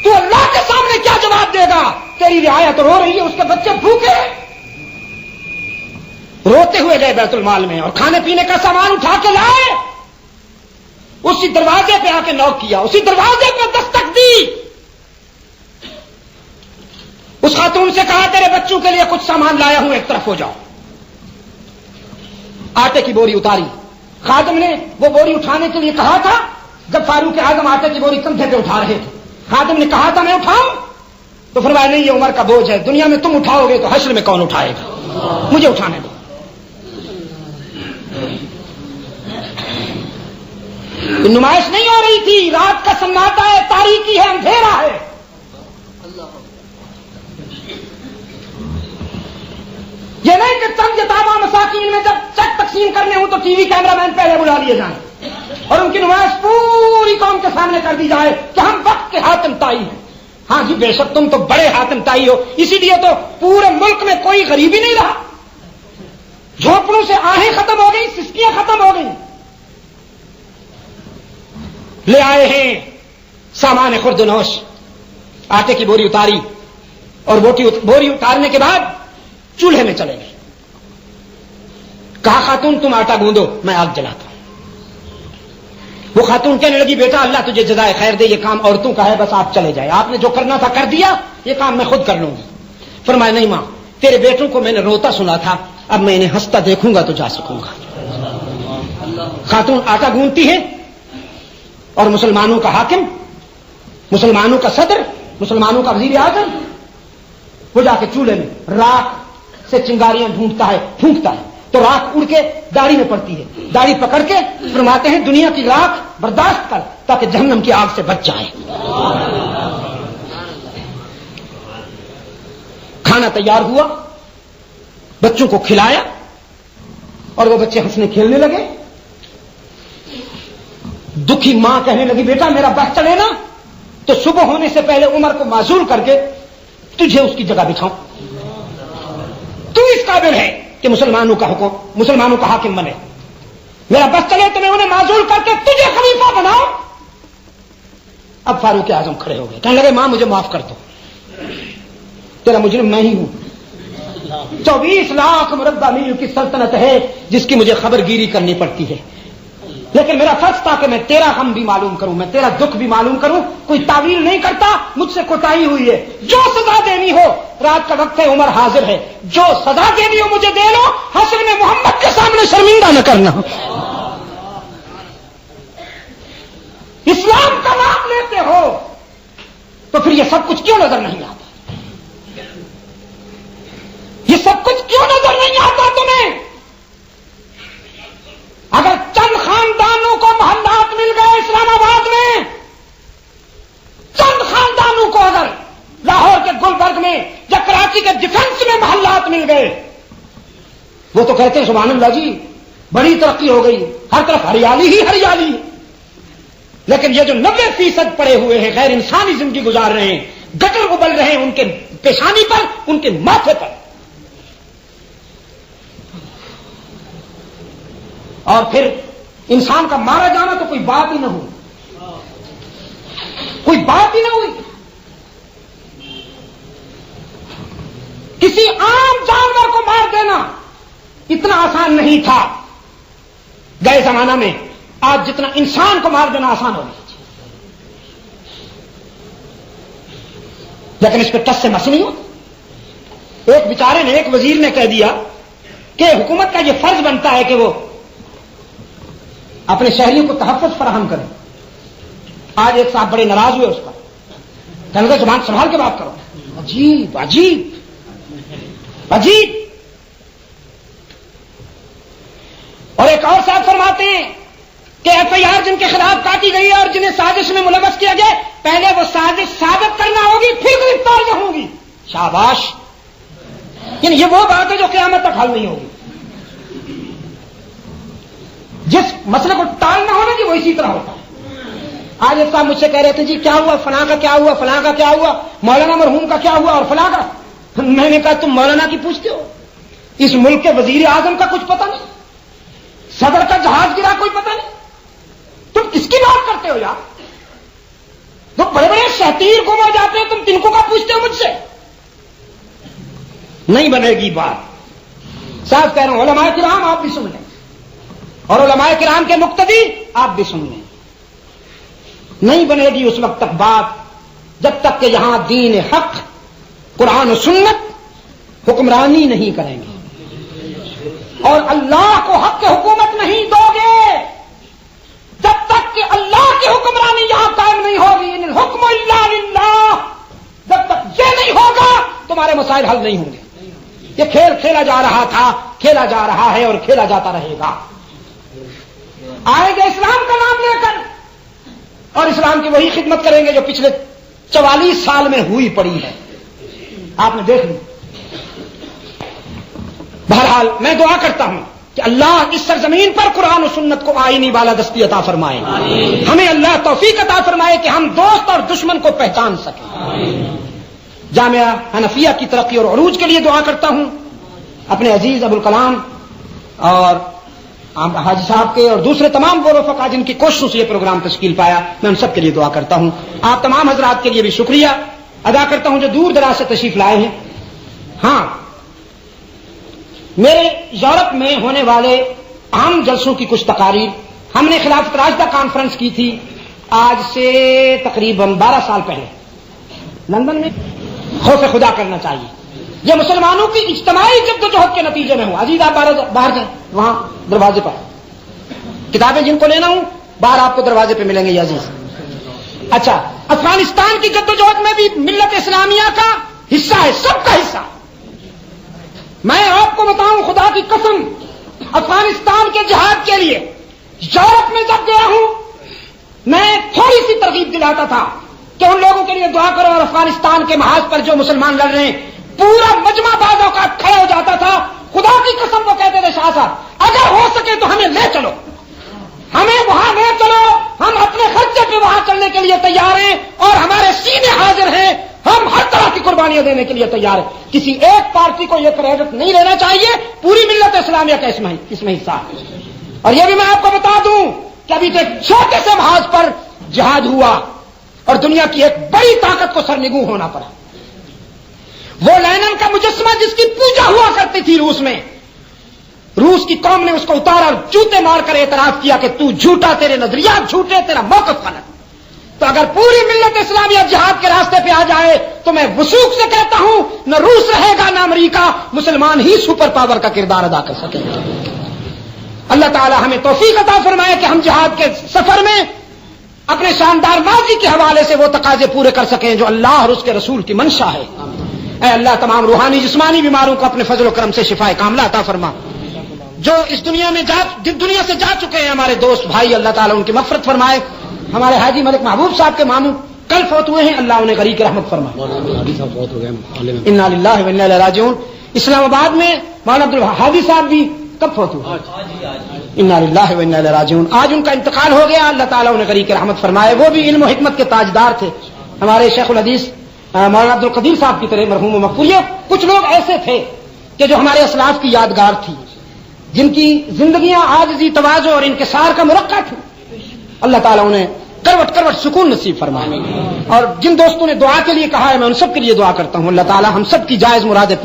تو اللہ کے سامنے کیا جواب دے گا؟ تیری رعایا تو رو رہی ہے, اس کے بچے بھوکے. روتے ہوئے گئے بیت المال میں اور کھانے پینے کا سامان اٹھا کے لائے. اسی دروازے پہ آ کے نوک کیا, اسی دروازے پہ دستک دی. اس خاتون سے کہا تیرے بچوں کے لیے کچھ سامان لایا ہوں, ایک طرف ہو جاؤ. آٹے کی بوری اتاری. خادم نے وہ بوری اٹھانے کے لیے کہا تھا. جب فاروق اعظم آٹے کی بوری کندھے پہ اٹھا رہے تھے, خادم نے کہا تھا میں اٹھاؤں, تو فرمایا نہیں, یہ عمر کا بوجھ ہے, دنیا میں تم اٹھاؤ گے تو حشر میں کون اٹھائے گا, مجھے اٹھانے دو. نمائش نہیں ہو رہی تھی, رات کا سناٹا ہے, تاریکی ہے, اندھیرا ہے. یہ نہیں کہ چند یتامہ مساکین میں جب چیک تقسیم کرنے ہوں تو ٹی وی کیمرہ مین پہلے بلا لیے جائیں اور ان کی نمائش پوری قوم کے سامنے کر دی جائے کہ ہم وقت کے حاتم تائی ہیں. ہاں جی بے شک تم تو بڑے حاتم تائی ہو, اسی لیے تو پورے ملک میں کوئی غریبی نہیں رہا, جھونپڑوں سے آہیں ختم ہو گئی, سسکیاں ختم ہو گئی. لے آئے ہیں سامان خرد و نوش, آٹے کی بوری اتاری اور بوری اتارنے کے بعد چولہے میں چلے گئے. کہا خاتون تم آٹا گوندو, میں آگ جلاتا ہوں. وہ خاتون کہنے لگی بیٹا اللہ تجھے جزائے خیر دے, یہ کام عورتوں کا ہے, بس آپ چلے جائیں, آپ نے جو کرنا تھا کر دیا, یہ کام میں خود کر لوں گی. فرمایا نہیں ماں, تیرے بیٹوں کو میں نے روتا سنا تھا, اب میں انہیں ہنستا دیکھوں گا تو جا سکوں گا. خاتون آٹا گوندتی ہے اور مسلمانوں کا حاکم, مسلمانوں کا صدر, مسلمانوں کا وزیر اعظم, وہ جا کے چولہے میں راکھ سے چنگاریاں ڈھونڈتا ہے, پھونکتا ہے, تو راکھ اڑ کے داڑھی میں پڑتی ہے. داڑھی پکڑ کے فرماتے ہیں دنیا کی راکھ برداشت کر تاکہ جہنم کی آگ سے بچ جائے. کھانا تیار ہوا, بچوں کو کھلایا اور وہ بچے ہنسنے کھیلنے لگے. دکھی ماں کہنے لگی بیٹا میرا بس چلے نا, تو صبح ہونے سے پہلے عمر کو معزول کر کے تجھے اس کی جگہ بچھاؤں. تو اس قابل ہے کہ مسلمانوں کا حکم، مسلمانوں کا حاکم بنے. میرا بس چلے تو میں انہیں معزول کر کے تجھے خلیفہ بناؤں. اب فاروق اعظم کھڑے ہو گئے، کہنے لگے ماں مجھے معاف کر دو، تیرا مجرم میں ہی ہوں. 24 لاکھ مربع میل کی سلطنت ہے جس کی مجھے خبر گیری کرنی پڑتی ہے، لیکن میرا فرض تھا کہ میں تیرا غم بھی معلوم کروں، میں تیرا دکھ بھی معلوم کروں. کوئی تعویل نہیں کرتا، مجھ سے کوتاہی ہوئی ہے، جو سزا دینی ہو. رات کا وقت ہے، عمر حاضر ہے، جو سزا دینی ہو مجھے دے لو، حشر میں محمد کے سامنے شرمندہ نہ کرنا. اسلام کا نام لیتے ہو تو پھر یہ سب کچھ کیوں نظر نہیں آتا؟ یہ سب کچھ کیوں نظر نہیں آتا تمہیں؟ اگر چند خاندانوں کو محلات مل گئے اسلام آباد میں، چند خاندانوں کو اگر لاہور کے گلبرگ میں یا کراچی کے ڈیفنس میں محلات مل گئے، وہ تو کہتے ہیں سبحان اللہ جی بڑی ترقی ہو گئی، ہر طرف ہریالی ہی ہریالی. لیکن یہ جو 90% پڑے ہوئے ہیں غیر انسانی زندگی گزار رہے ہیں، گٹر ابل رہے ہیں ان کے پیشانی پر، ان کے ماتھے پر. اور پھر انسان کا مارا جانا تو کوئی بات ہی نہ ہوئی، کوئی بات ہی نہ ہوئی. کسی عام جانور کو مار دینا اتنا آسان نہیں تھا گئے زمانہ میں. آج جتنا انسان کو مار دینا آسان ہو گیا، لیکن اس پہ ٹس سے مس نہیں ہوتا. ایک بیچارے نے، ایک وزیر نے کہہ دیا کہ حکومت کا یہ فرض بنتا ہے کہ وہ اپنے شہریوں کو تحفظ فراہم کریں. آج ایک صاحب بڑے ناراض ہوئے اس پر، کہنے لگے زبان سنبھال کے بات کرو. عجیب عجیب عجیب. اور ایک اور صاحب فرماتے ہیں کہ ایف آئی آر جن کے خلاف کاٹی گئی اور جنہیں سازش میں ملوث کیا گیا، پہلے وہ سازش ثابت کرنا ہوگی پھر گرفتار نہ ہوں گی. شاباش. یعنی یہ وہ بات ہے جو قیامت تک حل نہیں ہوگی. جس مسئلے کو ٹالنا ہونا کہ وہ اسی طرح ہوتا ہے. آج ایک صاحب مجھ سے کہہ رہے تھے جی کیا ہوا، فلاں کا کیا ہوا، فلاں کا کیا ہوا، مولانا مرحوم کا کیا ہوا اور فلاں کا. میں نے کہا تم مولانا کی پوچھتے ہو؟ اس ملک کے وزیر اعظم کا کچھ پتہ نہیں، صدر کا جہاز گرا کوئی پتہ نہیں، تم کس کی بات کرتے ہو یار؟ تو بڑے بڑے شہتیر گم ہو جاتے ہیں، تم تنکوں کا پوچھتے ہو مجھ سے؟ نہیں بنے گی بات. صاحب کہہ رہا ہوں علماء کرام آپ بھی سن لیں اور علماء کرام کے مقتدی آپ بھی سن لیں. نہیں بنے گی اس وقت تک بات جب تک کہ یہاں دین حق قرآن و سنت حکمرانی نہیں کریں گے. اور اللہ کو حق حکومت نہیں دو گے جب تک کہ اللہ کی حکمرانی یہاں قائم نہیں ہوگی. ان الحکم الا للہ. جب تک یہ نہیں ہوگا تمہارے مسائل حل نہیں ہوں گے. یہ کھیل کھیلا جا رہا تھا، کھیلا جا رہا ہے اور کھیلا جاتا رہے گا. آئیں گے اسلام کا نام لے کر اور اسلام کی وہی خدمت کریں گے جو پچھلے 44 سال میں ہوئی پڑی ہے. آپ نے دیکھ لی. بہرحال میں دعا کرتا ہوں کہ اللہ اس سرزمین پر قرآن و سنت کو آئینی بالادستی عطا فرمائے. ہمیں اللہ توفیق عطا فرمائے کہ ہم دوست اور دشمن کو پہچان سکیں. جامعہ حنفیہ کی ترقی اور عروج کے لیے دعا کرتا ہوں. اپنے عزیز ابوالکلام اور حاجی صاحب کے اور دوسرے تمام غور و فقہ جن کی کوششوں سے یہ پروگرام تشکیل پایا، میں ان سب کے لیے دعا کرتا ہوں. آپ تمام حضرات کے لیے بھی شکریہ ادا کرتا ہوں جو دور دراز سے تشریف لائے ہیں. ہاں، میرے یورپ میں ہونے والے اہم جلسوں کی کچھ تقاریر ہم نے خلافت راشدہ کانفرنس کی تھی آج سے تقریباً 12 سال پہلے لندن میں. خوف خدا کرنا چاہیے. یہ مسلمانوں کی اجتماعی جدوجہد کے نتیجے میں ہوں. عزیز آپ باہر جائیں، وہاں دروازے پر کتابیں جن کو لینا ہوں باہر آپ کو دروازے پہ ملیں گے یہ عزیز. اچھا، افغانستان کی جدوجہد میں بھی ملت اسلامیہ کا حصہ ہے، سب کا حصہ. میں آپ کو بتاؤں خدا کی قسم، افغانستان کے جہاد کے لیے یورپ میں جب گیا ہوں میں تھوڑی سی ترغیب دلاتا تھا کہ ان لوگوں کے لیے دعا کرو، اور افغانستان کے محاذ پر جو مسلمان لڑ رہے ہیں پورا مجمع بعض اوقات کھڑا ہو جاتا تھا. خدا کی قسم وہ کہتے تھے شاہ صاحب اگر ہو سکے تو ہمیں لے چلو، ہمیں وہاں لے چلو، ہم اپنے خرچے پہ میں وہاں چلنے کے لیے تیار ہیں اور ہمارے سینے حاضر ہیں، ہم ہر طرح کی قربانیاں دینے کے لیے تیار ہیں۔ کسی ایک پارٹی کو یہ کریڈٹ نہیں لینا چاہیے، پوری ملت اسلامیہ کا اس میں حصہ ہے۔ اور یہ بھی میں آپ کو بتا دوں کہ ابھی تو ایک چھوٹے سے محاذ پر جہاد ہوا اور دنیا کی ایک بڑی طاقت کو سرنگوں ہونا پڑا۔ وہ لینن کا مجسمہ جس کی پوجا ہوا کرتی تھی روس میں، روس کی قوم نے اس کو اتارا اور جوتے مار کر اعتراف کیا کہ تو جھوٹا، تیرے نظریات جھوٹے، تیرا موقف غلط۔ تو اگر پوری ملت اسلامیہ جہاد کے راستے پہ آ جائے تو میں وثوق سے کہتا ہوں نہ روس رہے گا نہ امریکہ، مسلمان ہی سپر پاور کا کردار ادا کر سکیں گے۔ اللہ تعالی ہمیں توفیق عطا فرمائے کہ ہم جہاد کے سفر میں اپنے شاندار ماضی کے حوالے سے وہ تقاضے پورے کر سکیں جو اللہ اور اس کے رسول کی منشا ہے۔ اے اللہ تمام روحانی جسمانی بیماروں کو اپنے فضل و کرم سے شفائے کاملہ عطا فرما۔ جو اس دنیا سے جا چکے ہیں ہمارے دوست بھائی، اللہ تعالیٰ ان کی مغفرت فرمائے۔ ہمارے حاجی ملک محبوب صاحب کے ماموں کل فوت ہوئے ہیں، اللہ انہیں غریق رحمت فرمائے۔ انا للہ و انا الیہ راجعون۔ اسلام آباد میں مولانا عبدالحادی صاحب بھی کب فوت ہوئے؟ انا للہ و انا الیہ راجعون۔ آج ان کا انتقال ہو گیا، اللہ تعالیٰ انہیں غریق رحمت فرمائے۔ وہ بھی علم و حکمت کے تاجدار تھے، ہمارے شیخ الحدیث مولانا عبدالقدیر صاحب کی طرح مرحوم و مغفور۔ کچھ لوگ ایسے تھے کہ جو ہمارے اسلاف کی یادگار تھی، جن کی زندگیاں عاجزی، تواضع اور انکسار کا مرقع تھی۔ اللہ تعالیٰ انہیں کروٹ کروٹ سکون نصیب فرمائے۔ اور جن دوستوں نے دعا کے لیے کہا ہے میں ان سب کے لیے دعا کرتا ہوں، اللہ تعالیٰ ہم سب کی جائز مرادیں